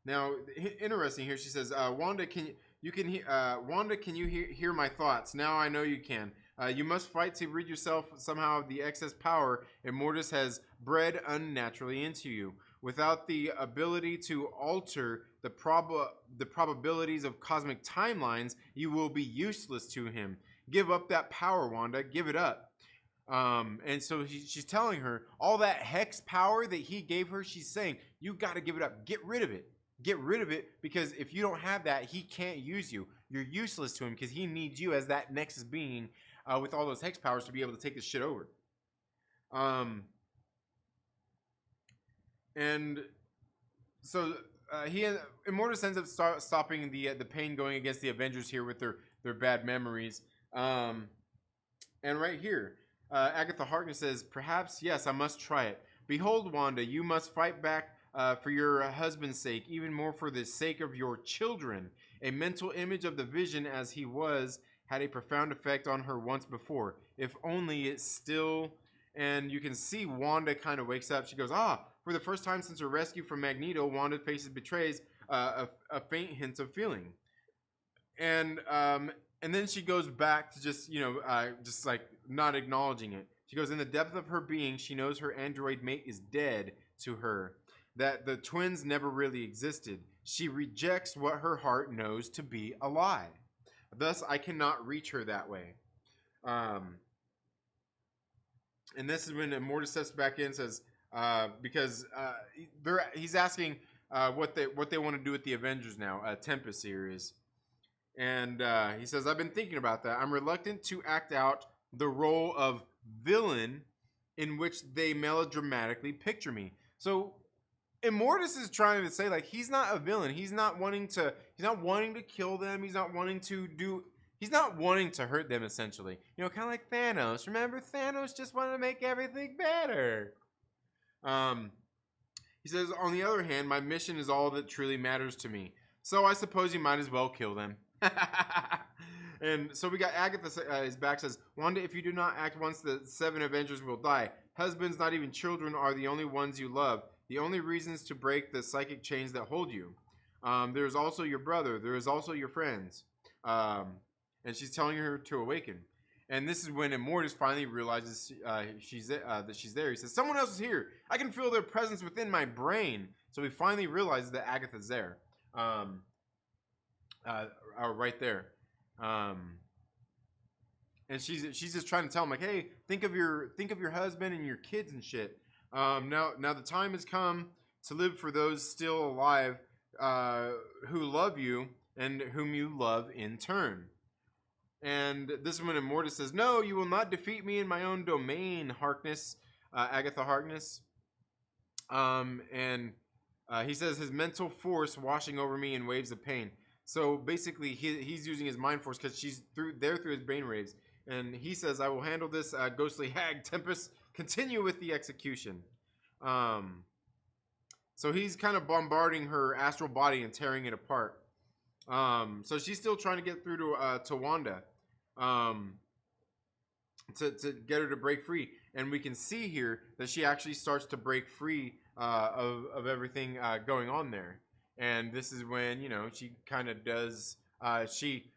Now, interesting here. She says, "Wanda, can you hear my thoughts? Now I know you can. You must fight to rid yourself somehow of the excess power Immortus has bred unnaturally into you. Without the ability to alter the probabilities of cosmic timelines, you will be useless to him. Give up that power, Wanda. Give it up." And so she's telling her all that hex power that he gave her. She's saying, you got to give it up. Get rid of it. Get rid of it, because if you don't have that, he can't use you. You're useless to him because he needs you as that Nexus being with all those hex powers to be able to take this shit over. And so Immortus ends up stopping the pain going against the Avengers here with their bad memories. And right here, Agatha Harkness says, "Perhaps, yes, I must try it. Behold, Wanda, you must fight back for your husband's sake, even more for the sake of your children." A mental image of the Vision as he was had a profound effect on her once before. If only it still And you can see Wanda kind of wakes up. She goes, for the first time since her rescue from Magneto, Wanda faces betrays a faint hint of feeling. And then she goes back to just, just like not acknowledging it. She goes, in the depth of her being, she knows her android mate is dead to her, that the twins never really existed. She rejects what her heart knows to be a lie. Thus, I cannot reach her that way. And this is when Immortus steps back in and says, because he's asking what they want to do with the Avengers now, Tempest series. And he says, I've been thinking about that. I'm reluctant to act out the role of villain in which they melodramatically picture me. So Immortus is trying to say, like, he's not a villain. He's not wanting to kill them. He's not wanting to hurt them, essentially. Kind of like Thanos. Remember, Thanos just wanted to make everything better. He says, on the other hand, my mission is all that truly matters to me. So I suppose you might as well kill them. And so we got Agatha, his back says, Wanda, if you do not act once, the 7 Avengers will die. Husbands, not even children, are the only ones you love. The only reasons to break the psychic chains that hold you. There is also your brother. There is also your friends. And she's telling her to awaken. And this is when Immortus finally realizes that she's there. He says, someone else is here. I can feel their presence within my brain. So he finally realizes that Agatha's there. Right there. And she's just trying to tell him, like, hey, think of your husband and your kids and shit. Now the time has come to live for those still alive who love you and whom you love in turn. And this is when Immortus says, no, you will not defeat me in my own domain, Harkness, Agatha Harkness. And he says his mental force washing over me in waves of pain. So basically, he's using his mind force because she's through his brain waves. And he says, I will handle this ghostly hag, Tempest. Continue with the execution. So he's kind of bombarding her astral body and tearing it apart. So she's still trying to get through to Wanda. To get her to break free. And we can see here that she actually starts to break free of everything going on there. And this is when, she kind of does, she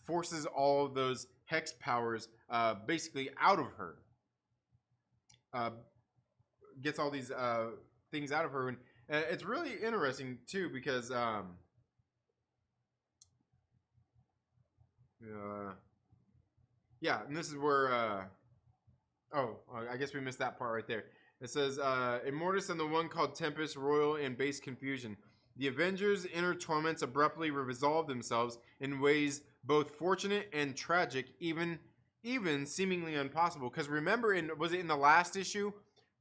forces all of those hex powers basically out of her. Gets all these things out of her. And it's really interesting, too, because yeah, and this is where I guess we missed that part right there. It says Immortus and the one called Tempest roil in base confusion. The Avengers' inner torments abruptly resolve themselves in ways both fortunate and tragic, even seemingly impossible. Because remember, was it in the last issue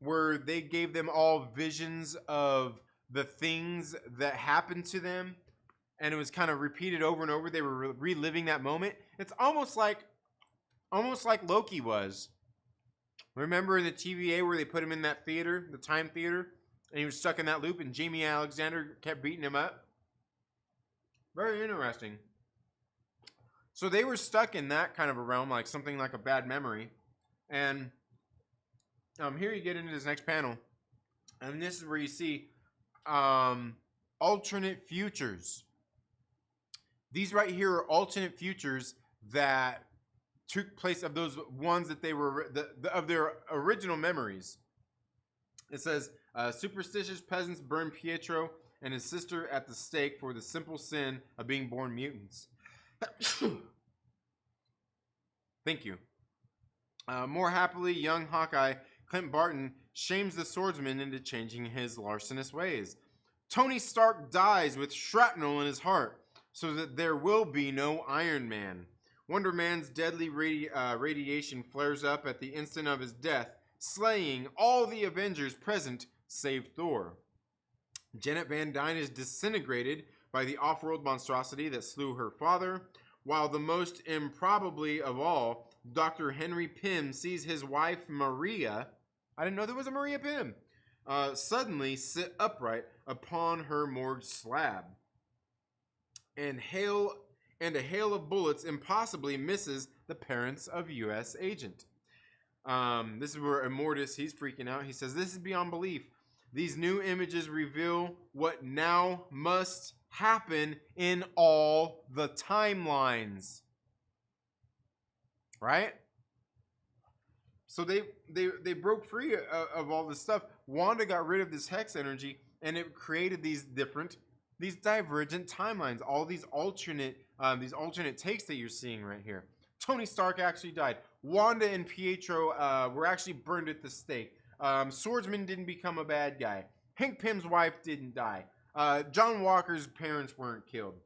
where they gave them all visions of the things that happened to them, and it was kind of repeated over and over? They were reliving that moment. It's almost like Loki was. Remember in the TVA where they put him in that theater, the time theater, and he was stuck in that loop, and Jamie Alexander kept beating him up? Very interesting. So they were stuck in that kind of a realm, like something like a bad memory. And here you get into this next panel, and this is where you see alternate futures. These right here are alternate futures that took place of those ones that they were of their original memories. It says superstitious peasants burned Pietro and his sister at the stake for the simple sin of being born mutants. Thank you. More happily, young Hawkeye Clint Barton shames the swordsman into changing his larcenous ways. Tony Stark dies with shrapnel in his heart so that there will be no Iron Man. Wonder Man's deadly radiation flares up at the instant of his death, slaying all the Avengers present save Thor. Janet Van Dyne is disintegrated by the off-world monstrosity that slew her father, while the most improbably of all, Dr. Henry Pym sees his wife Maria, I didn't know there was a Maria Pym, suddenly sit upright upon her morgue slab. And a hail of bullets impossibly misses the parents of U.S. agent. This is where Immortus, he's freaking out. He says, this is beyond belief. These new images reveal what now must happen in all the timelines. Right? So they broke free of all this stuff. Wanda got rid of this hex energy, and it created these divergent timelines, all these alternate takes that you're seeing right here. Tony Stark actually died. Wanda and Pietro were actually burned at the stake. Swordsman didn't become a bad guy. Hank Pym's wife didn't die. John Walker's parents weren't killed.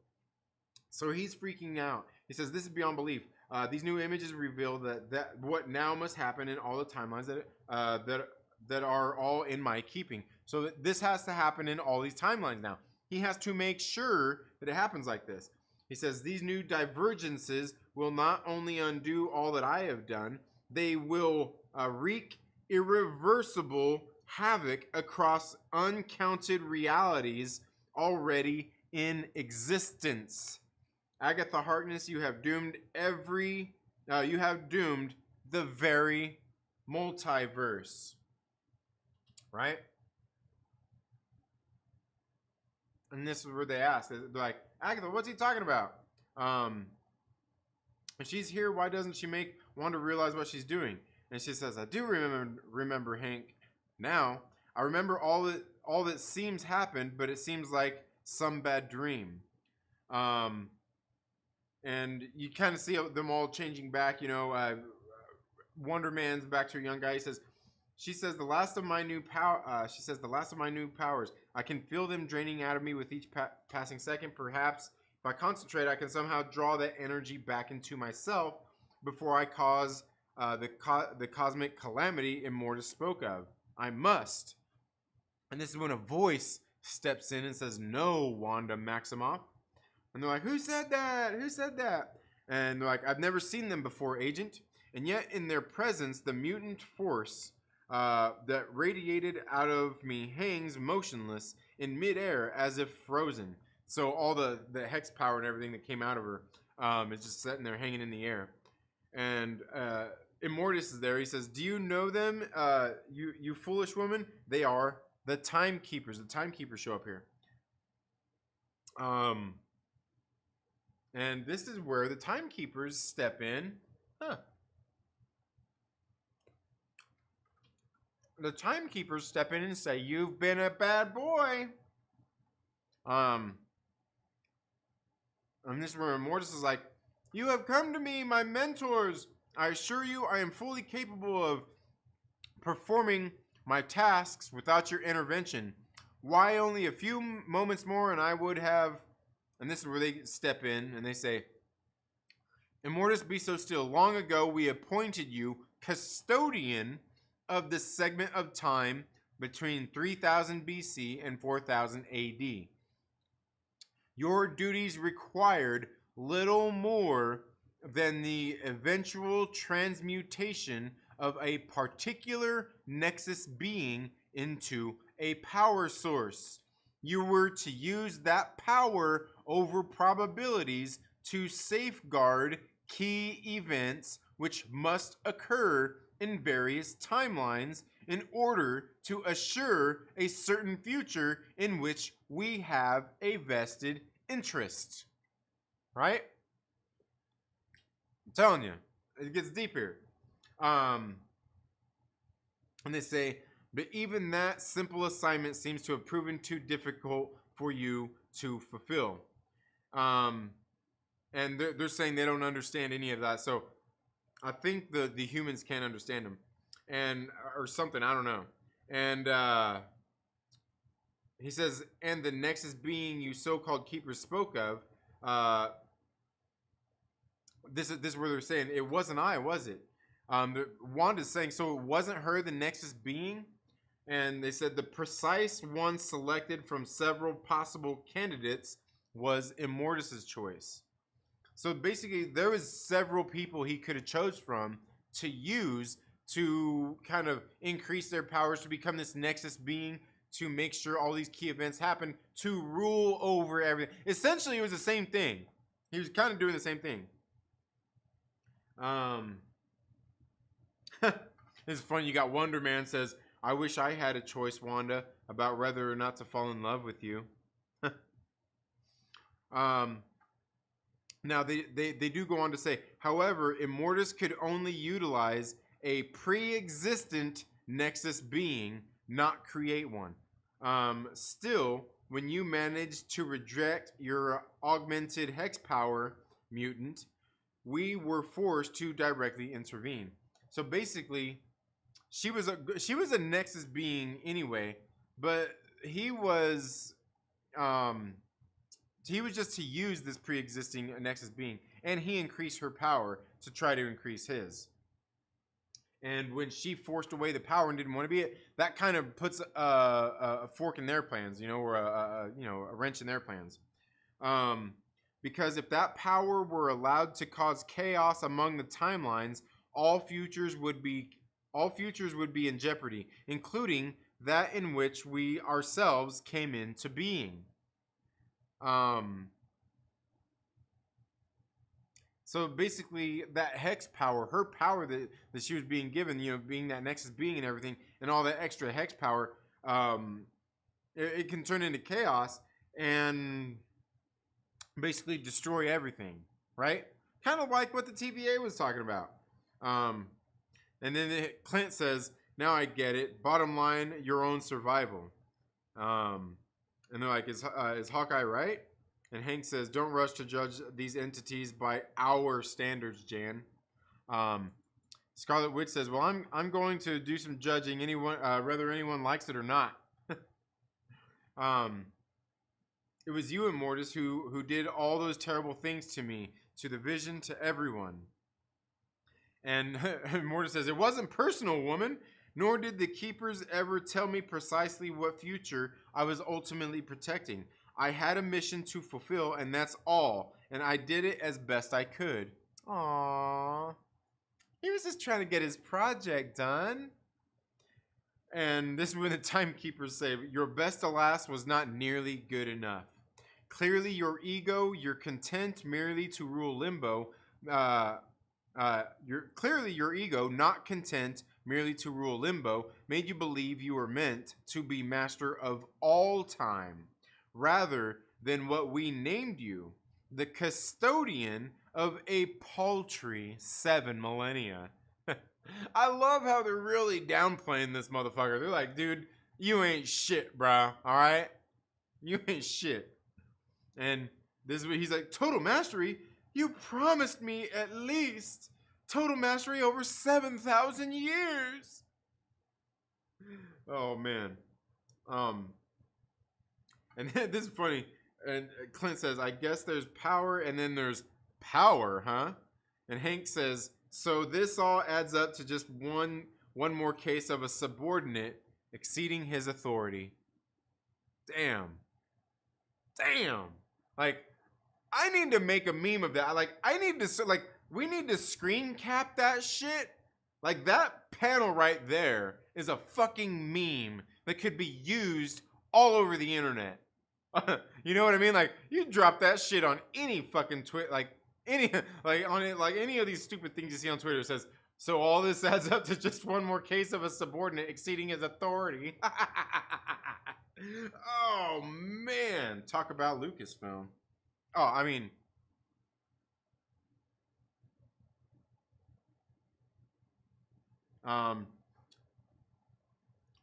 So he's freaking out. He says, this is beyond belief. These new images reveal that what now must happen in all the timelines that are all in my keeping. So this has to happen in all these timelines now. He has to make sure that it happens like this. He says, these new divergences will not only undo all that I have done, they will wreak irreversible havoc across uncounted realities already in existence. Agatha Harkness, you have doomed the very multiverse. Right? And this is where they ask. They're like, Agatha, what's he talking about? If she's here, why doesn't she make Wanda realize what she's doing? And she says, I do remember Hank now. I remember all that seems happened, but it seems like some bad dream. And you kind of see them all changing back. Wonder Man's back to a young guy. She says, the last of my new powers. I can feel them draining out of me with each passing second. Perhaps if I concentrate, I can somehow draw that energy back into myself before I cause the cosmic calamity Immortus spoke of. I must. And this is when a voice steps in and says, no, Wanda Maximoff. And they're like, who said that? Who said that? And they're like, I've never seen them before, Agent. And yet in their presence, the mutant force that radiated out of me hangs motionless in midair as if frozen. So all the hex power and everything that came out of her is just sitting there hanging in the air. And Immortus is there. He says, do you know them, you foolish woman? They are the Timekeepers. The Timekeepers show up here. And this is where the Timekeepers step in. The Timekeepers step in and say, you've been a bad boy. And this is where Immortus is like, you have come to me, my mentors. I assure you I am fully capable of performing my tasks without your intervention. Why only a few moments more and I would have... And this is where they step in and they say, Immortus, be so still. Long ago, we appointed you custodian of the segment of time between 3000 BC and 4000 AD. Your duties required little more than the eventual transmutation of a particular nexus being into a power source. You were to use that power over probabilities to safeguard key events which must occur in various timelines in order to assure a certain future in which we have a vested interest. Right? I'm telling you, it gets deep here. And they say, but even that simple assignment seems to have proven too difficult for you to fulfill. And they're saying they don't understand any of that. So I think the humans can't understand them. Or something, I don't know. And he says, and the nexus being you so-called keepers spoke of, this is where they're saying, it wasn't I, was it? Wanda's saying, so it wasn't her, the nexus being? And they said the precise one selected from several possible candidates was Immortus's choice. So basically, there was several people he could have chose from to use to kind of increase their powers to become this nexus being, to make sure all these key events happen, to rule over everything. Essentially, it was the same thing. He was kind of doing the same thing. It's funny. You got Wonder Man says, "I wish I had a choice, Wanda, about whether or not to fall in love with you." Now they do go on to say, however, Immortus could only utilize a pre-existent Nexus being, not create one. Still, when you managed to reject your augmented hex power mutant, we were forced to directly intervene. So basically, she was a Nexus being anyway, but he was just to use this pre-existing Nexus being, and he increased her power to try to increase his. And when she forced away the power and didn't want to be it, that kind of puts a fork in their plans, or a wrench in their plans. Because if that power were allowed to cause chaos among the timelines, all futures would be in jeopardy, including that in which we ourselves came into being. So basically, that hex power, her power that she was being given, being that Nexus being and everything, and all that extra hex power, it can turn into chaos and basically destroy everything, right? Kind of like what the TVA was talking about. And then Clint says, "Now I get it. Bottom line, your own survival." And they're like, "Is Hawkeye right?" And Hank says, "Don't rush to judge these entities by our standards, Jan." Scarlet Witch says, "Well, I'm going to do some judging, whether anyone likes it or not." It was you, Immortus, who did all those terrible things to me, to the Vision, to everyone. And Immortus says, "It wasn't personal, woman. Nor did the Keepers ever tell me precisely what future I was ultimately protecting. I had a mission to fulfill, and that's all. And I did it as best I could." Aww. He was just trying to get his project done. And this is when the Timekeepers say, "Your best alas was not nearly good enough. Clearly your ego, you're content merely to rule limbo. Clearly your ego, not content merely to rule limbo, made you believe you were meant to be master of all time, rather than what we named you, the custodian of a paltry 7 millennia. I love how they're really downplaying this motherfucker. They're like, "Dude, you ain't shit, bro. All right? You ain't shit." And this is what he's like, "Total mastery? You promised me at least total mastery over 7,000 years." Oh, man. And then, this is funny. And Clint says, "I guess there's power and then there's power, huh?" And Hank says, "So this all adds up to just one more case of a subordinate exceeding his authority." Damn. Like, I need to make a meme of that. Like, we need to screen cap that shit. Like, that panel right there is a fucking meme that could be used all over the internet. You know what I mean? Like, you drop that shit on any fucking Twitter, any of these stupid things you see on Twitter. It says, "So all this adds up to just one more case of a subordinate exceeding his authority." Oh man, talk about Lucasfilm. Oh, I mean,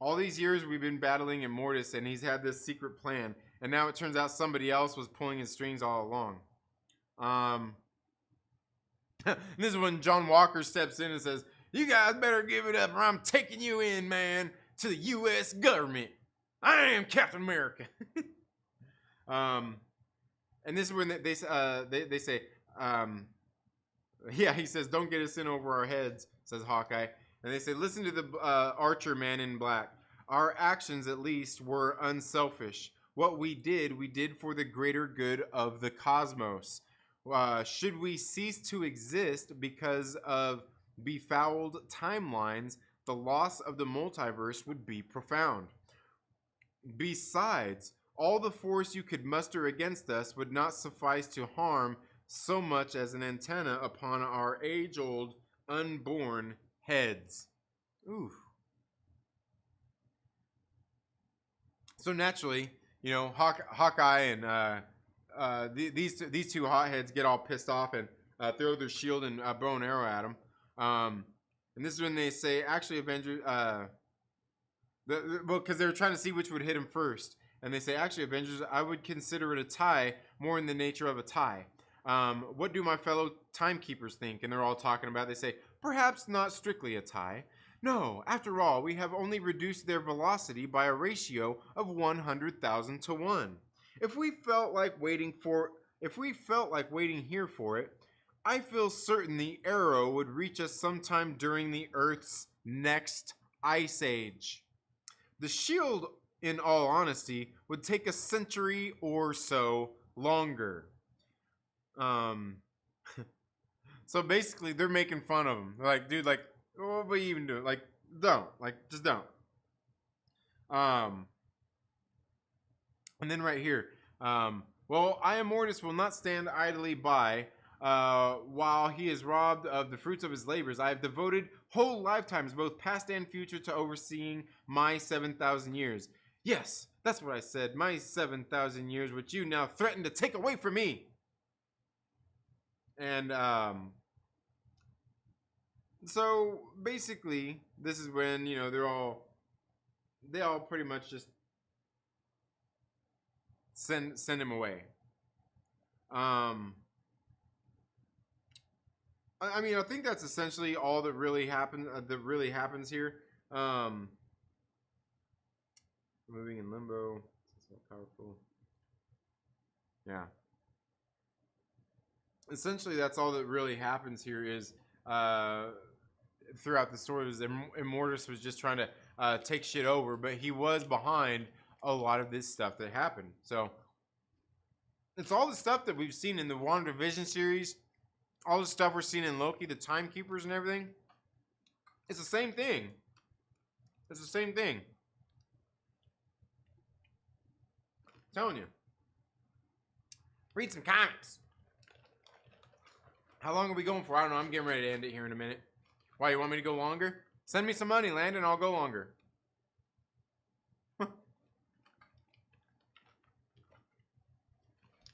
all these years we've been battling Immortus, and he's had this secret plan, and now it turns out somebody else was pulling his strings all along. This is when John Walker steps in and says, "You guys better give it up or I'm taking you in, man, to the U.S. government. I am Captain America." And this is when they say, yeah, he says, "Don't get us in over our heads," says Hawkeye. And they say, "Listen to the Archer man in black. Our actions, at least, were unselfish. What we did for the greater good of the cosmos. Should we cease to exist because of befouled timelines, the loss of the multiverse would be profound. Besides, all the force you could muster against us would not suffice to harm so much as an antenna upon our age-old, unborn heads." Ooh. So naturally, you know, Hawkeye and these two hotheads get all pissed off and throw their shield and bow and arrow at him. And this is when they say, actually, Avengers, well, because they were trying to see which would hit him first, and they say, actually, Avengers, I would consider it a tie, more in the nature of a tie. What do my fellow timekeepers think? And they're all talking about it. They say, perhaps not strictly a tie. No, after all, we have only reduced their velocity by a ratio of 100,000 to 1. If we felt like waiting here for it, I feel certain the arrow would reach us sometime during the Earth's next ice age. The shield, in all honesty, would take a century or so longer. So basically, they're making fun of him. They're like, dude, like, what are you even doing? Like, don't. Like, just don't. And then right here, well, I Immortus will not stand idly by while he is robbed of the fruits of his labors. I have devoted whole lifetimes, both past and future, to overseeing my 7,000 years. Yes, that's what I said. My 7,000 years, which you now threaten to take away from me. And so basically, this is when, you know, they all pretty much just send him away. I mean, I think that's essentially all that really happens here. Moving in limbo. It's not powerful. Yeah. Essentially, that's all that really happens here is throughout the story is Immortus was just trying to take shit over, but he was behind a lot of this stuff that happened. So it's all the stuff that we've seen in the WandaVision series, all the stuff we're seeing in Loki, the Timekeepers and everything. It's the same thing. It's the same thing. I'm telling you. Read some comics. How long are we going for? I don't know. I'm getting ready to end it here in a minute. Why, you want me to go longer? Send me some money, Landon. I'll go longer.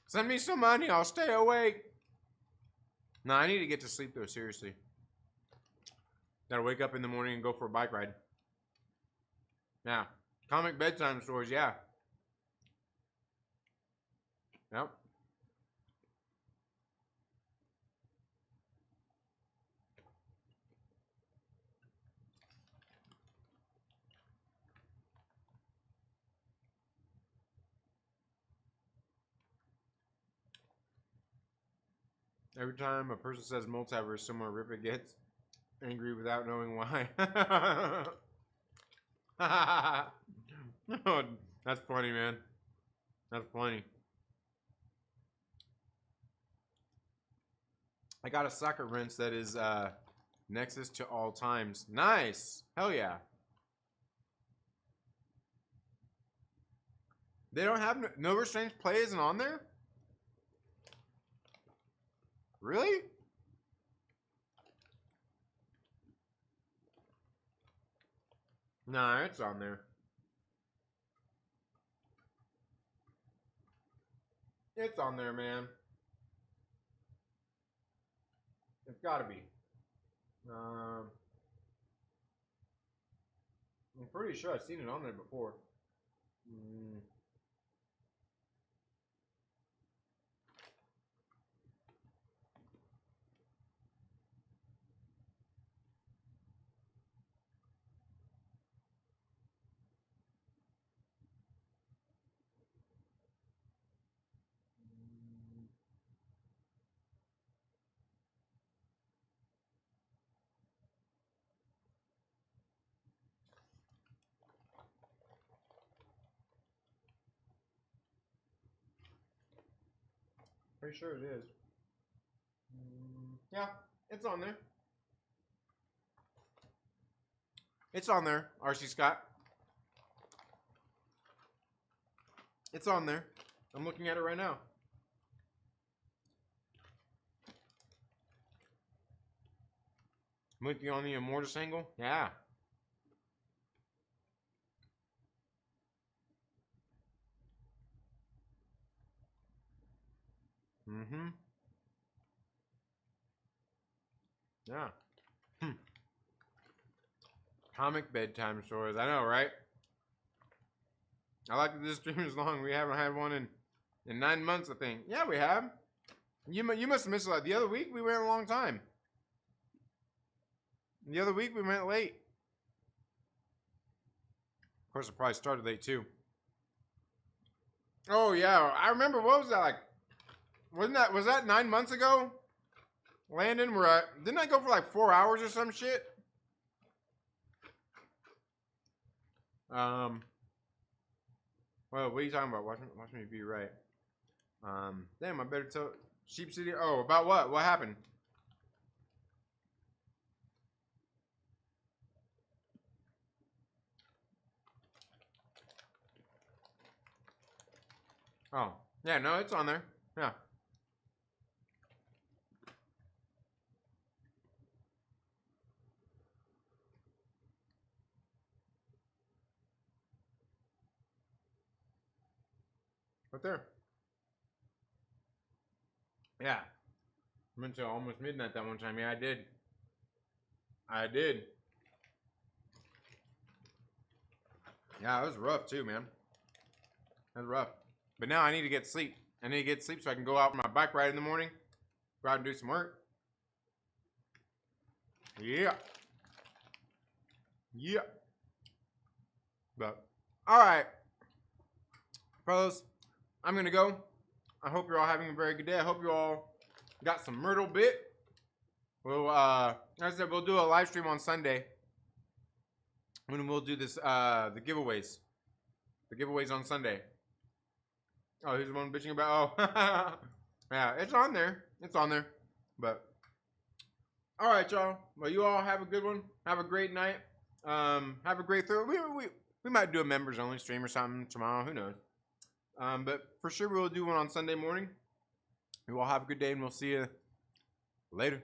Send me some money. I'll stay awake. No, I need to get to sleep, though. Seriously. Gotta wake up in the morning and go for a bike ride. Now, comic bedtime stories, yeah. Yep. Every time a person says multiverse, someone Ripper gets angry without knowing why. Oh, that's funny, man. That's funny. I got a socket wrench that is Nexus to all times. Nice. Hell yeah. They don't have no restraints play isn't on there? Really? Nah, it's on there. It's on there, man. It's gotta be. I'm pretty sure I've seen it on there before. Pretty sure it is. Yeah, it's on there. It's on there, RC Scott. It's on there. I'm looking at it right now. With you on the Immortus angle? Yeah. Mm-hmm. Yeah. Comic bedtime stories. I know, right? I like that this stream is long. We haven't had one in 9 months, I think. Yeah, we have. You must have missed it. Like the other week, we went a long time. The other week, we went late. Of course, it probably started late, too. Oh, yeah. I remember, what was that, like? Was that 9 months ago? Landon, didn't I go for like 4 hours or some shit? Well, what are you talking about? Watch me be right. Damn, I better tell Sheep City. Oh, about what? What happened? Oh, yeah, no, it's on there. Yeah. Right there. Yeah. I went till almost midnight that one time. Yeah, I did. I did. Yeah, it was rough too, man. It was rough. But now I need to get sleep. I need to get sleep so I can go out on my bike ride in the morning. Go out and do some work. Yeah. Yeah. But, alright. Fellas, I'm going to go. I hope you're all having a very good day. I hope you all got some Myrtle bit. We'll, like I said, we'll do a live stream on Sunday. When we'll do this, the giveaways. The giveaways on Sunday. Oh, he's the one bitching about, oh. Yeah, it's on there. It's on there. But, alright, y'all. Well, you all have a good one. Have a great night. Have a great Thursday. We might do a members only stream or something tomorrow. Who knows? But for sure, we'll do one on Sunday morning. You all have a good day, and we'll see you later.